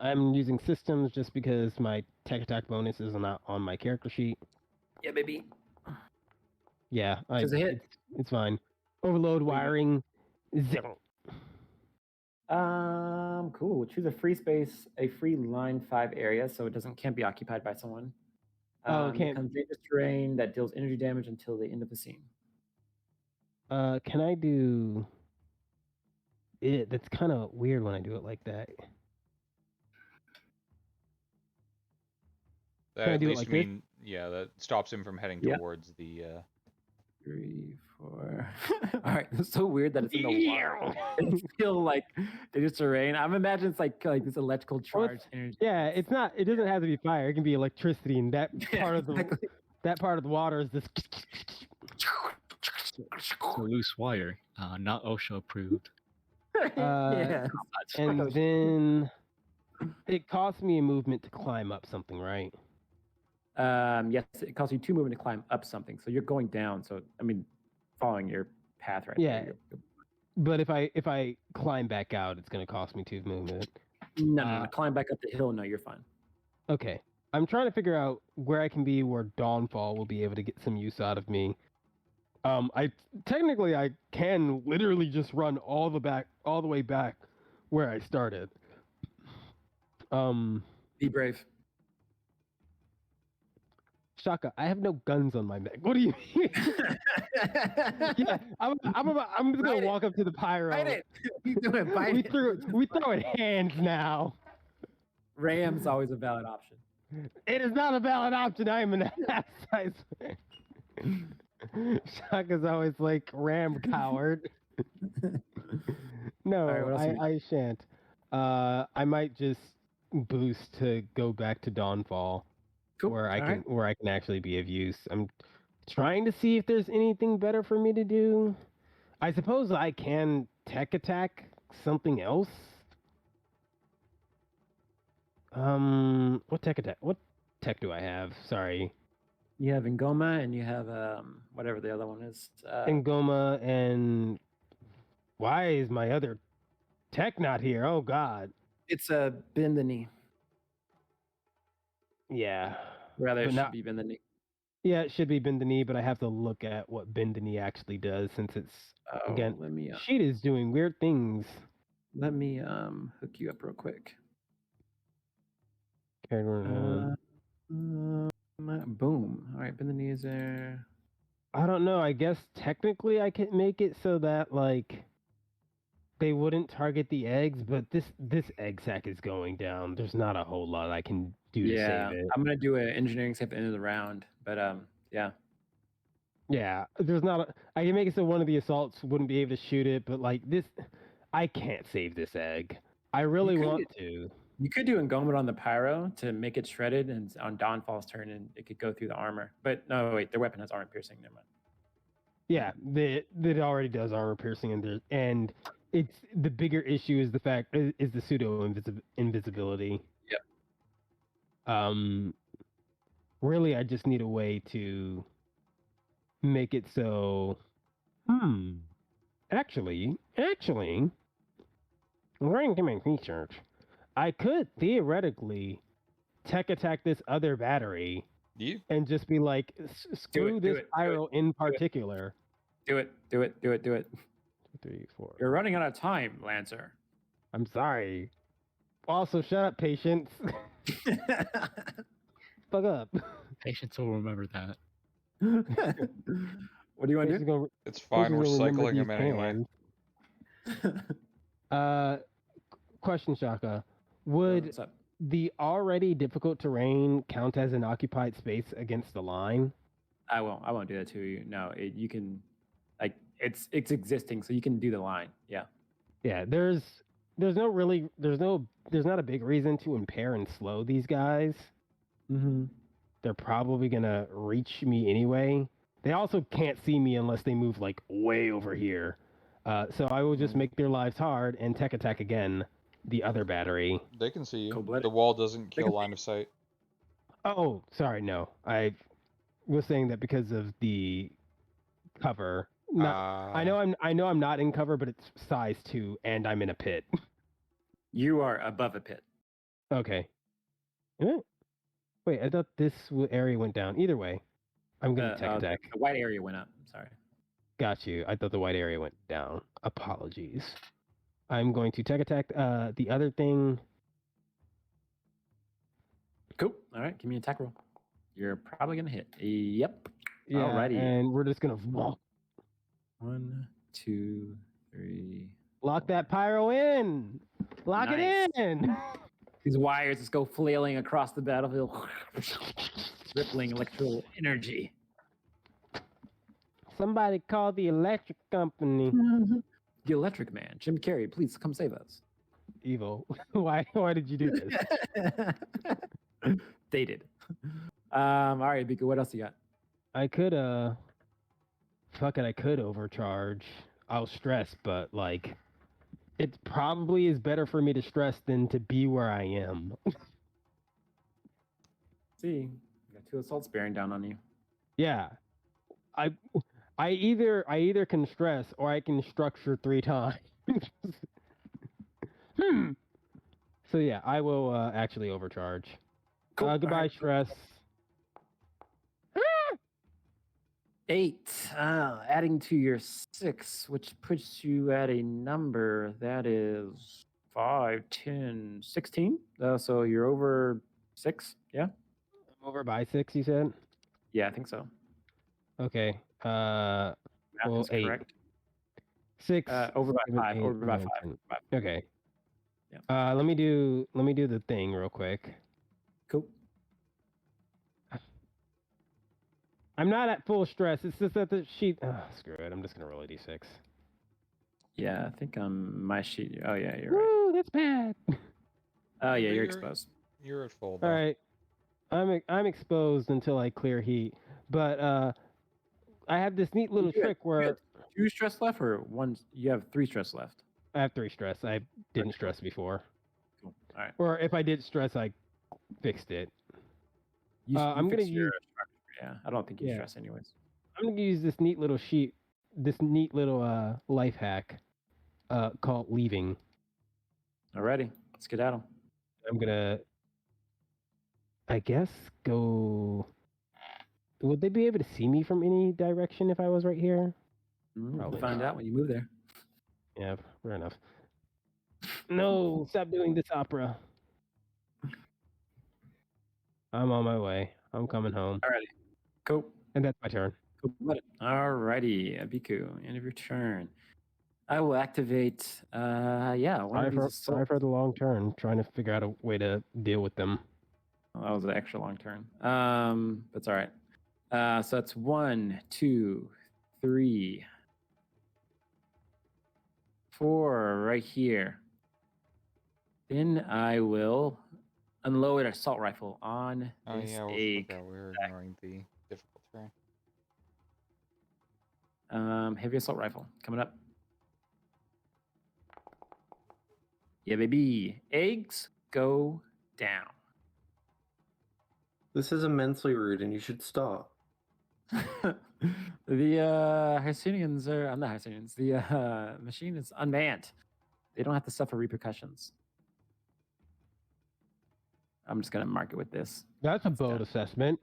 I'm using systems just because my tech attack bonus is not on my character sheet. Yeah, baby. Yeah, It's a hit. It's fine. Overload wiring 0. Cool. Choose a free space, a free line 5 area, so it can't be occupied by someone. Oh, It can't. becomes dangerous terrain that deals energy damage until the end of the scene. Can I do it? That's kind of weird when I do it like that. That I at do it least like this? mean, yeah, that stops him from heading Yeah. towards the. 3, 4. All right, it's so weird that it's in the water. It's still like dangerous terrain. I'm imagining it's like this electrical charge energy. Yeah, it's not. It doesn't have to be fire. It can be electricity, and that Yeah, part of the exactly. that part of the water is this. It's a loose wire, not OSHA approved. Yeah. And then it costs me a movement to climb up something, right? Yes, it costs you 2 movement to climb up something. So you're going down. So I mean, following your path right Yeah. there. But if I climb back out, it's going to cost me 2 movement. No. Climb back up the hill. No, you're fine. Okay. I'm trying to figure out where I can be where Dawnfall will be able to get some use out of me. I can literally just run all the way back where I started. Be brave. Shaka, I have no guns on my neck. What do you mean? Yeah, I'm just gonna walk up to the pyro. Fight it. You do it. Fight We it. throw it hands now. Ram's always a valid option. It is not a valid option. I am an ass. Shaka's always like Ram coward. No, All right, what else you I shan't. I might just boost to go back to Dawnfall, Cool. where I All can right. actually be of use. I'm trying to see if there's anything better for me to do. I suppose I can tech attack something else. What tech do I have? Sorry. You have Ngoma and you have whatever the other one is. Ngoma and why is my other tech not here? Oh God. It's bend the knee. Yeah. Rather, But it should not- be bend the knee. Yeah, it should be bend the knee, but I have to look at what bend the knee actually does since it's Oh, again let me sheet is doing weird things. hook you up real quick. Boom. Boom. All right, bend the knee is there. I don't know. I guess technically I could make it so that like they wouldn't target the eggs, but this egg sack is going down. There's not a whole lot I can do to Yeah, save it. I'm gonna do an engineering save at the end of the round, but yeah. Yeah, there's not. I can make it so one of the assaults wouldn't be able to shoot it, but like this, I can't save this egg. I really could. want to. You could do Ngoma on the pyro to make it shredded, and on Dawnfall's turn, and it could go through the armor. But no, wait, their weapon has armor piercing. Never mind. Yeah, that already does armor piercing, and it's the bigger issue is the pseudo invisibility. Yep. Really, I just need a way to make it so. Actually, I'm going to make research. I could theoretically tech attack this other battery You? and just be like, screw do this it, pyro in particular. Do it. 2, 3, 4. You're running out of time, Lancer. I'm sorry. Also, shut up, Patience. Fuck up. Patience will remember that. What do you want to Patience do? gonna, It's fine. We're Patience gonna remember cycling him these anyway. hands. Question, Shaka. Would What's up? the already difficult terrain count as an occupied space against the line? I won't do that to you. No, you can, like, it's existing, so you can do the line. Yeah. Yeah, there's not a big reason to impair and slow these guys. Mm-hmm. They're probably gonna reach me anyway. They also can't see me unless they move like way over here. So I will just make their lives hard and tech attack again the other battery. They can see you. Cold-blooded. The wall doesn't They kill can line of sight. Oh, sorry, no. I was saying that because of the cover. I know I'm not in cover, but it's size 2 and I'm in a pit. You are above a pit. Okay. Wait, I thought this area went down. Either way, I'm gonna tech attack. The white area went up. Sorry. Got you. I thought the white area went down. Apologies. I'm going to tech attack the other thing. Cool. All right, give me an attack roll. You're probably gonna hit. Yep. Yeah, Alrighty. and we're just gonna 1, 2, 3. lock that pyro in. Lock it in. These wires just go flailing across the battlefield, rippling electrical energy. Somebody call the electric company. The Electric Man, Jim Carrey, please come save us. Evil. Why did you do this? Dated. All right, Bika, what else you got? I could I could overcharge. I'll stress, but like it probably is better for me to stress than to be where I am. See, you got 2 assaults bearing down on you. Yeah. I either can stress or I can structure 3 times. So yeah, I will actually overcharge. Cool. Goodbye, Right. stress. 8, adding to your 6, which puts you at a number that is 5, 10, 16. So you're over 6, yeah? I'm over by 6, you said? Yeah, I think so. Okay. Math Well, is 8. correct. 6. Over by 7, 5. 8, Over by 9, 5. 10. 5. Okay. Yeah. Let me do the thing real quick. Cool. I'm not at full stress. It's just that the sheet. Screw it. I'm just gonna roll a d6. Yeah, I think on my sheet. Oh yeah, you're right. Woo, that's bad. Oh yeah, But you're exposed. You're at full. Though. All right. I'm exposed until I clear heat, but I have this neat little You had- trick you where had 2 stress left, or 1? You have 3 stress left. I have 3 stress. I didn't stress before, Cool. All right. or if I did stress, I fixed it. I'm gonna fixed your use. structure. Yeah, I don't think you Yeah. stress anyways. I'm gonna use this neat little sheet, this neat little life hack, called leaving. Alrighty, let's get at 'em. I'm gonna, I guess, go. Would they be able to see me from any direction if I was right here? We'll Probably find not. out when you move there. Yeah, fair enough. No, stop doing this opera. I'm on my way. I'm coming home. Alrighty, cool. And that's my turn. Cool. Alrighty, Abiku, end of your turn. I will activate. Yeah, one of these. Sorry for the long turn. Trying to figure out a way to deal with them. Oh, that was an extra long turn. That's all right. So that's 1, 2, 3, 4 right here. Then I will unload an assault rifle on Oh this yeah, we forgot we were ignoring the difficult terrain. heavy assault rifle coming up. Yeah, baby. Eggs go down. This is immensely rude, and you should stop. The Hysenians are. I'm not Hysenians. The machine is unmanned. They don't have to suffer repercussions. I'm just gonna mark it with this. That's a bold assessment.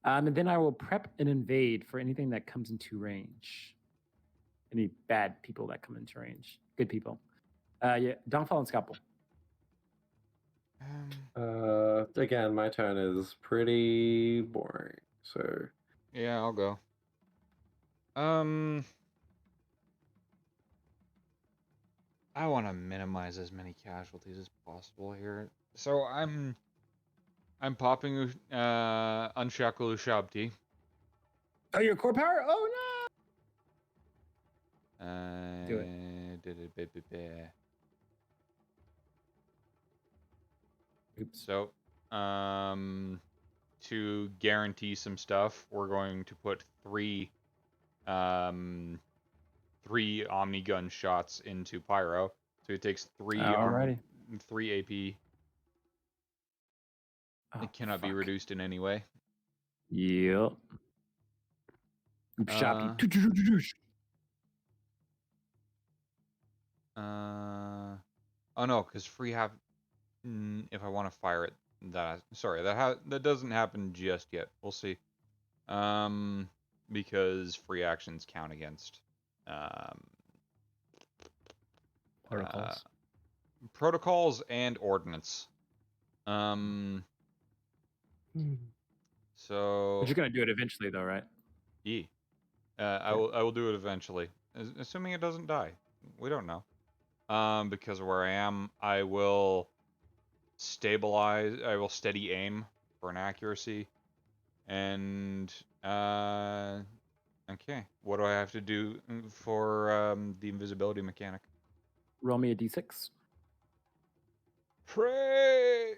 And then I will prep and invade for anything that comes into range. Any bad people that come into range. Good people. Yeah, Downfall and Scalpel. Again, my turn is pretty boring. So Yeah, I'll go. I want to minimize as many casualties as possible here. So I'm popping Unshackle Ushabti. Oh, your core power? Oh Do it. no! Oops. So, to guarantee some stuff, we're going to put three Omni gun shots into Pyro. So it takes 3 Alrighty. 3 AP. Oh, It cannot be fuck. reduced in any way. Yep. Shoppy. Oh no, because free have. If I want to fire it, that doesn't happen just yet. We'll see. Because free actions count against Protocols. Protocols and ordnance. So. But you're gonna do it eventually, though, right? Yeah. I will do it eventually, assuming it doesn't die. We don't know. Because of where I am, I will stabilize. I will steady aim for an accuracy, and okay. What do I have to do for the invisibility mechanic? Roll me a d6. Pray.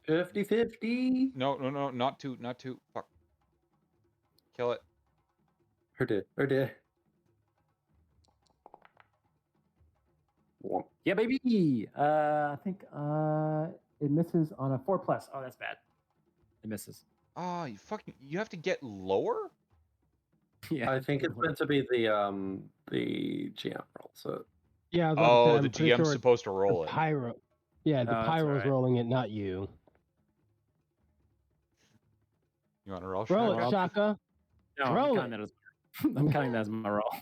50-50. No, not two. Fuck. Kill it. Oh dear. Womp. Yeah, baby. I think it misses on a 4+. Oh, that's bad. It misses. Oh, you have to get lower? Yeah. I think it's meant to be the GM roll. So Yeah, I was about to say, Oh, I'm the pretty GM's sure supposed to the roll it. pyro. Yeah, the Oh, that's pyro's alright. rolling it, not you. You want to roll? Roll Shaka? it, Shaka. No, I'm Roll counting that as my roll.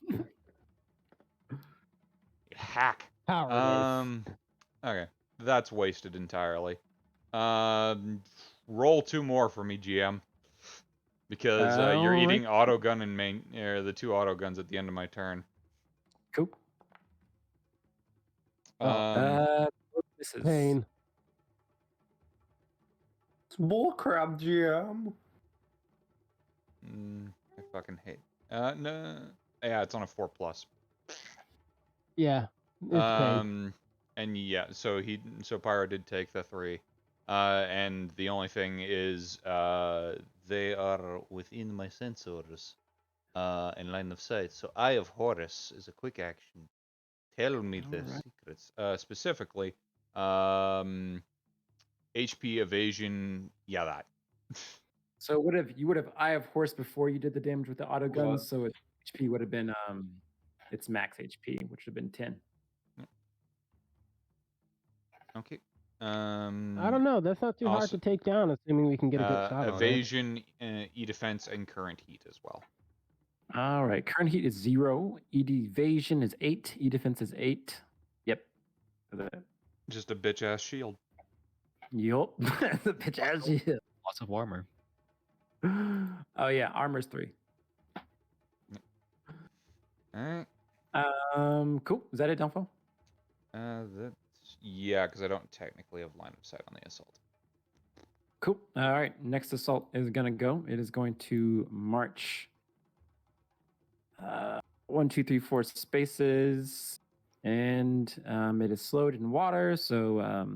Hack. Power Okay, that's wasted entirely. Roll 2 more for me, GM, because you're Alright. eating auto gun and the 2 auto guns at the end of my turn. Cool. This is pain. small crab GM. I fucking hate. No. Yeah, it's on a 4+. Yeah, it's pain. And yeah, so Pyro did take the 3. And the only thing is, they are within my sensors, in line of sight. So Eye of Horus is a quick action. Tell me the secrets. Specifically, HP evasion. Yeah, that. So you would have Eye of Horse before you did the damage with the auto guns, so its HP would have been its max HP, which would have been 10. Okay. I don't know. That's not too hard to take down, assuming we can get a good shot on it. Evasion, E defense, and current heat as well. All right. Current heat is 0. Evasion is 8. E defense is 8. Yep. Just a bitch ass shield. Yup. The bitch ass shield. Lots of armor. Oh yeah, armor's 3. All right. Cool. Is that it, Dunfo? Yeah, because I don't technically have line of sight on the assault. Cool. All right. Next assault is gonna go. It is going to march 1, 2, 3, 4 spaces, and it is slowed in water. So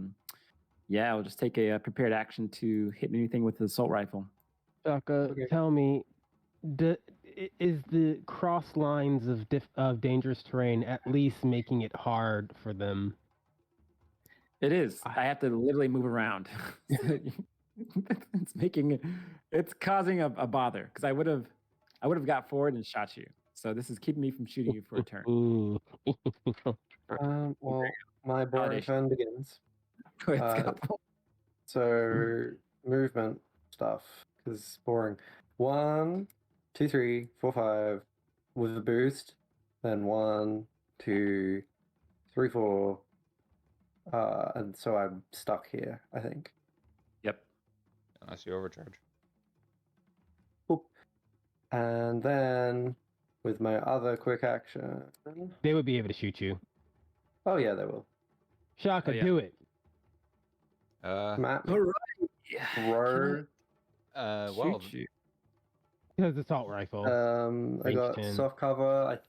yeah, I'll just take a prepared action to hit anything with the assault rifle. Shaka, tell me, is the cross lines of dangerous terrain at least making it hard for them? It is. I have to literally move around. It's causing a bother because I would have got forward and shot you. So this is keeping me from shooting you for a turn. Ooh. Well, my boring turn begins. Go ahead, Scalpel. So movement stuff is boring. 1, 2, 3, 4, 5 with a boost. Then 1, 2, 3, 4, and so I'm stuck here, I think. Yep. Unless you overcharge. Boop. And then with my other quick action. They would be able to shoot you. Oh yeah, they will. Shaka, Oh, yeah. do it. Map. All right. Yeah. Row. Well, Shoot you. Because assault rifle. I Range got 10. soft cover.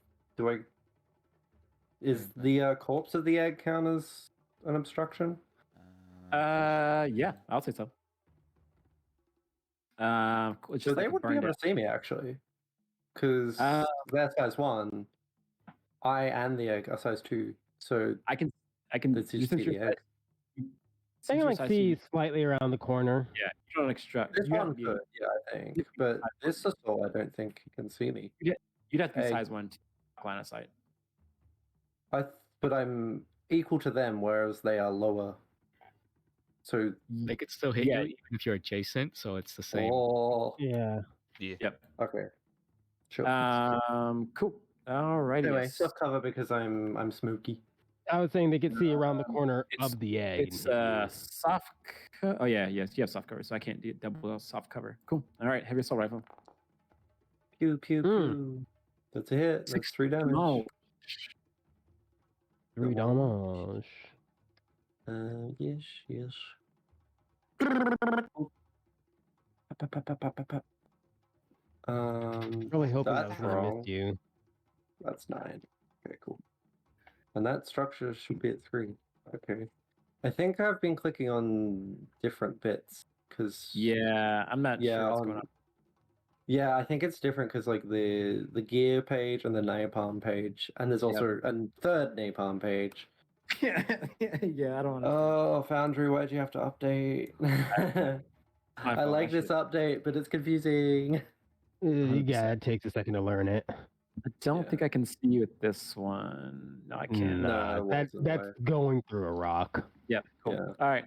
Is the corpse of the egg count as an obstruction? Yeah, I'll say so. It's So just they like would be burned able out. to see me actually, because they're size 1. I and the egg are size 2. So I can. Let's just see the egg. They Since can you're like size see two, slightly around the corner. yeah, you don't extract. This You have to one be. could, yeah, I think. But this assault, I don't think he can see me. You'd have to be Egg. size 1 to line of sight. But I'm equal to them, whereas they are lower. So They could still hit Yeah. you even if you're adjacent, so it's the same. oh, Yeah. yeah. Yep. okay, sure. Cool. Alrighty. Anyway, Yes. soft cover because I'm smoky. I was saying they could see around the corner of the egg. It's soft. Oh yeah, yes, you have soft cover, so I can't do double soft cover. Cool. All right, heavy assault rifle. Pew pew pew. That's a hit. That's 3 damage. No. 3 damage. Yes, yes. Really hoping that That's was gonna wrong. miss you. That's 9. Okay, cool. And that structure should be at 3. Okay. I think I've been clicking on different bits because Yeah, I'm not sure what's going on. Yeah, I think it's different because like the gear page and the napalm page, and there's also a third napalm page. yeah, I don't. Oh, Foundry, why'd you have to update? I like this update, but it's confusing. Yeah, it takes a second to learn it. I don't think I can see you with this one. No, I can't. Nah, No, that's going through a rock. Yeah, cool. Yeah. All right.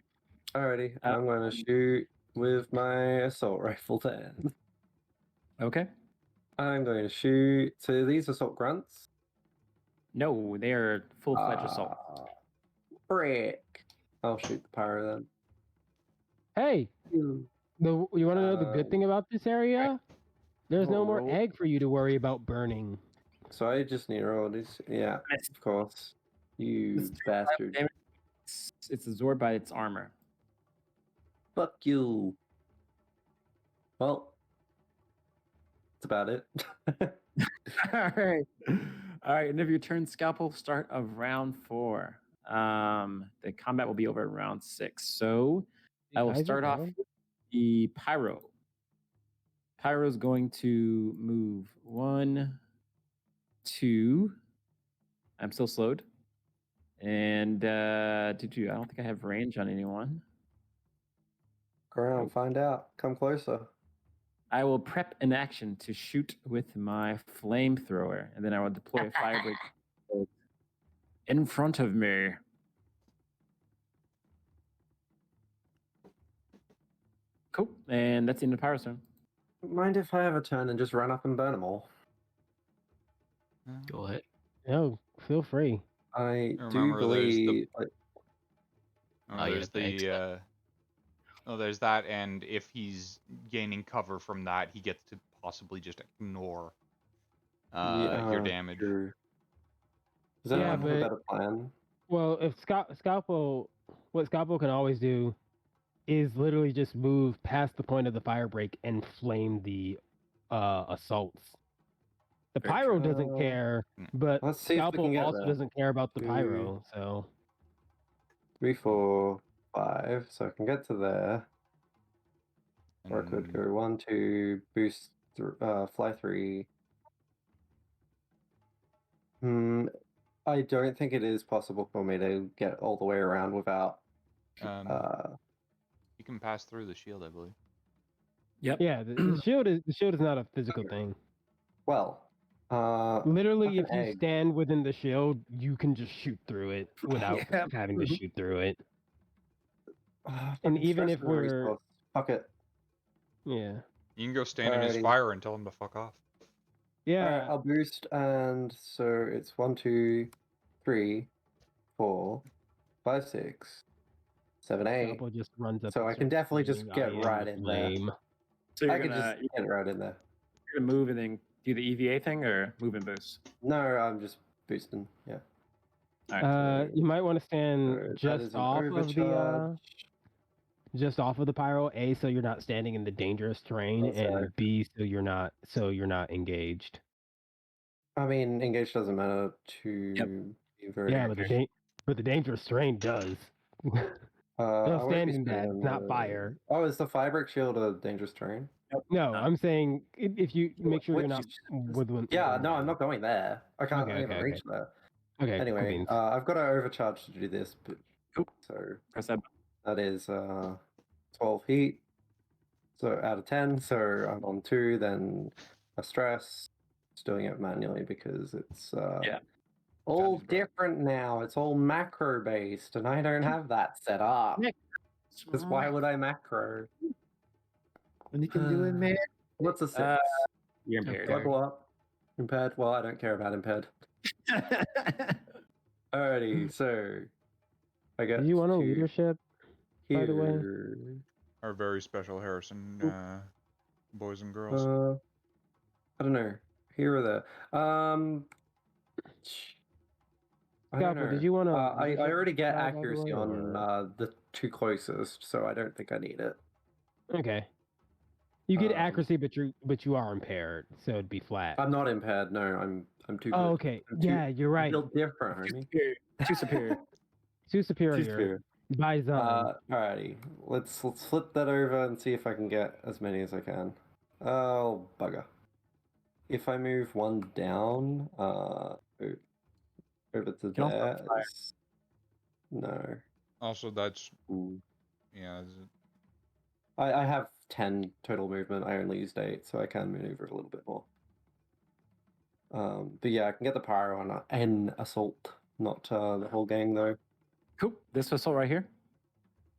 Alrighty, I'm going to shoot with my assault rifle then. Okay. I'm going to shoot. So these assault grunts? No, they are full-fledged assault. Frick. I'll shoot the pyro then. Hey, you want to know the good thing about this area? There's no more roll. egg for you to worry about burning. So I just need to roll these. Yeah, of course. You bastard. It's absorbed by its armor. Fuck you. Well, that's about it. All right. All right. End of your turn, Scalpel. Start of round 4. The combat will be over at round 6. So I will start off with the Pyro. Pyro's going to move 1, 2. I'm still slowed. And I don't think I have range on anyone. Go around, find out. Come closer. I will prep an action to shoot with my flamethrower, and then I will deploy a firebreak in front of me. Cool, and that's the end of Pyro's turn. Mind if I have a turn and just run up and burn them all? Go ahead. No, feel free. I do Remember, there's the- believe. There's there's that, and if he's gaining cover from that, he gets to possibly just ignore your damage. True. Does anyone have a better plan? Well, if Scalpel, what Scalpel can always do is literally just move past the point of the fire break and flame the assaults. The pyro doesn't care, but Let's see if we can Scalpel get also there. doesn't care about the pyro. So 3, 4, 5. So I can get to there. Or I could And go 1, 2, boost, fly 3. I don't think it is possible for me to get all the way around without. you can pass through the shield, I believe. Yep. yeah, the shield is not a physical thing. Well, Literally, if fucking you egg. stand within the shield, you can just shoot through it without Yeah. having to shoot through it. And And even if we're fuck it. yeah, You can go stand in his Alrighty. fire and tell him to fuck off. yeah, Alright, I'll boost, and so it's 1, 2, 3, 4, 5, 6, 7, 8. Scalpel just runs up. So and I can starts definitely just screaming, get "I am right the in there. flame." So you're I could gonna just get right in there. you're gonna move and then do the EVA thing or move and boost. No, I'm just boosting. Yeah. All right. You might want to So stand that just is an off of the overcharge. just off of the pyro. A, so you're not standing in the dangerous terrain, Oh, sorry. and B, so you're not engaged. I mean, engage doesn't matter to be very. Yeah, but the dangerous terrain does. I No, won't be standing that, standing it's on not fire. Oh, is the fabric shield a dangerous terrain? No, I'm saying if you make sure Which- you're not within. Yeah, within no, I'm range. not going there. I can't Okay, even okay, reach there. Okay, cool Anyway, beans. I've got to overcharge to do this, but Cool. so Press that. that is 12 heat. So out of 10, so I'm on 2, then a stress. Just doing it manually because it's Yeah. all Sounds right. different now. It's all macro based, and I don't have that set up. Because why would I macro? When you can do it, man? What's a 6? You're impaired. Level up. Impaired? Well, I don't care about impaired. Alrighty, so I get Do you want a to leadership? by the way? here. Our very special Harrison boys and girls. I don't know. Here or there. I don't Scalpel, know. did you want to? I already get by the accuracy way, on or- the 2 closest, so I don't think I need it. Okay. You get Um, accuracy, but you are impaired, so it'd be flat. I'm not impaired. No, I'm too good. Oh, okay. I'm too- Yeah, you're right. Feel different, homie. Too superior. Too superior. Too superior. By zone. Alrighty. Let's flip that over and see if I can get as many as I can. Oh, bugger. If I move 1 down, over to Can also there. fire. No. Also, that's Ooh. yeah. I have 10 total movement. I only used 8, so I can maneuver a little bit more. But yeah, I can get the pyro on an assault, not the whole gang though. Cool. This assault right here.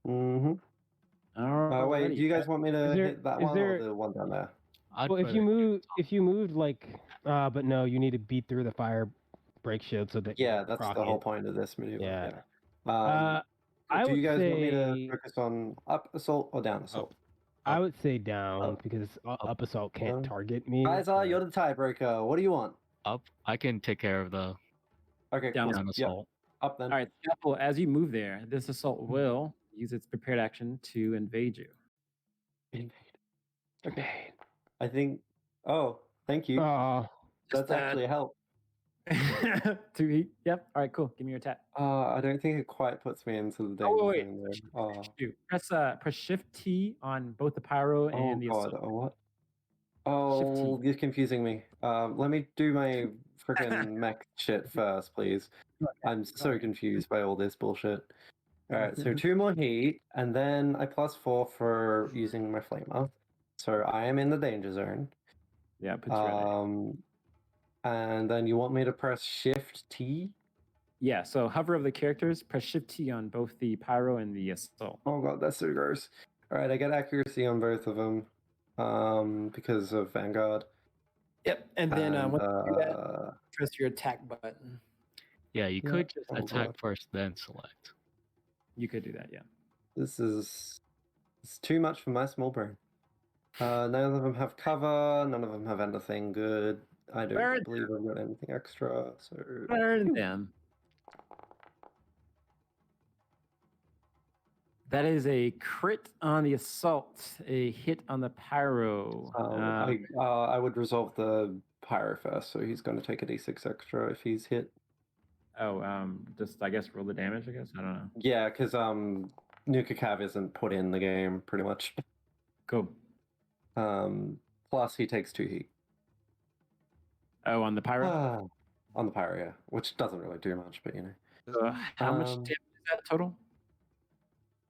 Mm-hmm. Wait, do you guys want me to hit that one or the one down there? I'd Well, if you rather- move, but no, you need to beat through the fire break shield so that Yeah, you that's proc the whole it. point of this maneuver. Yeah. Yeah. I Do would you guys want me say to focus on up assault or down assault? I would say down Up. because up assault can't Down. target me. Guys, but- you're the tiebreaker. What do you want? Up. I can take care of the Okay, Down cool. down Yeah, assault. up then. All right, Scalpel, as you move there, this assault will use its prepared action to invade you. Invade. Okay. I think. Oh, thank you. Oh, That's Just, actually a help. 2 heat. Yep. All right, cool. Give me your attack. I don't think it quite puts me into the danger wait. zone there. Oh, Shoot. Press Shift T on both the pyro and the God. assault. Oh, what? Oh, Shift you're confusing me. Let me do my freaking mech shit first, please. I'm so confused by all this bullshit. Alright, so 2 more heat, and then I +4 for using my flamer. So I am in the danger zone. Yeah, puts you right there. And then you want me to press Shift T? Yeah, so hover over the characters, press Shift T on both the pyro and the assault. Oh god, that's so gross. Alright, I get accuracy on both of them. Because of Vanguard. Yep, and then And, once you do that, press your attack button. Yeah, you Yeah, could just oh attack God. first, then select. You could do that, yeah. It's too much for my small brain. None of them have cover, none of them have anything good. I don't Burn believe I've got anything extra, so Burn them. That is a crit on the assault, a hit on the pyro. I would resolve the pyro first, so he's going to take a d6 extra if he's hit. Just I guess roll the damage. I guess I don't know. Yeah, because Nuka Cav isn't put in the game pretty much. Cool. Plus he takes 2 heat. Oh, on the pyro. On the pyro, yeah, which doesn't really do much, but you know. So how much damage is that total?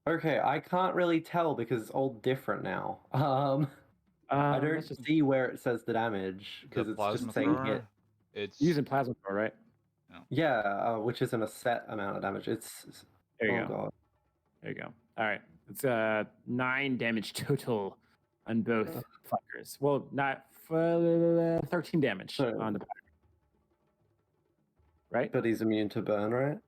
Okay, I can't really tell because it's all different now. I don't let's just see where it says the damage because The it's plasma just saying thrower, hit. it's using plasma throw, right? Yeah, which isn't a set amount of damage. It's There you oh go. god. There you go. All right, it's 9 damage total on both fuckers. Well, not 13 damage So- on the pyro. Right? But he's immune to burn, right?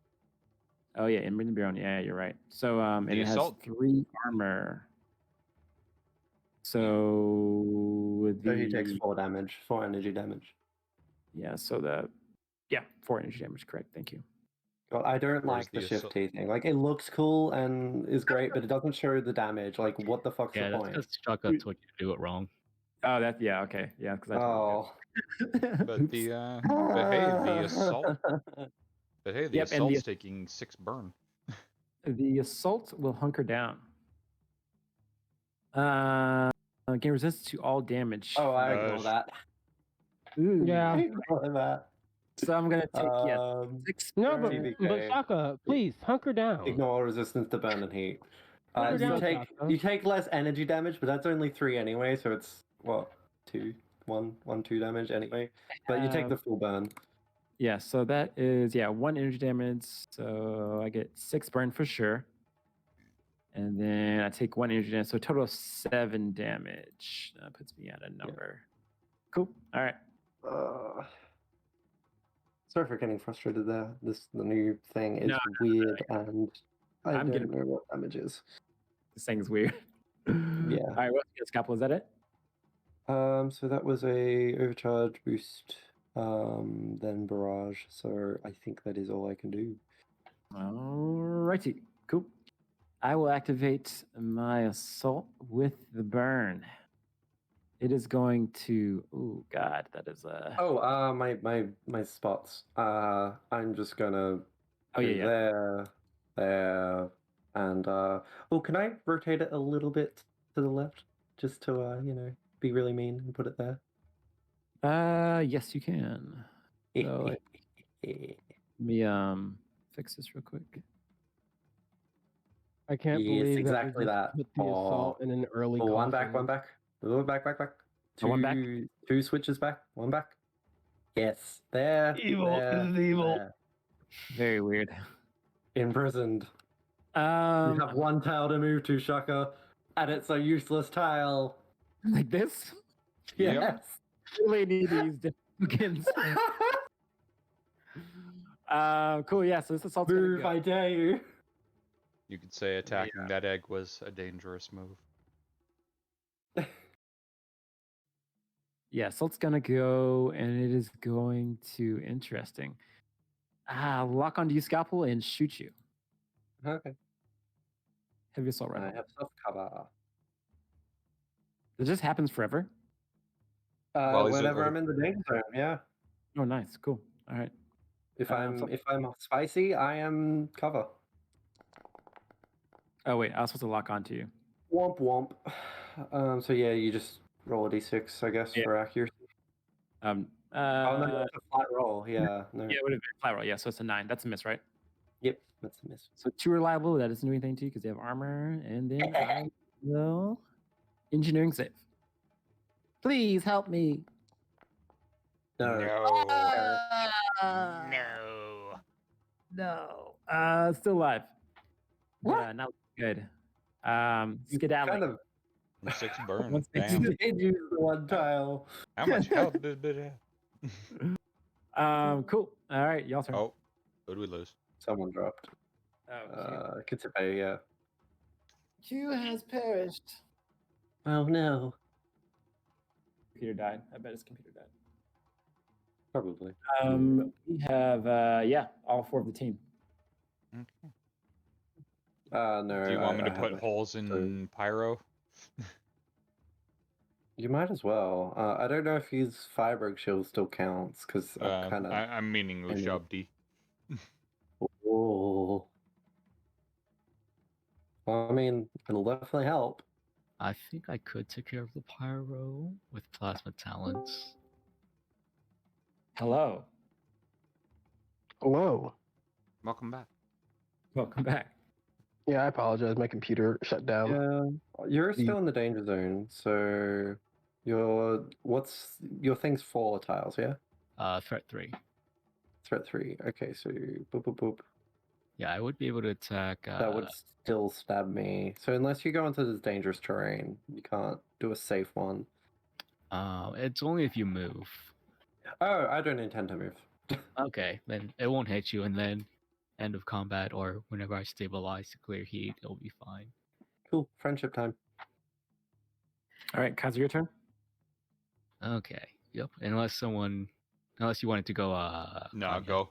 Oh yeah, Imran and Baron. Yeah, you're right. So and The it has assault- 3 armor. So So he takes the 4 damage, 4 energy damage. yeah, so 4 energy damage. Correct. Thank you. Well, I don't Where's like the the shift assault- T thing. Like, it looks cool and is great, but it doesn't show the damage. Like, what the fuck's Yeah, the that's point? because Shaka told you to do it wrong. Oh, okay. Yeah, because I told you. But Oops. the assault. But hey, the Yep, and the- assault's taking 6 burn. The assault will hunker down. Gain resistance to all damage. Oh, I Uh, ignore that. Ooh. Yeah. I ignore that. So I'm gonna take 6 No, burn. but TBK. Shaka, please hunker down. Ignore resistance to burn and heat. Hunker You down, take Shaka. you take less energy damage, but that's only 3 anyway, so it's what 2 damage anyway. But you take the full burn. Yeah, so that is 1 energy damage. So I get 6 burn for sure. And then I take 1 energy damage. So a total of 7 damage. That puts me at a number. Cool. All right. Sorry for getting frustrated there. The new thing is No, weird, and I I'm don't getting- know what damage is. This thing's weird. Yeah. All right, what's the scalpel? Is that it? So that was a overcharge boost, then barrage. So I think that is all I can do. Alrighty. Cool. I will activate my assault with the burn. It is going to. Oh God, that is a. Oh, my spots. I'm just gonna. Oh, yeah. There, and can I rotate it a little bit to the left, just to be really mean and put it there? Yes, you can. So, let me fix this real quick. I can't Yes, believe exactly that. that. We just put the assault in an early Oh, one back, coffin. one back. Oh, back. Oh, one back? Two switches back, one back. Yes, there. Evil. there, This is evil. there. Very weird. Imprisoned. You have one tile to move to, Shaka, and it's a useless tile. Like this. Yes. Yep. Really need to use different tokens. Cool. Yeah. So this assault's gonna Move, go. I dare you. You could say attacking that egg was a dangerous move. Yeah, assault's gonna go, and it is going to interesting. Lock onto you, scalpel, and shoot you. Okay. Heavy assault I rifle. have soft cover. It just happens forever. Well, he's Whenever a- I'm in the danger zone, yeah. Oh, nice. Cool. All right. If so- I'm spicy, I am cover. Oh wait, I was supposed to lock onto you. Womp womp. So yeah, you just roll a d6, I guess, Yeah. for accuracy. Oh no, that's a flat roll. Yeah. No. Yeah, it would have been flat roll. Yeah, so it's a 9. That's a miss, right? Yep, that's a miss. So 2 reliable. That doesn't do anything to you because they have armor. And then I will engineering save. Please help me. No. No. No. Still alive. What? Yeah, not good. You Skedaddling. kind of 6 burn. Once they Damn. did use the one tile. How much health did it have? Cool. All right, y'all turn. Oh, who did we lose? Someone dropped. Kitabe, yeah. Q has perished. Oh no. Computer died. I bet his computer died. Probably. We have all 4 of the team. Okay. No. Do you want me to I put haven't. holes in pyro? You might as well. I don't know if his Firebreak shield still counts because I'm meaning I know. Ushabdi. Oh. Well, I mean, it'll definitely help. I think I could take care of the pyro with plasma talents. Hello. Hello. Welcome back. Welcome back. Yeah, I apologize. My computer shut down. Yeah, you're still in the danger zone, so your thing's 4 tiles, yeah? Threat 3. Threat 3. Okay, so boop boop boop. Yeah, I would be able to attack. That would still stab me. So unless you go into this dangerous terrain, you can't do a safe one. It's only if you move. Oh, I don't intend to move. Okay, then it won't hit you, and then end of combat or whenever I stabilize to clear heat, it'll be fine. Cool. Friendship time. All right, Kaiser, your turn. Okay. Yep. Unless you wanted to go. No, Kanye. go.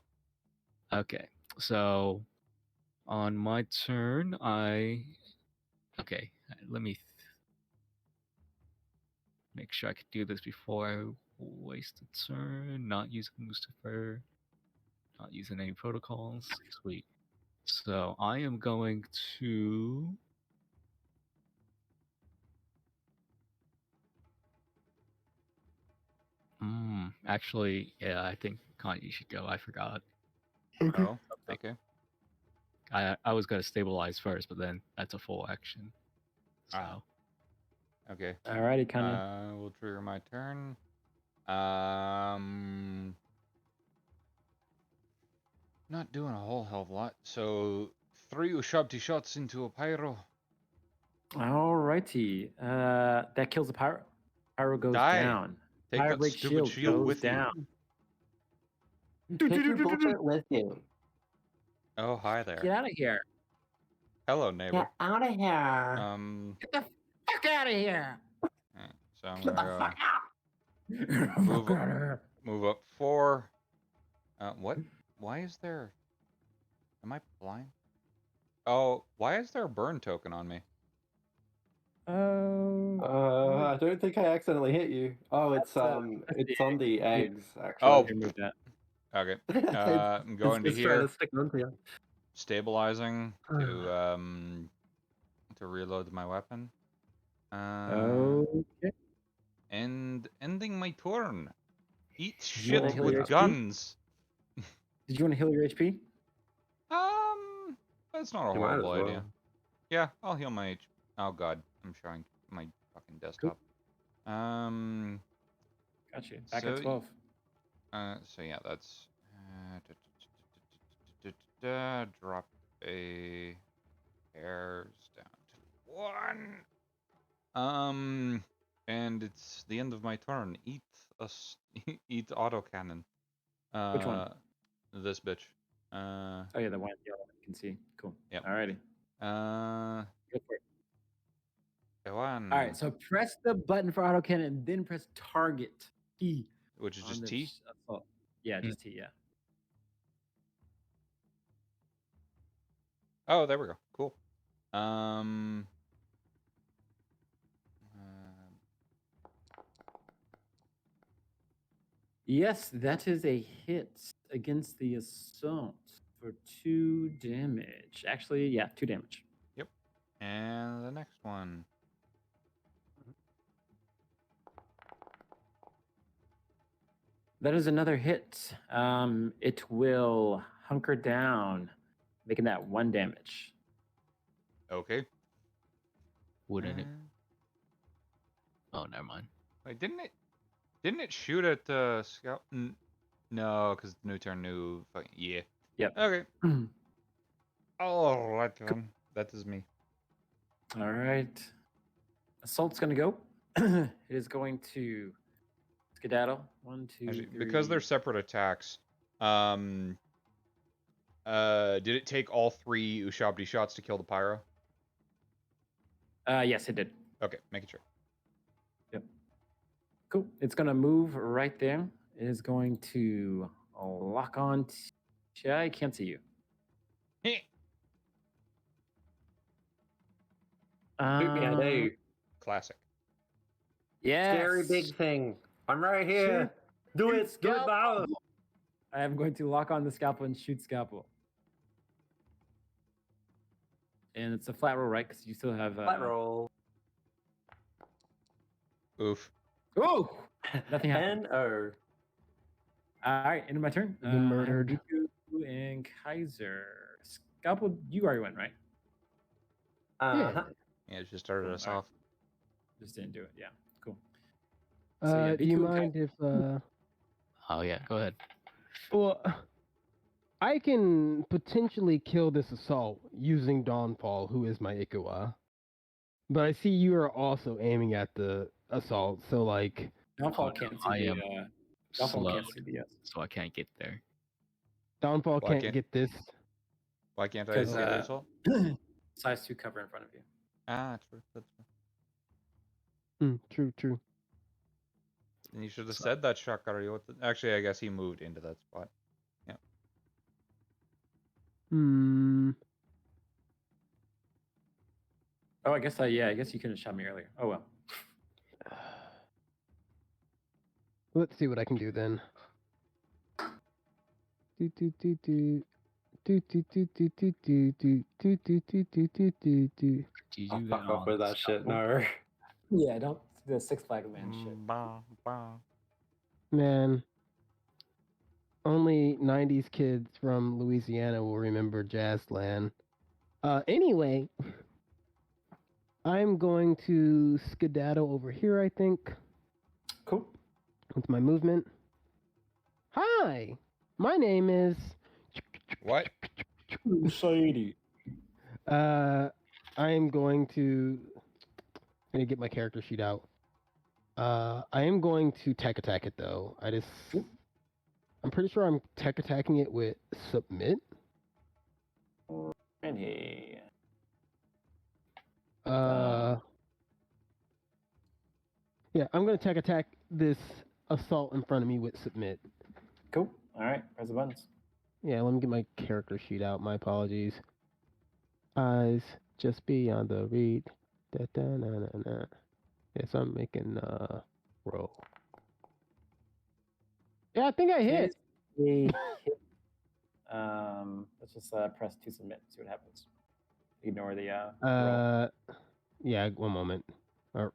Okay. So on my turn, let me make sure I can do this before I waste a turn. Not using Lucifer. Not using any protocols. Sweet. So I am going to. Actually, yeah, I think Kanye should go. I forgot. Oh, okay. I was gonna stabilize first, but then that's a full action. So Ah. Okay. All righty, Kanye. We'll trigger my turn. Not doing a whole hell of a lot. So 3 Ushabti shots into a pyro. All righty. That kills the pyro. Pyro goes Die. down. Take Fire that break stupid shield goes with down. Take your bullshit with you. you. Oh, hi there. Get out of here. Hello, neighbor. Get out of here. Get the fuck out of here. Alright, so I'm Get the gonna fuck out. move up 4. What? Why is there? Am I blind? Oh, why is there a burn token on me? I don't think I accidentally hit you. Oh, it's it's on the eggs actually. Oh, Remove that. Okay. It's- I'm going to it's trying here. to stick onto you. Stabilizing to reload my weapon. Okay. And ending my turn. Eat you wanna shit heal with your HP? guns. Did you want to heal your HP? That's not a You might as horrible well. idea. Yeah, I'll heal my HP. Oh god, I'm showing my fucking desktop. Gotcha. Back So- at 12. So yeah, that's drop a hairs down to 1. And it's the end of my turn. Eat eat autocannon. Which one? This bitch. Oh yeah, the one yellow you can see. Cool. Yep. Alrighty. Go for it. Go on. All right. So press the button for autocannon and then press target T. Which is on just the T? assault. Yeah, just T. Yeah. Oh, there we go. Cool. Yes, that is a hit against the assault for 2 damage. Actually, yeah, 2 damage. Yep. And the next one. That is another hit. It will hunker down, making that 1 damage. Okay. wouldn't it? Oh, never mind. Wait, didn't it shoot at the scout? No, because new turn, new fucking yeah. Yep. Okay. All right, then. That is me. All right. Assault's going to go. It is going to skedaddle. 1, 2, Actually, 3. because they're separate attacks. Did it take all 3 Ushabti shots to kill the pyro? Yes, it did. Okay, making sure. Yep. Cool. It's going to move right there. It is going to lock on. I can't see you. Shoot me, I do. Classic. Yes. Scary big thing. I'm right here. Do it. Do it now. I am going to lock on the scalpel and shoot scalpel. And it's a flat roll, right? Because you still have Flat roll. Oof. Oh, nothing happened. N-O. All right, end of my turn. Been murdered. Riku and Kaiser. Scalpel, you already went, right? Uh-huh. Yeah, it just started us Alright. off. Just didn't do it. Yeah, cool. So, yeah, Do you Riku and mind if Oh yeah, go ahead. well, I can potentially kill this assault using Dawnfall, who is my Ukuwa. But I see you are also aiming at the assault, so like Downfall can't I see am the Downfall slow, can't see the so I can't get there. Dawnfall Well, I can't can't- get this. Why can't I Because see the assault? size 2 cover in front of you. Ah, true. That's true. True. And you should have said that, Shakari. Actually, I guess he moved into that spot. Yeah. Oh, I guess I guess you couldn't have shot me earlier. Oh well. Let's see what I can do then. I'll fuck off with that shit. No. Yeah, don't the Six Flags man shit. Man, only 90s kids from Louisiana will remember Jazzland. Anyway, I'm going to skedaddle over here, I think, Cool. with my movement. Hi, my name is... What? Shady. I am going to... I'm going to get my character sheet out. I am going to tech attack it, though. I'm pretty sure I'm tech attacking it with submit. And he. Yeah, I'm going to tech attack this assault in front of me with submit. Cool. All right. Press the buttons. Yeah, let me get my character sheet out. My apologies. Eyes just beyond the read. Da, da, na, na, na. Yes, I'm making roll. Yeah, I think I hit. Let's just press to submit. See what happens. Ignore the roll. Yeah, one moment. Your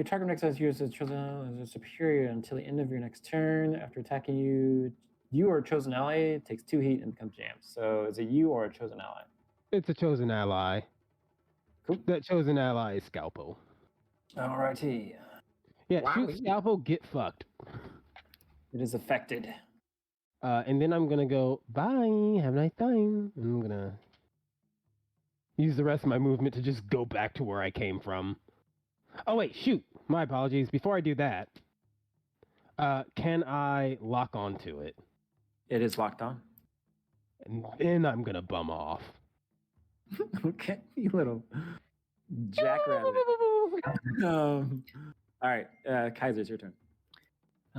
target next has you as a chosen as a superior until the end of your next turn. After attacking you, you or a chosen ally takes 2 heat and becomes jammed. So is it you or a chosen ally? It's a chosen ally. Cool. That chosen ally is Scalpo. Alrighty. Yeah, Wow. shoot Scalpo, get fucked. It is affected. And then I'm gonna go, bye, have a nice time. And I'm gonna use the rest of my movement to just go back to where I came from. Oh wait, shoot. My apologies. Before I do that, can I lock onto it? It is locked on. And then I'm gonna bum off. Okay, you little jackrabbit. All right, Kaiser, it's your turn.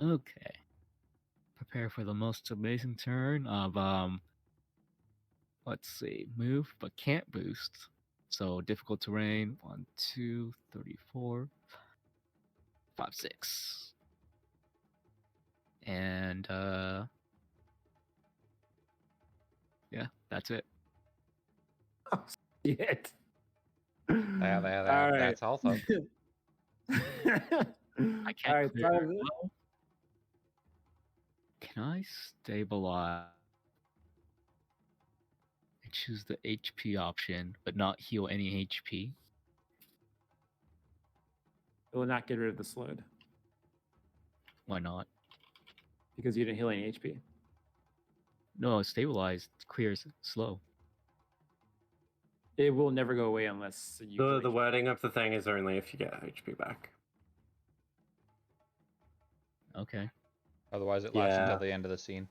Okay. Prepare for the most amazing turn of let's see, move but can't boost. So difficult terrain. 1, 2, 3, 4, 5, 6. And yeah, that's it. Oh shit. That's also. I can't All right, clear it well. Can I stabilize? I choose the HP option, but not heal any HP. It will not get rid of the slowed Why not? because you didn't heal any HP. No, stabilized clears slow. It will never go away unless you. The heal HP. wording of the thing is only if you get HP back. Okay. Otherwise, it lasts Yeah. until the end of the scene.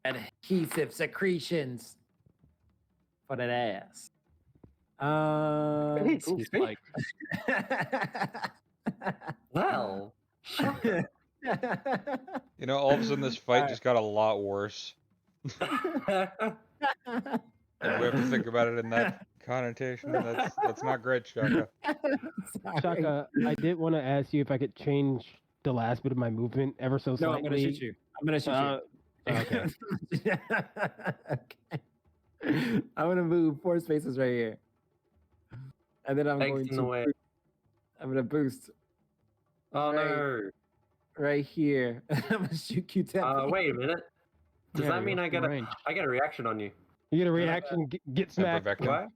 Adhesive secretions for that ass. Excuse me? Like, Well, shocker. You know, all of a sudden this fight just got a lot worse. If we have to think about it in that connotation, that's not great, Shaka. Shaka, I did want to ask you if I could change the last bit of my movement ever so slightly. No, I'm gonna shoot you. I'm gonna shoot you. Okay. Okay. I'm gonna move 4 spaces right here, and then I'm Thanks going in the to. way. I'm gonna boost Oh Right. right here. I'm gonna shoot Q10. Wait a minute. Does yeah, that mean you're I get range. I get a reaction on you? You get a reaction, get Semper smacked. Vectum. What?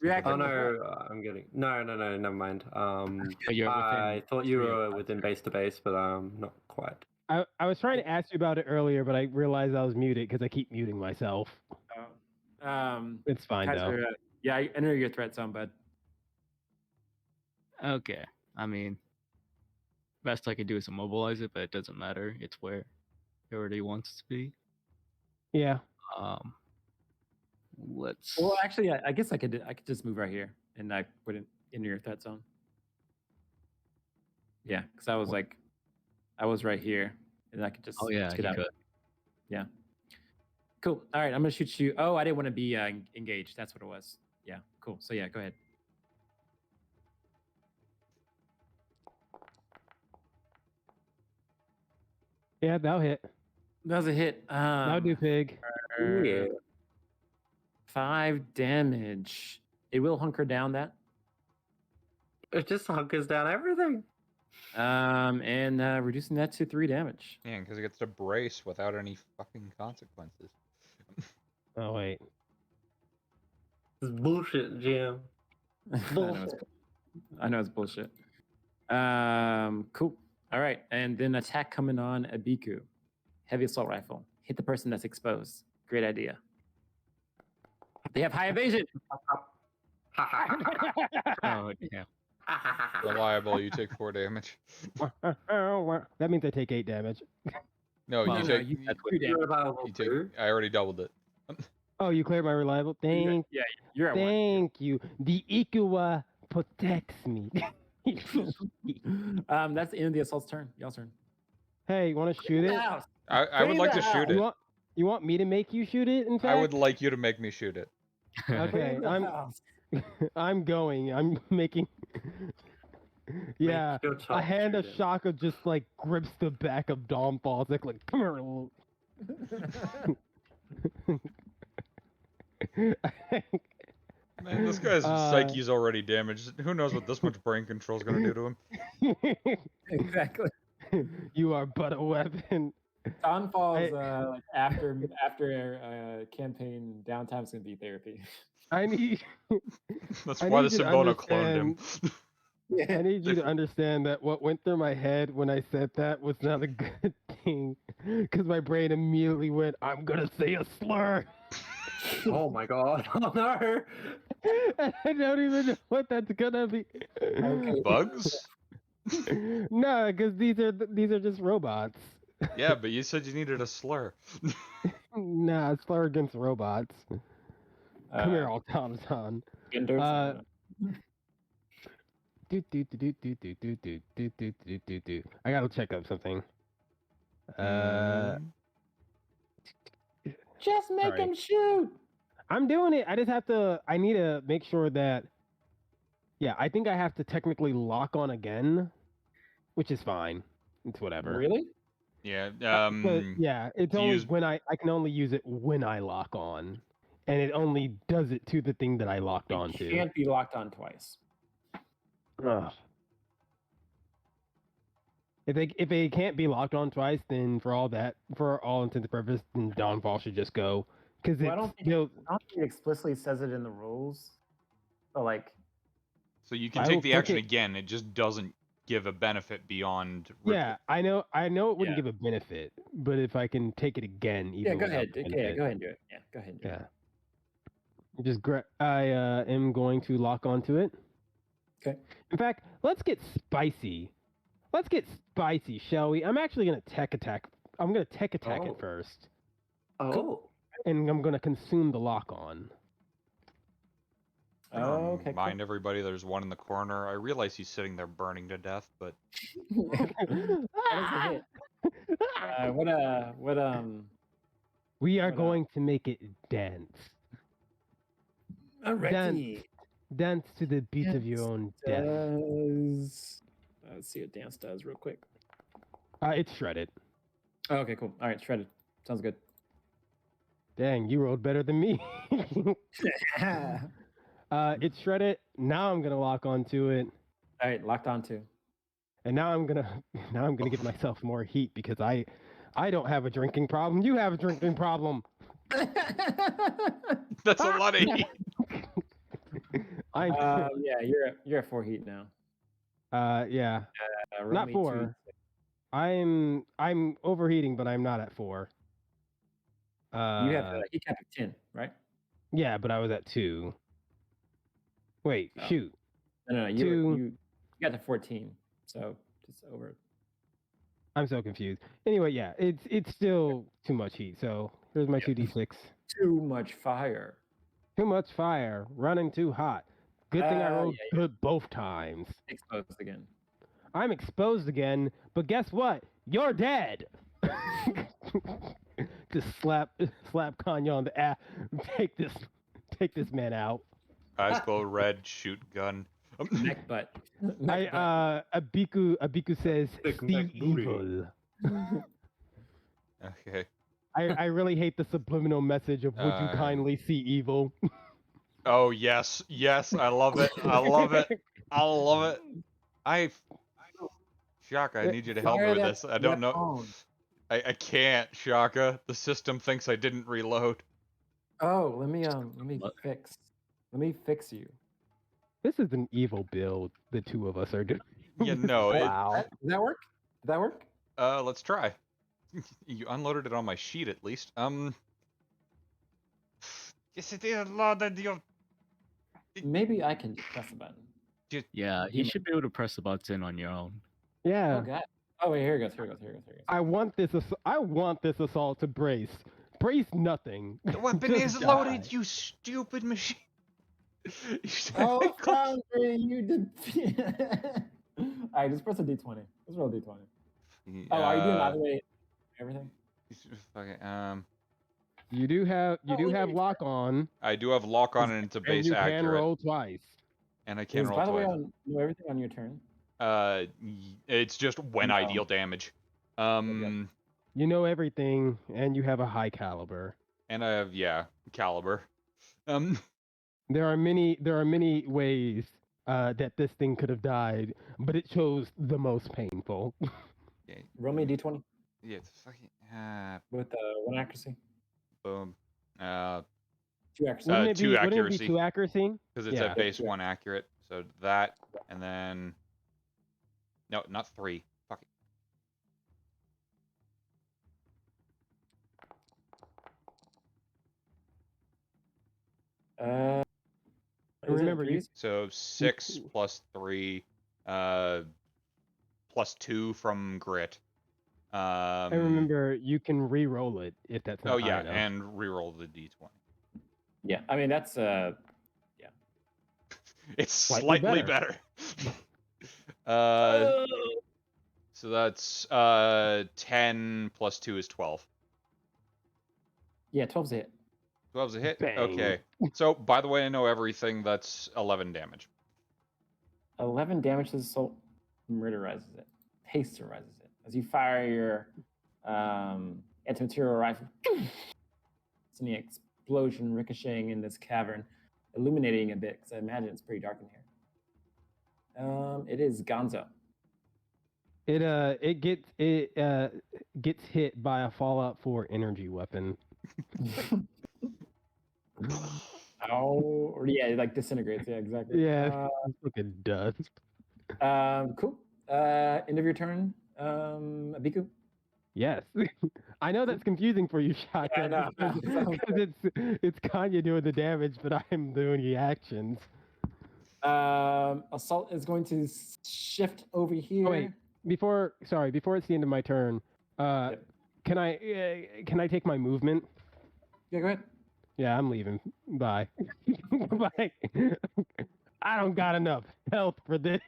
React. Oh no, I'm getting no, never mind. But you're I within thought you 3 were of us. within base to base, but not quite. I was trying to ask you about it earlier, but I realized I was muted because I keep muting myself. It's fine Kaiser, though. yeah, I know your threat zone, bud. Okay. I mean, best I could do is immobilize it, but it doesn't matter. It's where it already wants to be. Yeah. Let's. Well, actually, I guess I could just move right here and I put it in your threat zone. Yeah, because I was right here, and I could just Oh yeah, get you out. could. Yeah. Cool. All right, I'm gonna shoot you. Oh, I didn't want to be engaged. That's what it was. Yeah. Cool. So yeah, go ahead. Yeah, that'll hit. That was a hit. That'll do, pig. Yeah. 5 damage. It will hunker down that. It just hunkers down everything. And reducing that to 3 damage. Yeah, because it gets to brace without any fucking consequences. Oh wait. This is bullshit, Jim. I know it's bullshit. Cool. All right, and then attack coming on Abiku. Heavy assault rifle. Hit the person that's exposed. Great idea. They have high evasion. Oh yeah. Reliable, you take 4 damage. That means I take 8 damage. No, Well, you no, take. you you- take 2 damage. you take. I already doubled it. Oh, you cleared my reliable. Yeah, you're at 1. Thank you. The Ukuwa protects me. That's the end of the assault's turn. Y'all's turn. Hey, you want to shoot it? I would like to shoot it. You want me to make you shoot it? In fact, I would like you to make me shoot it. Okay, I'm going. I'm making. Yeah, Go a top hand of shoot it. Shaka just like grips the back of Dawnfall. It's like, come here. Man, this guy's psyche's already damaged. Who knows what this much brain control is going to do to him? Exactly. You are but a weapon. Dawnfall's like after campaign downtime is gonna be therapy. I need. That's I why need the you to Symbona cloned him. I need you to understand that what went through my head when I said that was not a good thing, because my brain immediately went, "I'm gonna say a slur." Oh my god. Oh no. And I don't even know what that's gonna be. Okay. Bugs? No, because these are just robots. Yeah, but you said you needed a slur. Nah, slur against robots. Come here, automaton. Genders? I gotta check up something. Just make Sorry. him shoot. I'm doing it. I just have to. I need to make sure that. Yeah, I think I have to technically lock on again, which is fine. It's whatever. Really? Yeah. But yeah, it's you only use- when I can only use it when I lock on, and it only does it to the thing that I locked It onto. can't be locked on twice. Ugh. If they can't be locked on twice, then for all intents and purposes, then Dawnfall should just go because Well, I it's don't think still. it explicitly says it in the rules. But like, So you can I take will the click action it- again. It just doesn't give a benefit beyond. Yeah, I know it wouldn't Yeah. give a benefit, but if I can take it again, even yeah, go without ahead. the Yeah, benefit, go ahead and do it. Yeah, go ahead and do it. Yeah. I am going to lock onto it. Okay. In fact, let's get spicy. Let's get spicy, shall we? I'm actually gonna tech attack. I'm gonna tech attack Oh. it first, Oh. and I'm gonna consume the lock on. Oh, okay. Mind everybody, there's one in the corner. I realize he's sitting there burning to death, but Cool. That is a hit. What We are What, going to make it dance. Alrighty. Dance to the beat of your own death. Does let's see what dance does real quick. It's shredded. Oh, okay, cool. All right, shredded. Sounds good. Dang, you rolled better than me. All It's shredded. Now I'm gonna lock onto it, right, locked on too. and now I'm gonna give myself more heat because I don't have a drinking problem. You have a drinking problem. that's a lot of heat. I Yeah, you're at 4 heat now. yeah. Roll Not me 4. I'm overheating, but I'm not at 4. You have a heat cap of 10, right? Yeah, but I was at 2. Wait, Oh. shoot. No, you got to 14, so just over. I'm so confused. Anyway, yeah, it's still too much heat. So here's my Yep. 2d6. Too much fire. Too much fire. Running too hot. Good thing I rolled good both times. Exposed again. I'm exposed again, but guess what? You're dead. Just slap Kanye on the ass. Take this man out. Eyes glow red, shoot gun. Neck butt. Neck butt. Abiku says, Big see neck booty." evil. Okay. I really hate the subliminal message of would you kindly see evil? Oh yes, yes, I love it. I love it. I love it. Shaka, I need you to help me with this. I don't know. I can't, Shaka. The system thinks I didn't reload. Oh, let me fix. Let me fix you. This is an evil build the two of us are doing. Yeah, no. Wow. Does that work? Did that work? Let's try. You unloaded it on my sheet at least. Yes, it is loaded. Maybe I can just press the button. Yeah, you should be able to press the button on your own. Yeah. Oh god. Oh wait, here it goes. I want this assault to brace. Brace nothing. The weapon Just is die. loaded, you stupid machine. Oh, Foundry, you did. Alright, just press a D20. Let's roll a D20. Oh, are you doing either way? Everything? Okay, You do have lock on. I do have lock on and it's a base and you accurate. can roll twice. And I can roll by the twice. way, know everything on your turn. It's just when I deal damage. You know everything, and you have a high caliber. And I have caliber. There are many ways that this thing could have died, but it chose the most painful. Okay. Roll me a D20 Yeah, it's fucking with 1 accuracy. boom. 2 accuracy. Wouldn't it be accuracy. 2 accuracy? Because it's at base 1 accurate. So that, and then no, not 3. Fuck it. Remember, So 6 plus 3, plus 2 from grit. And remember, you can re-roll it if that's not high enough. And re-roll the d20. Yeah, I mean that's It's slightly better. So that's 10 plus 2 is 12. Yeah, 12's a hit. 12's a hit? Bang. Okay. So, by the way, I know everything. That's 11 damage. 11 damage to the soul, murderizes it, hasterizes it. As you fire your anti-material rifle, it's an explosion ricocheting in this cavern, illuminating a bit, because I imagine it's pretty dark in here. It is Gonzo. It gets hit by a Fallout 4 energy weapon. Oh, yeah, it like disintegrates. Yeah, exactly. Yeah, fucking dust. Cool. End of your turn, Abiku. Yes, I know that's confusing for you, Shaka. Yeah, I know. Because it's Kanye doing the damage, but I'm doing the actions. Assault is going to shift over here. Oh, wait, before it's the end of my turn, can I take my movement? Yeah, go ahead. Yeah, I'm leaving. Bye. Bye. I don't got enough health for this.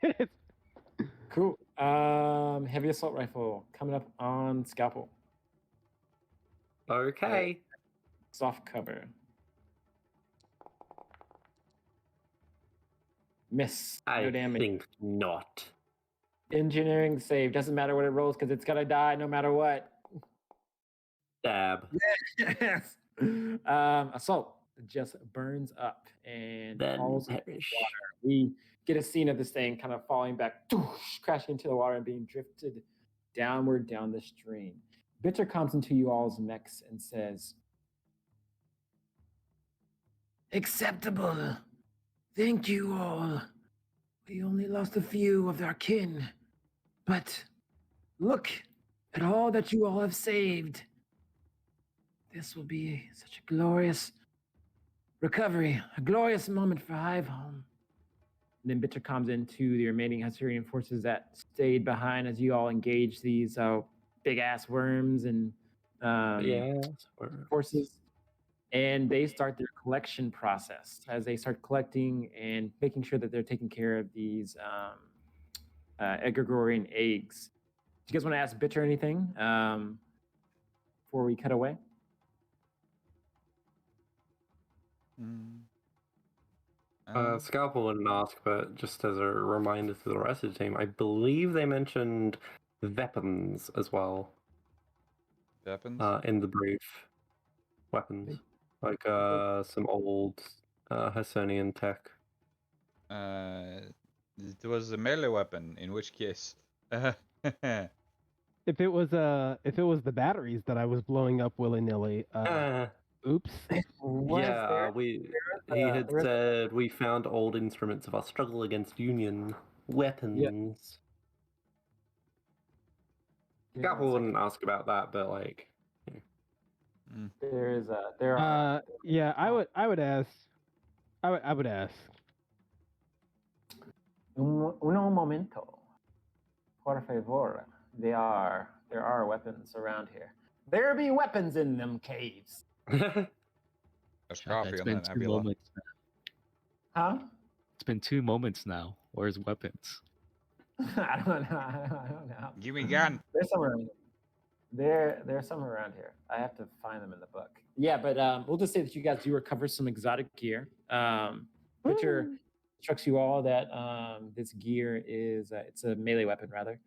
Cool. Heavy assault rifle coming up on Scalpel. Okay. Soft cover. Miss. No damage. I think not. Engineering save. Doesn't matter what it rolls because it's gonna die no matter what. Dab. Yes. Assault just burns up and Then falls into the perish. water. We get a scene of this thing kind of falling back, crashing into the water and being drifted downward down the stream. Bitter comes into you all's necks and says, "Acceptable. Thank you all. We only lost a few of our kin, but look at all that you all have saved. This will be such a glorious recovery, a glorious moment for Hive Home." And then Bitter comes into the remaining Hungarian forces that stayed behind as you all engage these big ass worms and forces. and they start their collection process. As they start collecting and making sure that they're taking care of these Egregorian eggs. Do you guys want to ask Bitter anything before we cut away? Scalpel wouldn't ask, but just as a reminder to the rest of the team, I believe they mentioned weapons as well Weapons? in the brief. Weapons. Like some old Hessonian tech. It was a melee weapon, in which case. If it was the batteries that I was blowing up willy nilly, oops. Yeah, he had said we found old instruments of our struggle against Union weapons. Scalpel wouldn't ask about that, but like there are Yeah, I would ask. I would ask. Uno momento. Por favor. There are weapons around here. There be weapons in them caves. There's Chaka, coffee it's on been that 2 nebula. moments now. Huh? It's been 2 moments now. Where's weapons? I don't know. Give me a gun. There's some around here. There's some around here. I have to find them in the book. Yeah, but we'll just say that you guys do recover some exotic gear. Witcher instructs you all that this gear is it's a melee weapon rather.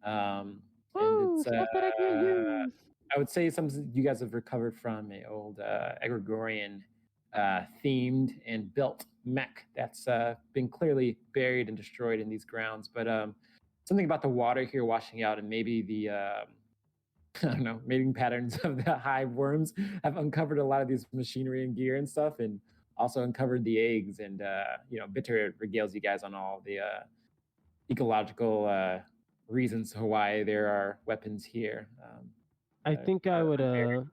And it's Stuff that I can't use. I would say some you guys have recovered from a old Egregorian themed and built mech that's been clearly buried and destroyed in these grounds. But something about the water here washing out and maybe the I don't know, mating patterns of the hive worms have uncovered a lot of these machinery and gear and stuff, and also uncovered the eggs. And Bitter regales you guys on all the ecological reasons why there are weapons here. I think I would. I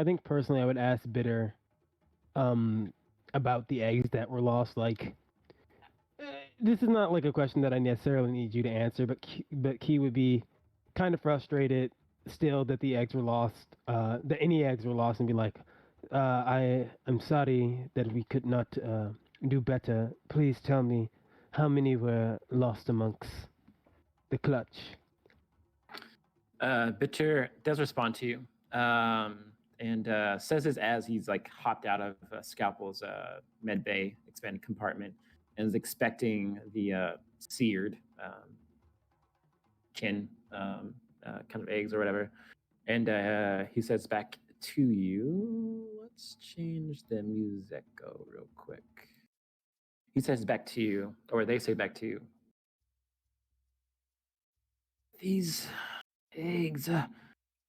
think personally, I would ask Bitter, about the eggs that were lost. Like, this is not like a question that I necessarily need you to answer, but Key would be kind of frustrated still that the eggs were lost. That any eggs were lost, and be like, I am sorry that we could not do better. Please tell me how many were lost amongst the clutch. Bitter does respond to you and says this as he's like hopped out of Scalpel's med bay expanded compartment and is expecting the seared kin kind of eggs or whatever. And he says back to you, let's change the music real quick. He says back to you, or they say back to you, these eggs,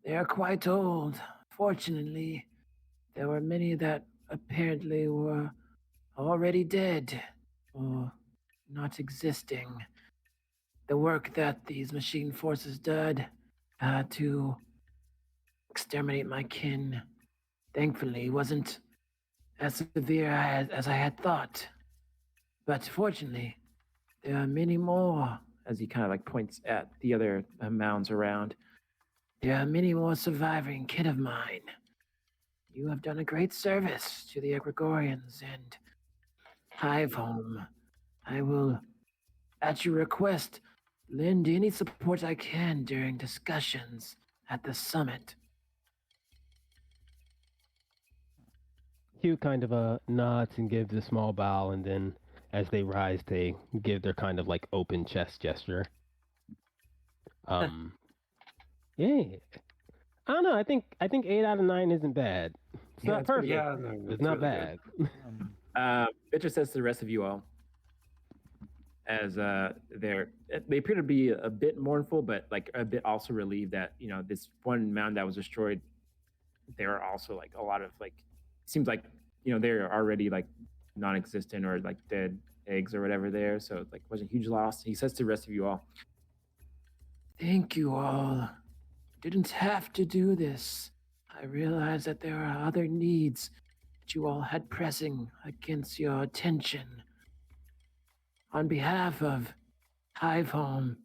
they are quite old. Fortunately, there were many that apparently were already dead or not existing. The work that these machine forces did to exterminate my kin, thankfully, wasn't as severe as I had thought. But fortunately, there are many more, as he kind of like points at the other mounds around. There are many more surviving kin of mine. You have done a great service to the Egregorians and Hive Home. I will, at your request, lend any support I can during discussions at the summit. Hugh kind of nods and gives a small bow, and then as they rise, they give their kind of like open chest gesture. Yeah. I don't know. I think 8 out of 9 isn't bad. It's not perfect. Yeah, no, it's not really bad. Bitcher says to the rest of you all, as they appear to be a bit mournful, but like a bit also relieved that this one mound that was destroyed. There are also like a lot of like, seems like they're already like non-existent or like dead eggs or whatever there. So like it wasn't a huge loss. He says to the rest of you all, thank you all. Didn't have to do this. I realize that there are other needs that you all had pressing against your attention. On behalf of Hive Home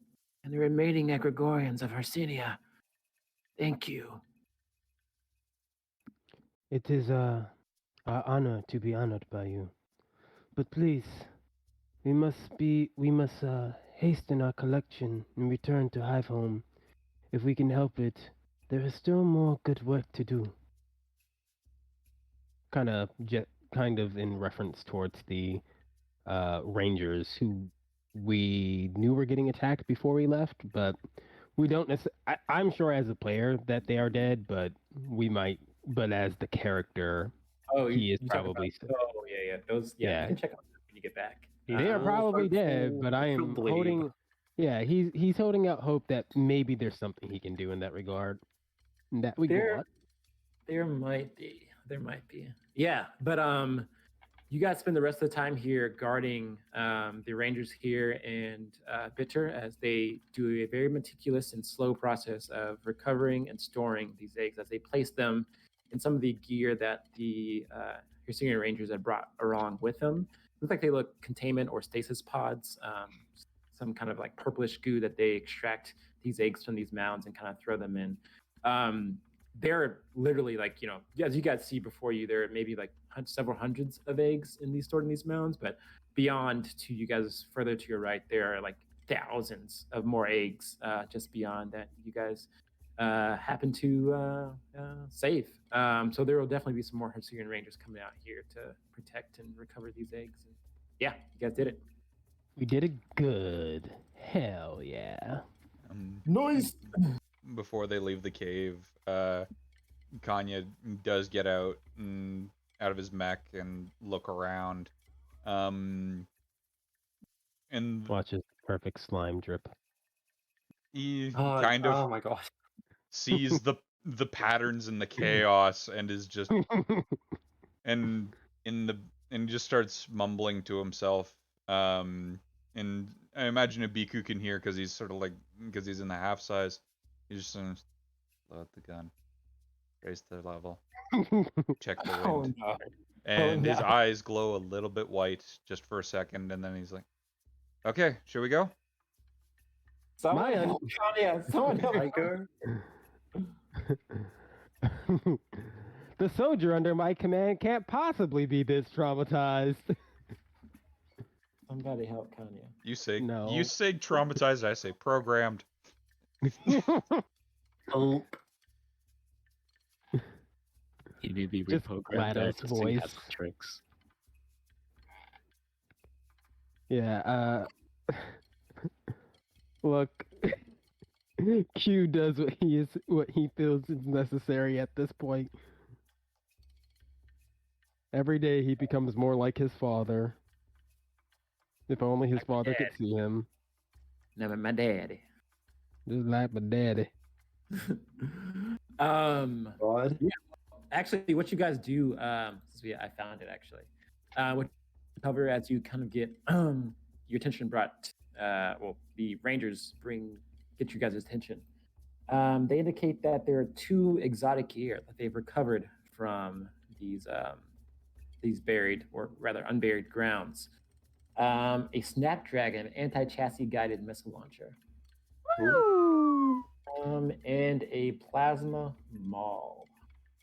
and the remaining Egregorians of Hercynia, thank you. It is our honor to be honored by you. But please, we must hasten our collection and return to Hive Home. If we can help it, there is still more good work to do. Kind of in reference towards the Rangers who we knew were getting attacked before we left, but we don't necessarily. I'm sure as a player that they are dead, but we might. But as the character, Oh, he is you talk probably. about, oh yeah, those, yeah, Yeah. you can check on them when you get back. They are probably dead, but I am hopefully. holding. Yeah, he's holding out hope that maybe there's something he can do in that regard. That we There- got. There might be. Yeah, but you guys spend the rest of the time here guarding the Rangers here and Bitter as they do a very meticulous and slow process of recovering and storing these eggs as they place them in some of the gear that the Hussein Rangers had brought along with them. Looks like they look containment or stasis pods, some kind of like purplish goo that they extract these eggs from these mounds and kind of throw them in. They're literally like, as you guys see before you, there are maybe like several hundreds of eggs stored in these mounds, but beyond to you guys further to your right, there are like thousands of more eggs just beyond that you guys happen to save. So there will definitely be some more Herculean Rangers coming out here to protect and recover these eggs. And yeah, you guys did it. We did it good. Hell yeah. Nice. Before they leave the cave, Kanya does get out of his mech and look around. And Watches perfect slime drip. he Oh, kind of oh my gosh. sees the patterns in the chaos and is just and just starts mumbling to himself. And I imagine Abiku can hear because he's because he's in the half size. He's just load the gun, raise the level, check the wind, no. and his no. eyes glow a little bit white just for a second, and then he's like, "Okay, should we go?" Someone My help Kanya. Someone help. Tiger? The soldier under my command can't possibly be this traumatized. Somebody help Kanya. You say No. you say traumatized, I say programmed. Oh, He need to be Just reprogrammed GLaDOS to voice. voice tricks. Yeah, look, Q does what he feels is necessary at this point. Every day he becomes more like his father. If only his father could see him. Never my daddy. Just like my daddy. God. Actually, what you guys do, I found it actually. What you cover as you kind of get your attention brought, the Rangers get you guys' attention. They indicate that there are two exotic gear that they've recovered from these buried, or rather unburied grounds. A Snapdragon anti-chassis guided missile launcher. Woo! And a plasma maul.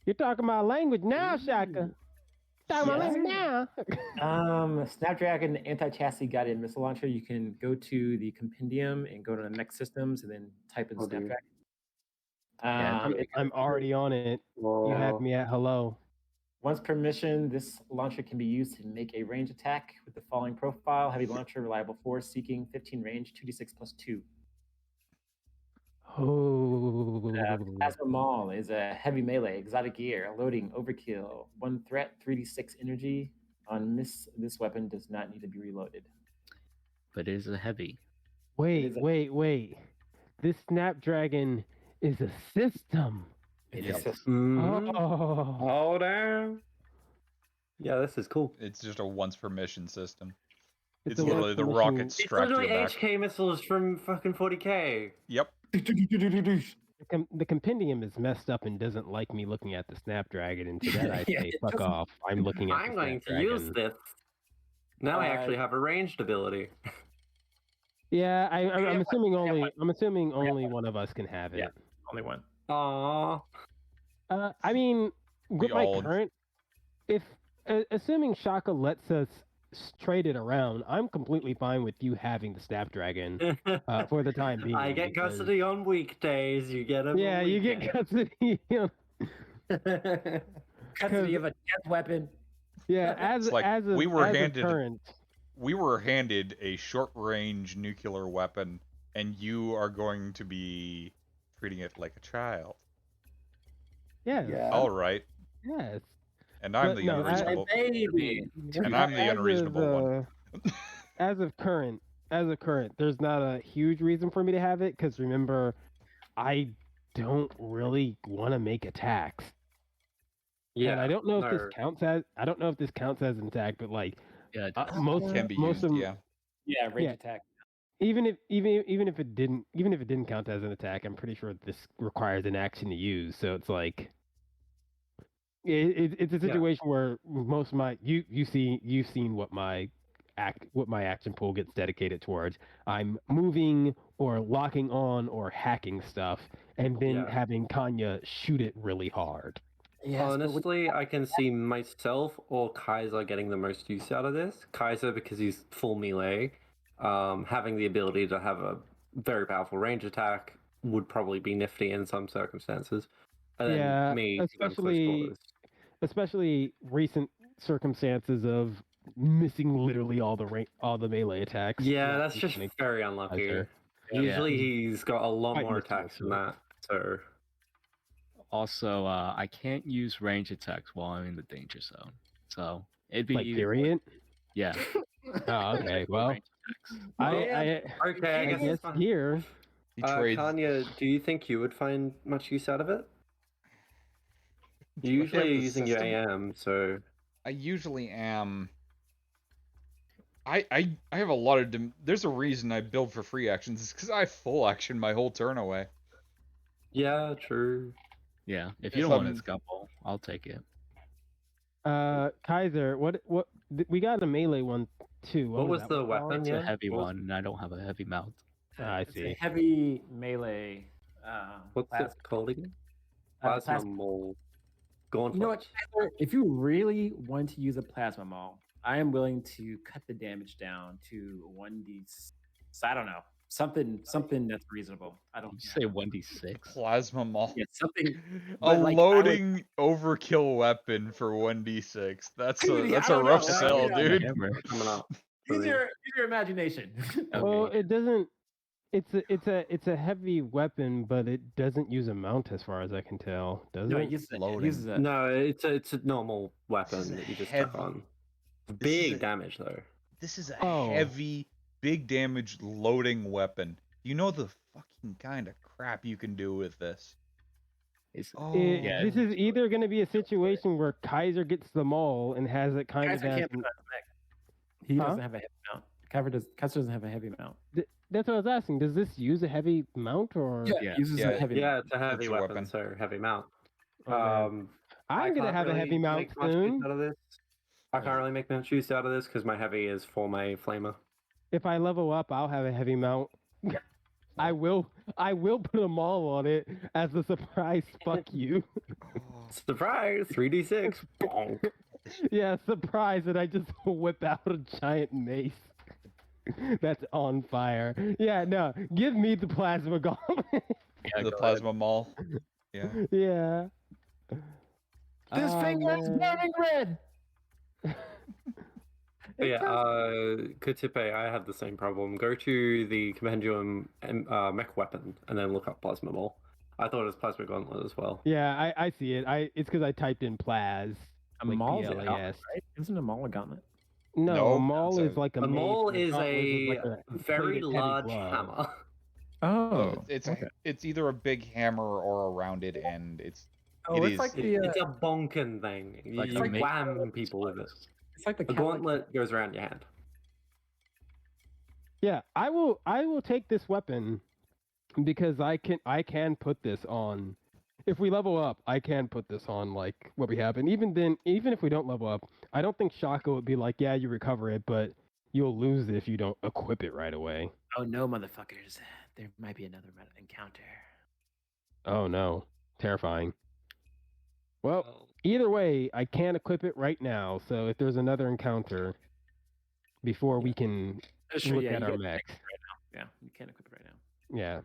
You're talking my language now, Shaka. Talking my Yes. language now. Snapdragon anti-chassis guided missile launcher. You can go to the compendium and go to the mech systems and then type in Oh, dude. Snapdragon. Yeah, I'm already on it. You have Whoa. me at hello. Once per mission, this launcher can be used to make a range attack with the following profile: heavy launcher, reliable force, seeking 15 range, 2d6 plus 2. Oh. Plasma Maul is a heavy melee, exotic gear, loading, overkill, 1 threat, 3d6 energy. On miss, this weapon does not need to be reloaded. But it is a heavy. Wait. This Snapdragon is a system. It Yes. is. Mm. Oh. Oh, damn. Yeah, this is cool. It's just a once per mission system. It's It's a literally the once-per-mission- rocket It's strapped to literally the back. HK missiles from fucking 40k. Yep. The compendium is messed up and doesn't like me looking at the Snapdragon, and to that I Yeah, say, it fuck doesn't- off. I'm looking at I'm the going to Snapdragon. use this. Now I actually have a ranged ability. Yeah, have I'm one. assuming We have only one. I'm assuming We have only one of us can have it. Yeah. Only one. Aww. I mean, with my current, if assuming Shaka lets us trade it around, I'm completely fine with you having the Snapdragon for the time being. I get custody on weekdays. You get him. Yeah, on you get custody. Custody of a death weapon. Yeah, It's like as of we were as of handed current. we were handed a short-range nuclear weapon, and you are going to be treating it like a child. Yes. Yeah. All right. Yes. And I'm But the no, unreasonable. Baby. And I'm the unreasonable one. As of current, there's not a huge reason for me to have it because remember, I don't really want to make attacks. Yeah, and I don't know if this no. counts as an attack, but like Yeah, most Can be most used, of them, yeah. Yeah, range Yeah. attack. even if it didn't count as an attack, I'm pretty sure this requires an action to use. So it's like it's a Yeah. situation where most of my you've seen what my action pool gets dedicated towards. I'm moving or locking on or hacking stuff, and then Yeah. having Kanya shoot it really hard. Yes, Honestly, I can see myself or Kaiser getting the most use out of this. Kaiser, because he's full melee, having the ability to have a very powerful range attack would probably be nifty in some circumstances. And then Yeah, me, 'cause I'm close quarters. especially recent circumstances of missing literally all the melee attacks. Yeah, not that's just mentioning very unlucky. Kaiser. Usually he's got a lot Quite more used to it, attacks than so- that. So Also, I can't use range attacks while I'm in the danger zone. So it'd be Like either- period. Yeah. Oh, okay. Well, range attacks. okay, I I guess guess it's fine. here. He trades. Kanya, do you think you would find much use out of it? You Do I usually have are the using your system? AM, so I usually am. I have a lot of. There's a reason I build for free actions. It's because I full action my whole turn away. yeah, true. Yeah. If If you don't want I'm- a scalpel, I'll take it. Kaiser, what we got a melee one too. What was that the one called? weapon? It's Yeah, a heavy what was- one, and I don't have a heavy mount. I It's a see. heavy melee. What's plasma. it called again? Plasma. Plasma Maul. Gauntlet. You know what, Tyler? If you really want to use a plasma maul, I am willing to cut the damage down to 1d. I don't know, something that's reasonable. I don't Did you say know. 1d6? Plasma Maul. Yeah, something. A but, like, loading overkill weapon for 1d6. That's Dude, a I don't rough know, right? sell, Yeah. dude. Hammer. Coming up. for Use me. your imagination. Well, it doesn't. It's a heavy weapon, but it doesn't use a mount as far as I can tell. Does No, it? it uses Loading. a No, it's a normal This is weapon a that you just heavy- tuck on. This is Big a- damage though. This is a Oh. heavy, big damage loading weapon. You know the fucking kind of crap you can do with this. It's, Oh, yeah. This is either going to be a situation where Kaiser gets the maul and has it kind Kaiser of as can't put an- it on his neck. He Huh? doesn't have a heavy mount. Kaiser doesn't have a heavy mount. That's what I was asking. Does this use a heavy mount or? Yeah. it uses Yeah, a heavy Yeah, mount. it's a heavy Virtual weapon, weapon. so heavy mount. Oh, man. I I'm gonna can't have a really heavy mount make much use soon. out of this. I can't really make much use out of this because my heavy is for my flamer. If I level up, I'll have a heavy mount. I will put a maul on it as a surprise. Fuck you. Oh. Surprise! 3d6. Bonk. Yeah, surprise, and I just whip out a giant mace that's on fire. Yeah, no, give me the plasma gauntlet. Yeah, The go plasma maul. Yeah. Yeah. This Oh, finger is man. burning red. But yeah, Katipe, I had the same problem. Go to the compendium mech weapon and then look up plasma maul. I thought it was plasma gauntlet as well. Yeah, I see it. It's because I typed in Plaz. A Like maul's a PLAS. gauntlet, right? Isn't a maul a gauntlet? No, No, a maul it's is a- like a A mace, maul and a is gauntlet a like a very plated heavy large glove. hammer. Oh, It's either a big hammer or a rounded end. It's it's is- like It- the it's a bonking thing. Like you a ma- wham people with it. it's like the A gauntlet goes around your hand. Yeah, I will take this weapon because I can put this on. If we level up, I can put this on like what we have. And even then, even if we don't level up, I don't think Shaka would be like, yeah, you recover it, but you'll lose it if you don't equip it right away. Oh no, motherfuckers! There might be another encounter. Oh no, terrifying. Well, Either way, I can't equip it right now. So if there's another encounter before we can Sure, look yeah, at you our can't mechs, equip it right now. Yeah, you can't equip it right now. yeah,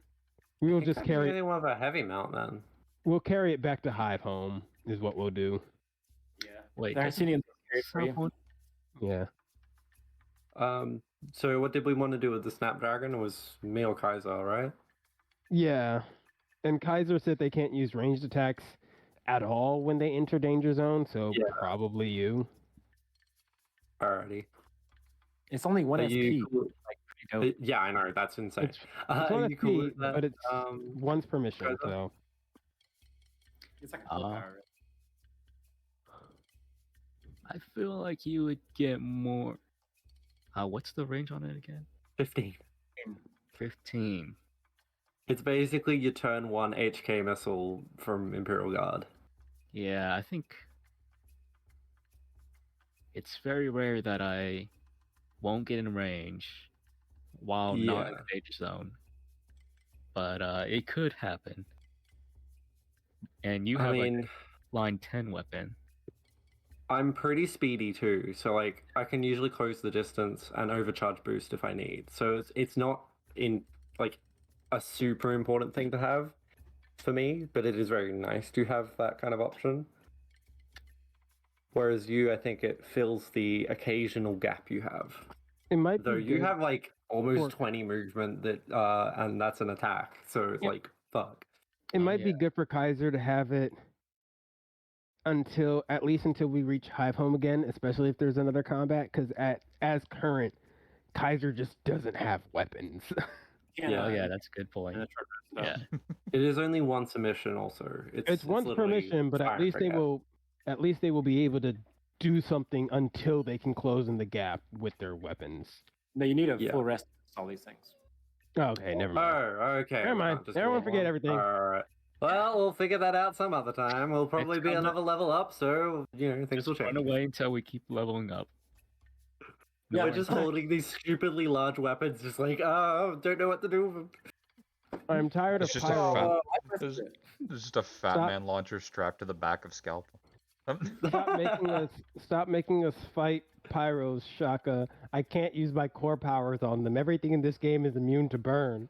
we will You just can't do carry. anything with a heavy mount then. We'll carry it back to Hive Home. Is what we'll do. Yeah. Wait, The doesn't Hercynians will carry it for you. someone- Yeah. So what did we want to do with the Snapdragon? It was me or Kaiser, right? Yeah. And Kaiser said they can't use ranged attacks at all when they enter danger zone, so Yeah. probably you. Alrighty. It's only one Are SP. you cool? Pretty dope. Yeah, I know. That's insane. It's Are one you cool SP, with that? but it's once per mission, Kaiser? so It's like a full Uh, power. I feel like you would get more. What's the range on it again? 15. 15. It's basically your turn 1 HK missile from Imperial Guard. Yeah, I think it's very rare that I won't get in range while not in Yeah. the danger zone. But it could happen. And you I have mean, like a line 10 weapon. I'm pretty speedy too, so like I can usually close the distance and overcharge boost if I need. So it's not in like a super important thing to have for me, but it is very nice to have that kind of option. Whereas you, I think it fills the occasional gap you have. it might Though be you good. have like almost for- 20 movement that and that's an attack. So it's Yeah. like fuck. It Oh, might be yeah. good for Kaiser to have it until at least until we reach Hive Home again, especially if there's another combat. Because as current, Kaiser just doesn't have weapons. Oh yeah, that's a good point. Yeah. It is only once a mission also. It's once per literally mission, but at fire least they forget. will be able to do something until they can close in the gap with their weapons. No, you need a Yeah. full rest to all these things. Oh, okay, never mind. Oh, okay. Never mind. Just Everyone roll forget one. everything. Alright. Well, we'll figure that out some other time. We'll probably be gonna- another level up, so things Just will change. run away until we keep leveling up. Yeah, We're like- just holding these stupidly large weapons, just like, oh, don't know what to do with them. I'm tired It's of just a pyro. fat- I pressed There's, it. there's just a fat Stop. man launcher strapped to the back of Scalpel. Stop making us fight pyros, Shaka. I can't use my core powers on them. Everything in this game is immune to burn.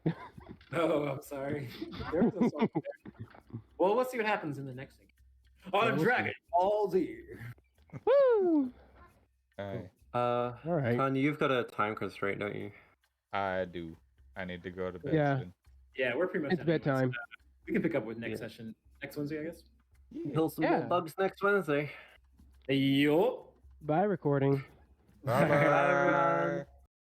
Oh, I'm sorry. There was a song there. Well, let's see what happens in the next thing. On we'll Dragon Ball Z. Woo! Okay. All right. Kanye, you've got a time constraint, don't you? I do. I need to go to bed Yeah. soon. Yeah, we're pretty much It's done anyways. bedtime. We can pick up with next Yeah. session, next Wednesday, I guess. Kill some Yeah. more bugs next Wednesday. Yo. Bye, recording. Bye Bye, everyone. bye.